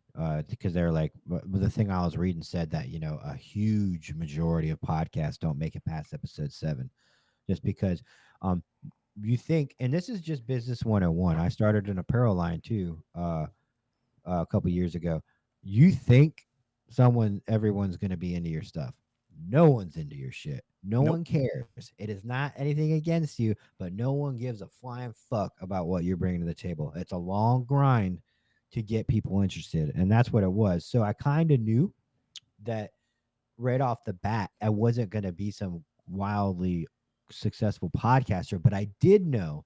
Because they're like the thing I was reading said that a huge majority of podcasts don't make it past episode 7, just because you think, and this is just business 101. I started an apparel line too. A couple years ago, you think everyone's going to be into your stuff. No one's into your shit. No Nope. one cares. It is not anything against you, but no one gives a flying fuck about what you're bringing to the table. It's a long grind to get people interested, and that's what it was. So I kind of knew that right off the bat, I wasn't going to be some wildly successful podcaster, but I did know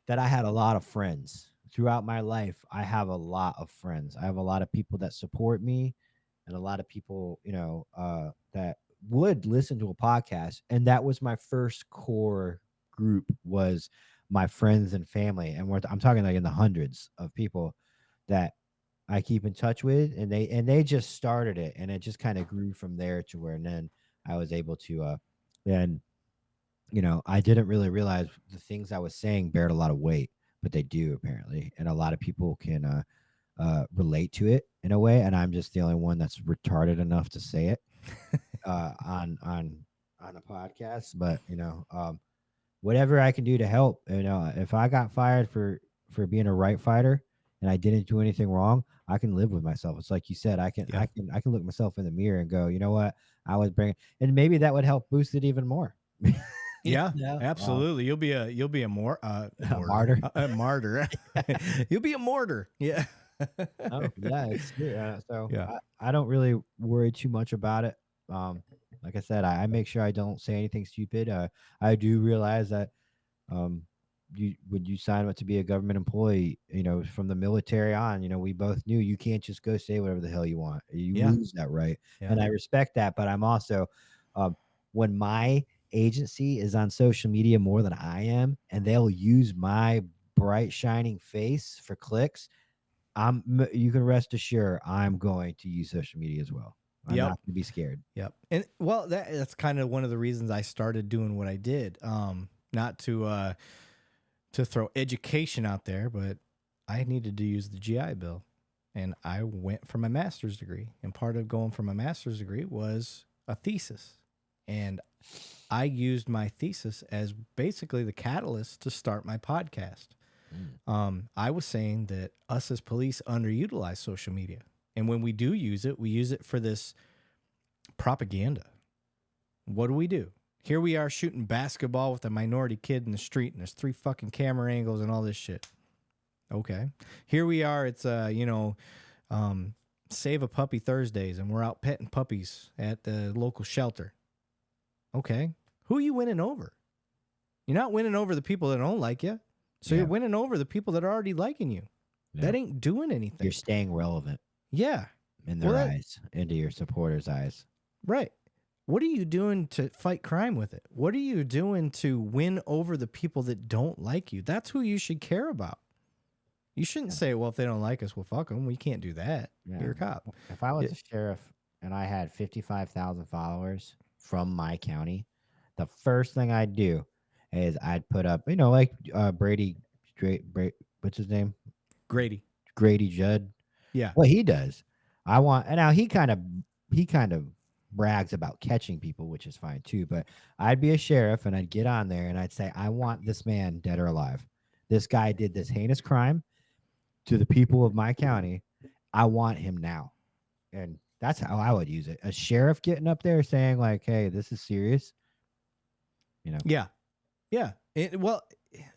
that I had a lot of friends throughout my life. I have a lot of friends. I have a lot of people that support me and a lot of people, that would listen to a podcast. And that was my first core group was my friends and family. And I'm talking like in the hundreds of people that I keep in touch with, and they just started it, and it just kind of grew from there to where, and then I was able to then I didn't really realize the things I was saying bared a lot of weight, but they do apparently, and a lot of people can relate to it in a way, and I'm just the only one that's retarded enough to say it on a podcast. But whatever I can do to help, if I got fired for being a right fighter and I didn't do anything wrong, I can live with myself. It's like you said, I can look myself in the mirror and go, you know what, I was bringing, and maybe that would help boost it even more. Yeah, absolutely. You'll be a martyr. A martyr. You'll be a martyr. Yeah. Oh, yeah, it's true. So Yeah. I don't really worry too much about it. Like I said, I make sure I don't say anything stupid. I do realize that when you sign up to be a government employee, from the military on, we both knew you can't just go say whatever the hell you want. You lose that right. Yeah. And I respect that, but I'm also when my agency is on social media more than I am, and they'll use my bright shining face for clicks, you can rest assured I'm going to use social media as well. I'm not going to be scared. Yep. And well, that's kind of one of the reasons I started doing what I did. Not to throw education out there, but I needed to use the GI Bill, and I went for my master's degree. And part of going for my master's degree was a thesis, and I used my thesis as basically the catalyst to start my podcast. I was saying that us as police underutilize social media. And when we do use it, we use it for this propaganda. What do? Here we are shooting basketball with a minority kid in the street, and there's 3 fucking camera angles and all this shit. Okay. Here we are. It's, Save a Puppy Thursdays, and we're out petting puppies at the local shelter. Okay. Who are you winning over? You're not winning over the people that don't like you. So you're winning over the people that are already liking you. Yeah. That ain't doing anything. You're staying relevant. Yeah. in their eyes, into your supporters' eyes. Right. What are you doing to fight crime with it? What are you doing to win over the people that don't like you? That's who you should care about. You shouldn't say, well, if they don't like us, well, fuck them. We can't do that. Yeah. You're a cop. If I was a sheriff and I had 55,000 followers from my county, the first thing I'd do is I'd put up, like Brady, what's his name? Grady Judd. Yeah. What he does. And now he kind of brags about catching people, which is fine too. But I'd be a sheriff and I'd get on there and I'd say, I want this man dead or alive. This guy did this heinous crime to the people of my county. I want him now. And that's how I would use it. A sheriff getting up there saying like, hey, this is serious. Yeah. Yeah.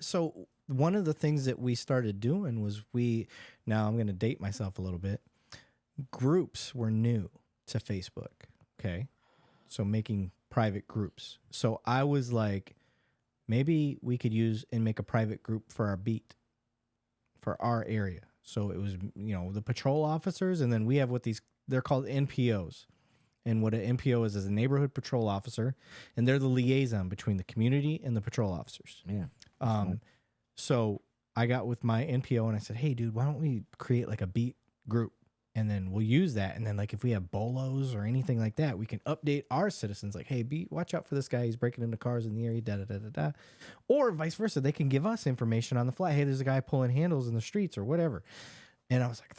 So one of the things that we started doing was now I'm going to date myself a little bit. Groups were new to Facebook. Okay. So making private groups. So I was like, maybe we could use and make a private group for our beat, for our area. So it was, the patrol officers, and then we have they're called NPOs. And what an NPO is a neighborhood patrol officer, and they're the liaison between the community and the patrol officers. Yeah. So I got with my NPO and I said, hey, dude, why don't we create like a beat group? And then we'll use that. And then like if we have bolos or anything like that, we can update our citizens like, hey, beat, watch out for this guy. He's breaking into cars in the area, da-da-da-da-da. Or vice versa. They can give us information on the fly. Hey, there's a guy pulling handles in the streets or whatever. And I was like,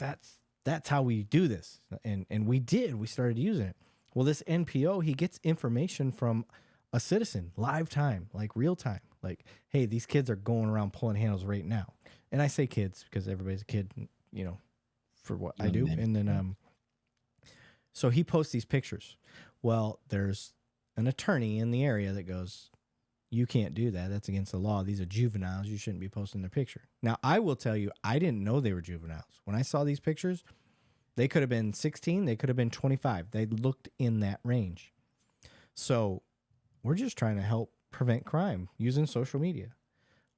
that's how we do this. And we started using it. Well, this NPO, he gets information from a citizen, live time, like real time. Like, hey, these kids are going around pulling handles right now. And I say kids because everybody's a kid, for what I do. And then, so he posts these pictures. Well, there's an attorney in the area that goes, you can't do that. That's against the law. These are juveniles. You shouldn't be posting their picture. Now, I will tell you, I didn't know they were juveniles. When I saw these pictures, they could have been 16. They could have been 25. They looked in that range. So we're just trying to help prevent crime using social media.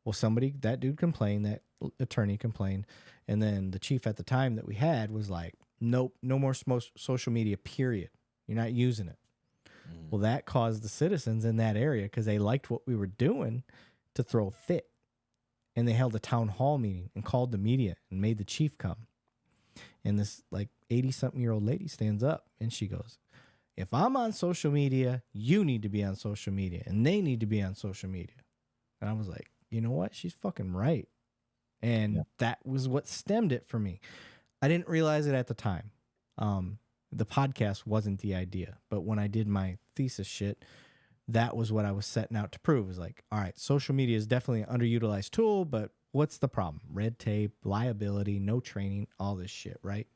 Well, that dude complained, that attorney complained. And then the chief at the time that we had was like, nope, no more social media, period. You're not using it. Well, that caused the citizens in that area, because they liked what we were doing, to throw a fit. And they held a town hall meeting and called the media and made the chief come. And this like 80-something-year-old lady stands up and she goes, if I'm on social media, you need to be on social media and they need to be on social media. And I was like, you know what? She's fucking right. And that was what stemmed it for me. I didn't realize it at the time. The podcast wasn't the idea. But when I did my thesis shit, that was what I was setting out to prove. It was like, all right, social media is definitely an underutilized tool, but what's the problem? Red tape, liability, no training, all this shit, right?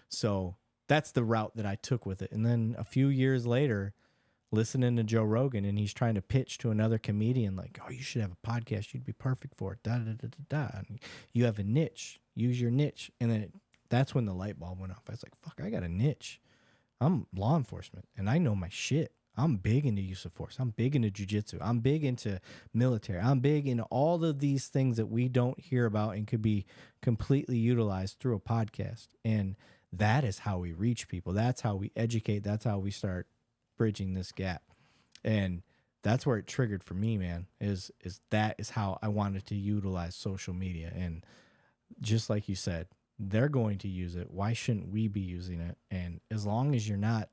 So that's the route that I took with it. And then a few years later, listening to Joe Rogan, and he's trying to pitch to another comedian like, oh, you should have a podcast. You'd be perfect for it. Da, da, da, da, da. And you have a niche. Use your niche. And then that's when the light bulb went off. I was like, fuck, I got a niche. I'm law enforcement, and I know my shit. I'm big into use of force. I'm big into jujitsu. I'm big into military. I'm big into all of these things that we don't hear about and could be completely utilized through a podcast. And that is how we reach people. That's how we educate. That's how we start bridging this gap. And that's where it triggered for me, man, is that is how I wanted to utilize social media. And just like you said, they're going to use it. Why shouldn't we be using it? And as long as you're not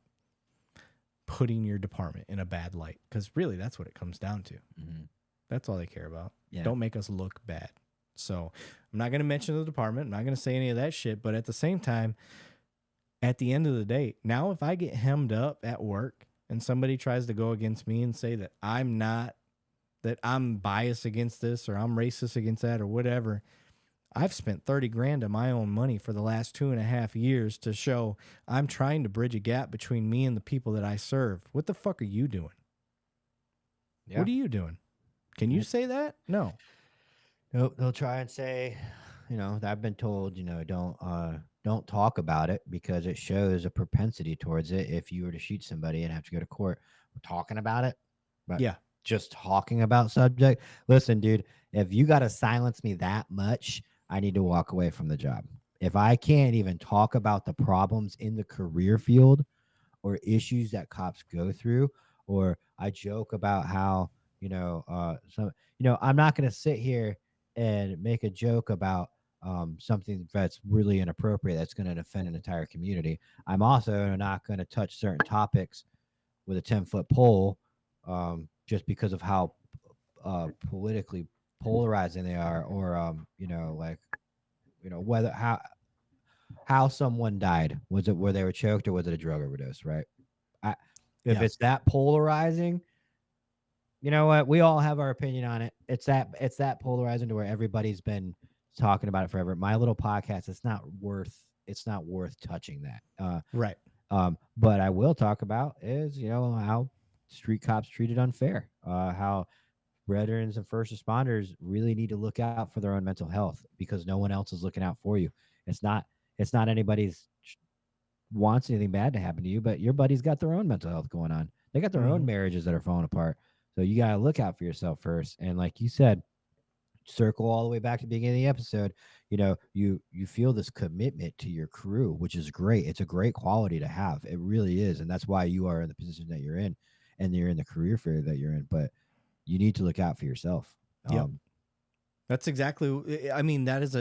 putting your department in a bad light, because really that's what it comes down to. Mm-hmm. That's all they care about. Yeah. Don't make us look bad. So I'm not going to mention the department. I'm not going to say any of that shit. But at the same time, at the end of the day, now if I get hemmed up at work and somebody tries to go against me and say that I'm biased against this or I'm racist against that or whatever, I've spent $30,000 of my own money for the last 2.5 years to show I'm trying to bridge a gap between me and the people that I serve. What the fuck are you doing? Yeah. What are you doing? Can you say that? No. Nope. They'll try and say, I've been told, don't talk about it because it shows a propensity towards it. If you were to shoot somebody and have to go to court, we're talking about it. But yeah, just talking about subject. Listen, dude, if you got to silence me that much, I need to walk away from the job. If I can't even talk about the problems in the career field or issues that cops go through, or I joke about how, I'm not going to sit here and make a joke about something that's really inappropriate that's going to offend an entire community. I'm also not going to touch certain topics with a 10-foot pole just because of how politically polarizing they are, or whether how someone died. Was it where they were choked, or was it a drug overdose? Right. If Yeah. it's that polarizing, you know what? We all have our opinion on it. It's that polarizing to where everybody's been talking about it forever. My little podcast, it's not worth touching that. Right. But I will talk about is, how street cops treated unfair. How veterans and first responders really need to look out for their own mental health because no one else is looking out for you. It's not anybody's wants anything bad to happen to you, but your buddy's got their own mental health going on. They got their own marriages that are falling apart. So you got to look out for yourself first. And like you said, circle all the way back to the beginning of the episode, you feel this commitment to your crew, which is great. It's a great quality to have. It really is. And that's why you are in the position that you're in, and you're in the career fair that you're in. But you need to look out for yourself. Yep. That's exactly, I mean, that is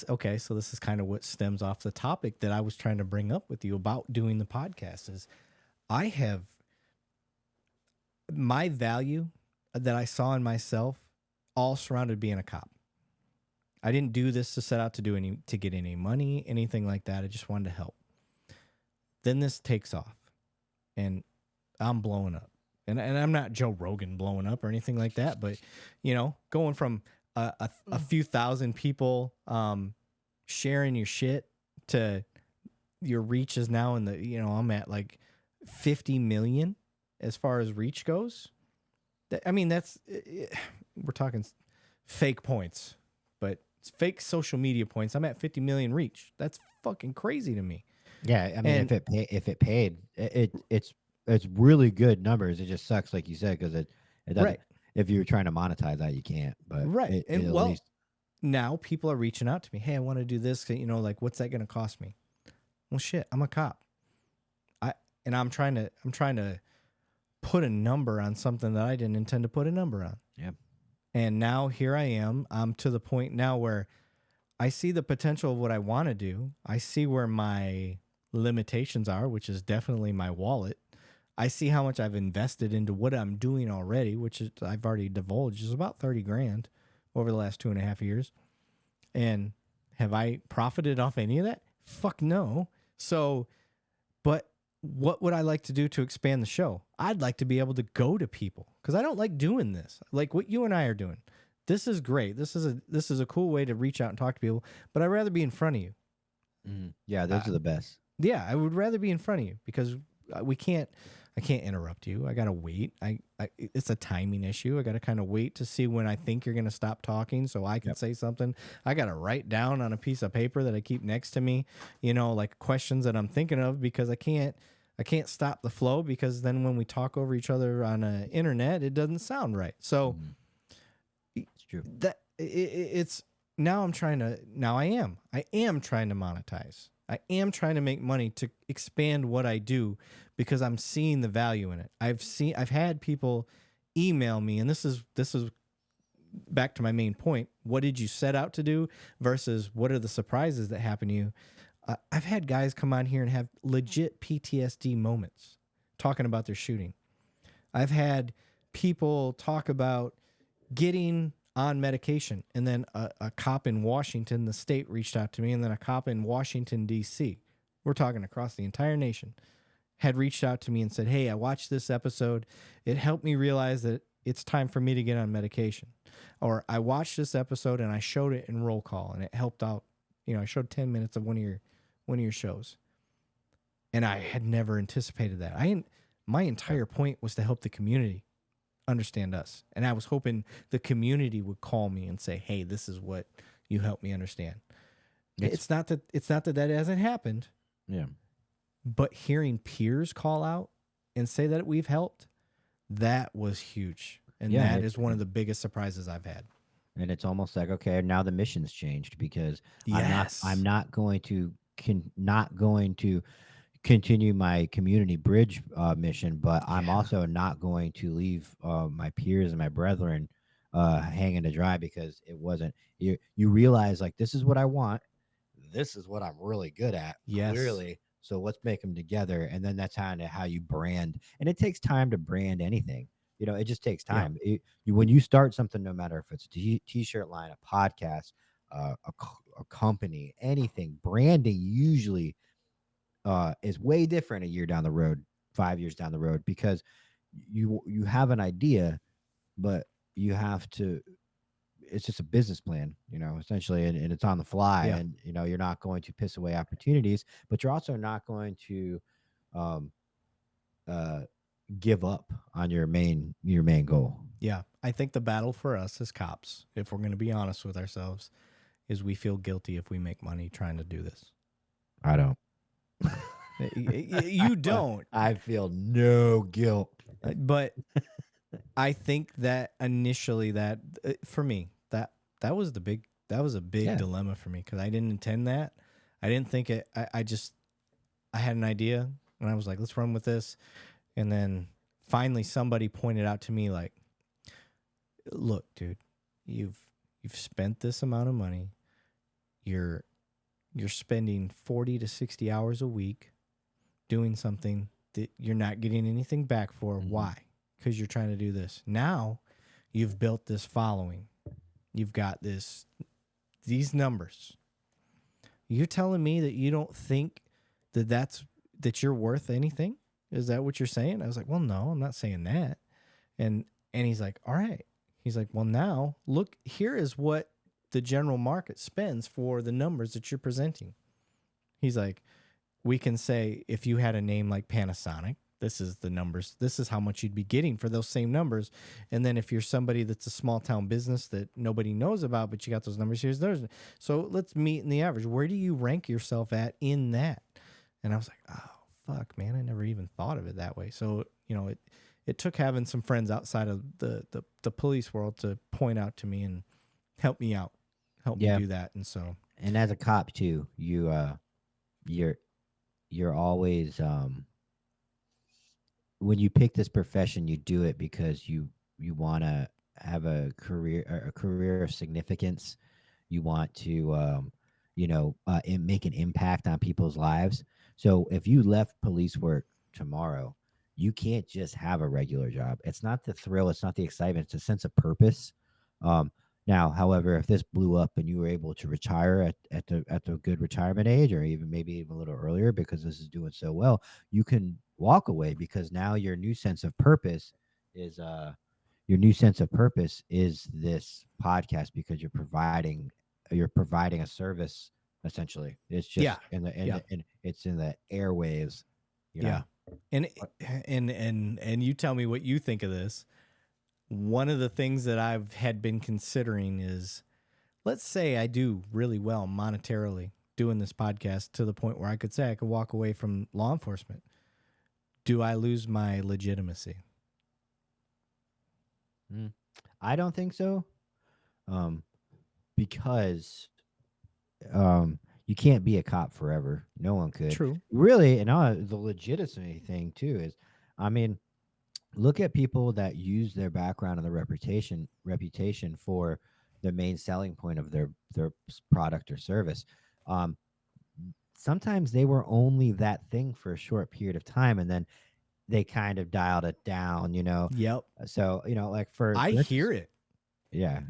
okay, so this is kind of what stems off the topic that I was trying to bring up with you about doing the podcast is I have my value that I saw in myself all surrounded being a cop. I didn't do this to set out to get any money, anything like that. I just wanted to help. Then this takes off and I'm blowing up. And I'm not Joe Rogan blowing up or anything like that, but going from a few thousand people sharing your shit to your reach is now in the, I'm at like 50 million as far as reach goes. I mean, we're talking fake points, but it's fake social media points. I'm at 50 million reach. That's fucking crazy to me. Yeah, I mean, if it paid, it's really good numbers. It just sucks, like you said, because it doesn't. Right. If you're trying to monetize that, you can't. But right, now people are reaching out to me. Hey, I want to do this. Like, what's that going to cost me? Well, shit, I'm a cop. I'm trying to put a number on something that I didn't intend to put a number on. Yeah. And now here I am. I'm to the point now where I see the potential of what I want to do. I see where my limitations are, which is definitely my wallet. I see how much I've invested into what I'm doing already, which is I've already divulged is about 30 grand over the last 2.5 years. And have I profited off any of that? Fuck no. So, but what would I like to do to expand the show? I'd like to be able to go to people because I don't like doing this. Like what you and I are doing. This is great. This is a cool way to reach out and talk to people, but I'd rather be in front of you. Mm-hmm. Yeah, those are the best. Yeah, I would rather be in front of you because I can't interrupt you. I got to wait. It's a timing issue. I got to kind of wait to see when I think you're going to stop talking so I can say something. I got to write down on a piece of paper that I keep next to me, like questions that I'm thinking of because I can't stop the flow because then when we talk over each other on the internet, it doesn't sound right. So it's true. I am trying to monetize. I am trying to make money to expand what I do because I'm seeing the value in it. I've had people email me, and this is back to my main point. What did you set out to do versus what are the surprises that happen to you? I've had guys come on here and have legit PTSD moments talking about their shooting. I've had people talk about getting on medication, and then a cop in Washington, the state, reached out to me, and then a cop in Washington, D.C., we're talking across the entire nation, had reached out to me and said, hey, I watched this episode. It helped me realize that it's time for me to get on medication. Or I watched this episode and I showed it in roll call and it helped out. I showed 10 minutes of one of your shows. And I had never anticipated that. My entire point was to help the community understand us. And I was hoping the community would call me and say, hey, this is what you helped me understand. It's not that that hasn't happened. Yeah. But hearing peers call out and say that we've helped, that was huge. And that is one of the biggest surprises I've had. And it's almost like, okay, now the mission's changed because I'm Yes. not going to not going to continue my community bridge mission, but I'm Yeah. also not going to leave my peers and my brethren hanging to dry because it wasn't. You realize like this is what I want, this is what I'm really good at, Yes. clearly. So let's make them together, and then that's kind of how you brand. And it takes time to brand anything. It just takes Yeah. time. When you start something, no matter if it's a t-shirt line, a podcast, a company, anything, branding usually is way different a year down the road, 5 years down the road, because you have an idea, but you have to. It's just a business plan, essentially, and it's on the fly, Yeah. and you're not going to piss away opportunities, but you're also not going to um, uh, give up on your main goal. Yeah. I think the battle for us as cops, if we're going to be honest with ourselves, is we feel guilty if we make money trying to do this. I don't. You don't, I feel no guilt. but I think that initially that for me that was a big Yeah. dilemma for me because I didn't intend that. I didn't think it. I had an idea and I was like, let's run with this. And then finally somebody pointed out to me like, look, dude, you've spent this amount of money. You're spending 40 to 60 hours a week doing something that you're not getting anything back for. Mhm. Why? Because you're trying to do this. Now you've built this following. You've got these numbers. You're telling me that you don't think that you're worth anything? Is that what you're saying? I was like, well, no, I'm not saying that. And he's like, all right. He's like, well, now look, here is what the general market spends for the numbers that you're presenting. He's like, we can say if you had a name like Panasonic, this is the numbers. This is how much you'd be getting for those same numbers. And then if you're somebody that's a small town business that nobody knows about, but you got those numbers, here's those. So let's meet in the average. Where do you rank yourself at in that? And I was like, oh, fuck, man. I never even thought of it that way. So, it took having some friends outside of the police world to point out to me and help me out, help me Yeah. do that. And so, And as a cop too, you're always when you pick this profession, you do it because you want to have a career of significance. You want to make an impact on people's lives. So if you left police work tomorrow, you can't just have a regular job. It's not the thrill, it's not the excitement, it's a sense of purpose. Now, however, if this blew up and you were able to retire at the good retirement age, or maybe even a little earlier because this is doing so well, you can walk away because now your new sense of purpose is this podcast because you're providing a service essentially. It's just yeah. in it's in the airwaves, Yeah. And you tell me what you think of this. One of the things that I've had been considering is, let's say I do really well monetarily doing this podcast to the point where I could say I could walk away from law enforcement. Do I lose my legitimacy? I don't think so. Because you can't be a cop forever. No one could. True. Really, and the legitimacy thing too is, I mean, look at people that use their background and their reputation for the main selling point of their product or service. Sometimes they were only that thing for a short period of time, and then they kind of dialed it down. Yep. So like I hear it. Yeah.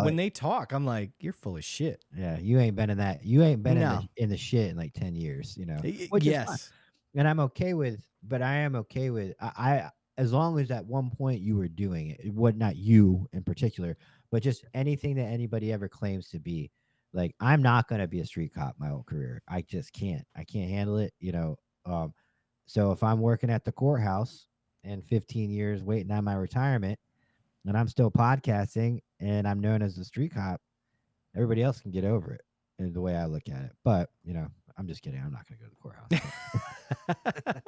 When they talk, I'm like, you're full of shit. Yeah, you ain't been in that. You ain't been No. in the shit in like 10 years, Which is fine. Yes. And I'm okay with, but I am okay with I as long as at one point you were doing it. What, not you in particular, but just anything that anybody ever claims to be. Like, I'm not gonna be a street cop my whole career. I just can't. I can't handle it, So if I'm working at the courthouse in 15 years waiting on my retirement and I'm still podcasting and I'm known as the street cop, everybody else can get over it, is the way I look at it. But, I'm just kidding. I'm not going to go to the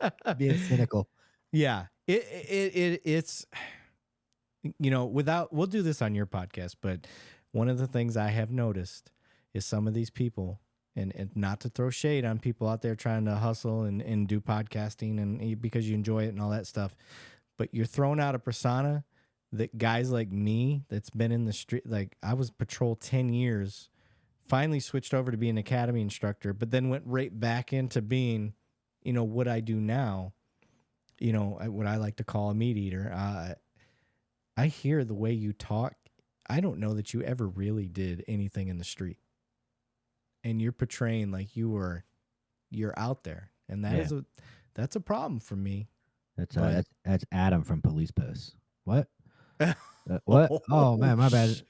courthouse. Being cynical. Yeah. It's, we'll do this on your podcast, but one of the things I have noticed is some of these people, and not to throw shade on people out there trying to hustle and do podcasting and because you enjoy it and all that stuff, but you're throwing out a persona that guys like me that's been in the street, like I was patrol 10 years, finally switched over to be an academy instructor, but then went right back into being, what I do now, what I like to call a meat eater. I hear the way you talk. I don't know that you ever really did anything in the street. And you're portraying like you're out there. And that's a problem for me. That's Adam from Police Post. What? What? Oh man, my bad.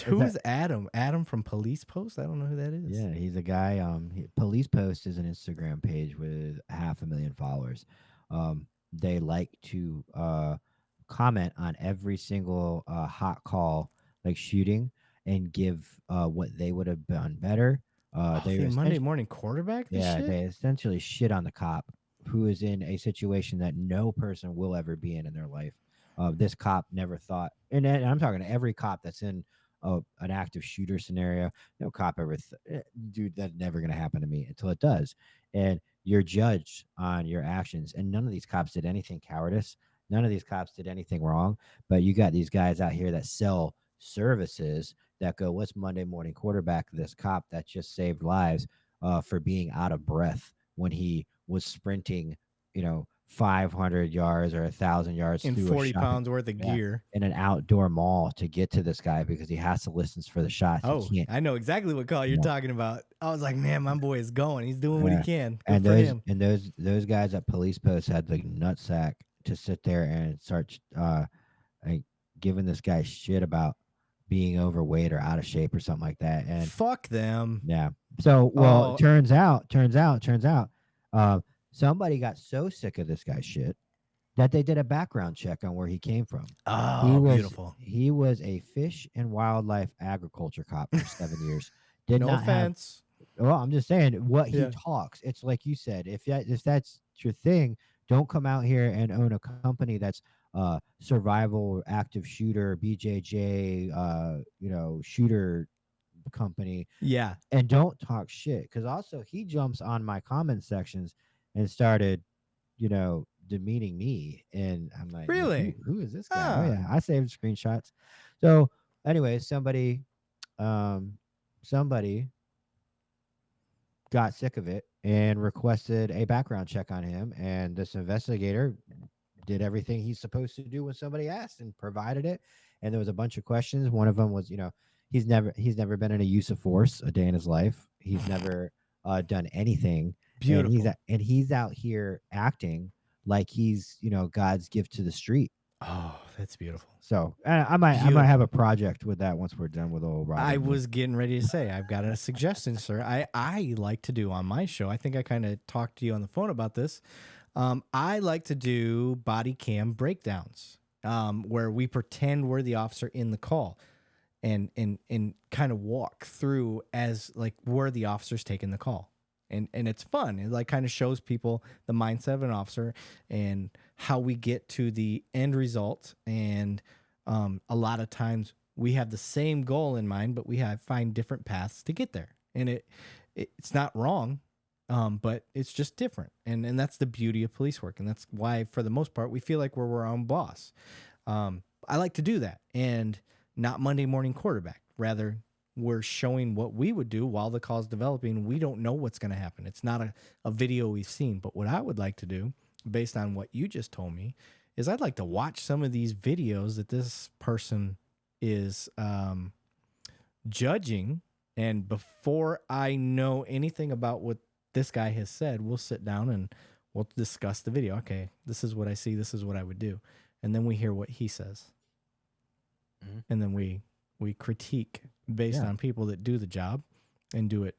Who's Adam? Adam from Police Post? I don't know who that is. Yeah, he's a guy. Police Post is an Instagram page with 500,000 followers. They like to comment on every single hot call, like shooting, and give what they would have done better. The Monday morning quarterback. They essentially shit on the cop who is in a situation that no person will ever be in their life. This cop never thought, and I'm talking to every cop that's in an active shooter scenario. No cop ever, dude, that's never going to happen to me until it does. And you're judged on your actions. And none of these cops did anything cowardice. None of these cops did anything wrong. But you got these guys out here that sell services that go, what's Monday morning quarterback? This cop that just saved lives for being out of breath when he was sprinting, 500 yards or 1,000 yards in 40 pounds worth of gear in an outdoor mall to get to this guy because he has to listen for the shots. Oh, I know exactly what call you're talking about. I was like, man, my boy is going. He's doing what he can. Good for him. And those guys at Police Post had the nutsack to sit there and start like giving this guy shit about being overweight or out of shape or something like that. And fuck them. Yeah. So, turns out, somebody got so sick of this guy's shit that they did a background check on where he came from. Oh, beautiful. He was a fish and wildlife agriculture cop for 7 years. No offense. Well, I'm just saying what he talks. It's like you said, if that's your thing, don't come out here and own a company that's survival, active shooter, BJJ, shooter company. Yeah. And don't talk shit. Because also he jumps on my comment sections and started, demeaning me. And I'm like, really? Who is this guy? Oh yeah, I saved screenshots. So anyway, somebody got sick of it and requested a background check on him. And this investigator did everything he's supposed to do when somebody asked and provided it. And there was a bunch of questions. One of them was, he's never been in a use of force a day in his life. He's never done anything. Beautiful. And he's out here acting like he's, God's gift to the street. Oh, that's beautiful. So I might have a project with that once we're done with old Robert. I was getting ready to say, I've got a suggestion, sir. I like to do on my show. I think I kind of talked to you on the phone about this. I like to do body cam breakdowns where we pretend we're the officer in the call and kind of walk through as like we're the officers taking the call. And it's fun. It like kind of shows people the mindset of an officer and how we get to the end result. And a lot of times we have the same goal in mind, but we find different paths to get there. And it's not wrong, but it's just different. And that's the beauty of police work. And that's why, for the most part, we feel like we're our own boss. I like to do that, and not Monday morning quarterback. Rather, we're showing what we would do while the call's developing. We don't know what's going to happen. It's not a video we've seen. But what I would like to do, based on what you just told me, is I'd like to watch some of these videos that this person is judging. And before I know anything about what this guy has said, we'll sit down and we'll discuss the video. Okay, this is what I see. This is what I would do. And then we hear what he says. Mm-hmm. And then we critique based on people that do the job and do it,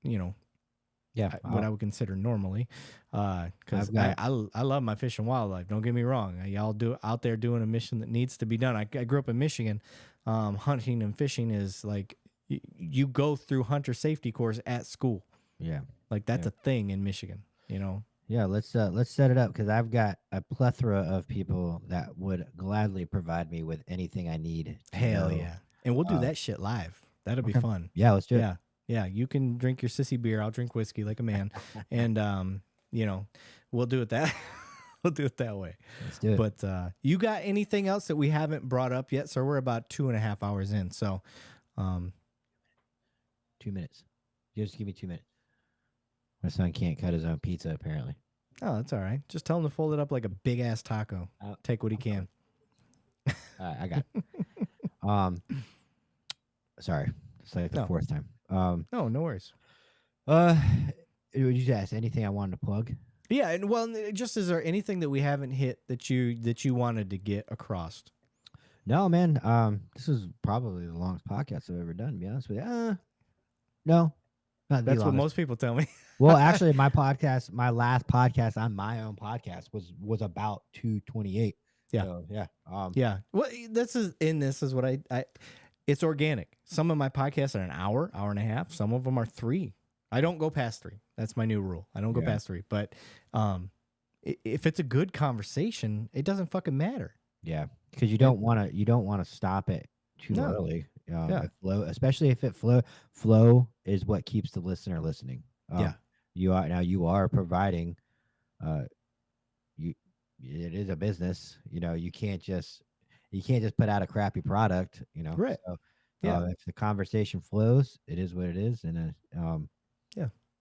what I would consider normally. Because I love my fish and wildlife. Don't get me wrong. Y'all do out there doing a mission that needs to be done. I grew up in Michigan. Hunting and fishing is like you go through hunter safety course at school. Yeah, like that's a thing in Michigan. Yeah, let's set it up because I've got a plethora of people that would gladly provide me with anything I need. Hell yeah. And we'll do that shit live. That'll be fun. Yeah, let's do it. Yeah. Yeah. You can drink your sissy beer. I'll drink whiskey like a man. And, you know, we'll do it that we'll do it that way. Let's do it. But you got anything else that we haven't brought up yet? So we're about 2.5 hours in. So 2 minutes. Just give me 2 minutes. My son can't cut his own pizza, apparently. Oh, that's all right. Just tell him to fold it up like a big ass taco. Take what he can. I got it. Sorry. It's like the fourth time. No worries. Would you ask anything I wanted to plug? Yeah, and well, just is there anything that we haven't hit that you wanted to get across? No, man. This is probably the longest podcast I've ever done, to be honest with you. No. Not That's what most people tell me. Well, actually, my last podcast on my own podcast was about 228. Yeah. So, yeah. Yeah. Well, this is what I it's organic. Some of my podcasts are an hour and a half. Some of them are 3. I don't go past 3. That's my new rule. I don't go past 3. But if it's a good conversation, it doesn't fucking matter. Yeah, because you don't want to stop it too early. Flow, especially if it flow is what keeps the listener listening. You are providing. It is a business. You can't just put out a crappy product. Right. So, if the conversation flows, it is what it is, and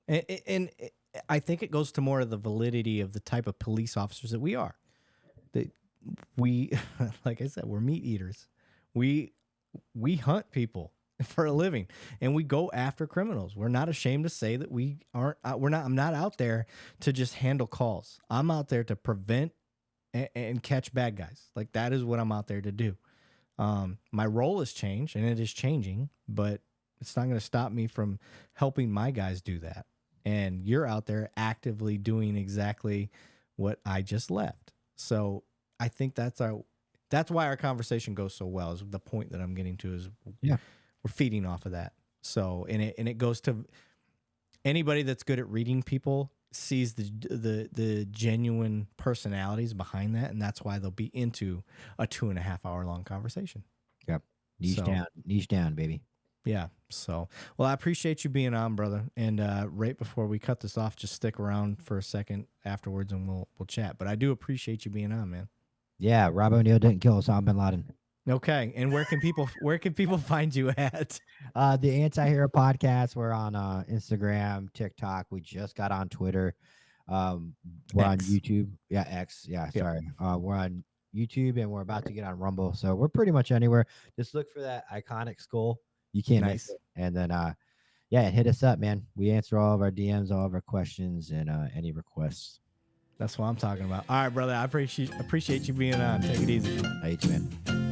And I think it goes to more of the validity of the type of police officers that we are. That we, like I said, we're meat eaters. We hunt people for a living, and we go after criminals. We're not ashamed to say that we aren't. I'm not out there to just handle calls. I'm out there to prevent and catch bad guys. Like, that is what I'm out there to do. My role has changed, and it is changing, but it's not going to stop me from helping my guys do that. And you're out there actively doing exactly what I just left. So I think that's why our conversation goes so well. Is the point that I'm getting to is we're feeding off of that. So and it goes to anybody that's good at reading people sees the genuine personalities behind that, and that's why they'll be into a 2.5 hour long conversation. Yep. Niche down, baby. Yeah. So, well, I appreciate you being on, brother. And right before we cut this off, just stick around for a second afterwards, and we'll chat. But I do appreciate you being on, man. Yeah, Rob O'Neill didn't kill Osama bin Laden. Okay. And where can people find you at? The Anti-Hero Podcast. We're on Instagram, TikTok. We just got on Twitter. We're on YouTube. Yeah, X. Yeah, sorry. We're on YouTube, and we're about to get on Rumble. So we're pretty much anywhere. Just look for that iconic skull. You can't miss it. And then, hit us up, man. We answer all of our DMs, all of our questions, and any requests. That's what I'm talking about. All right, brother. I appreciate you being on. Take it easy. Thanks, man.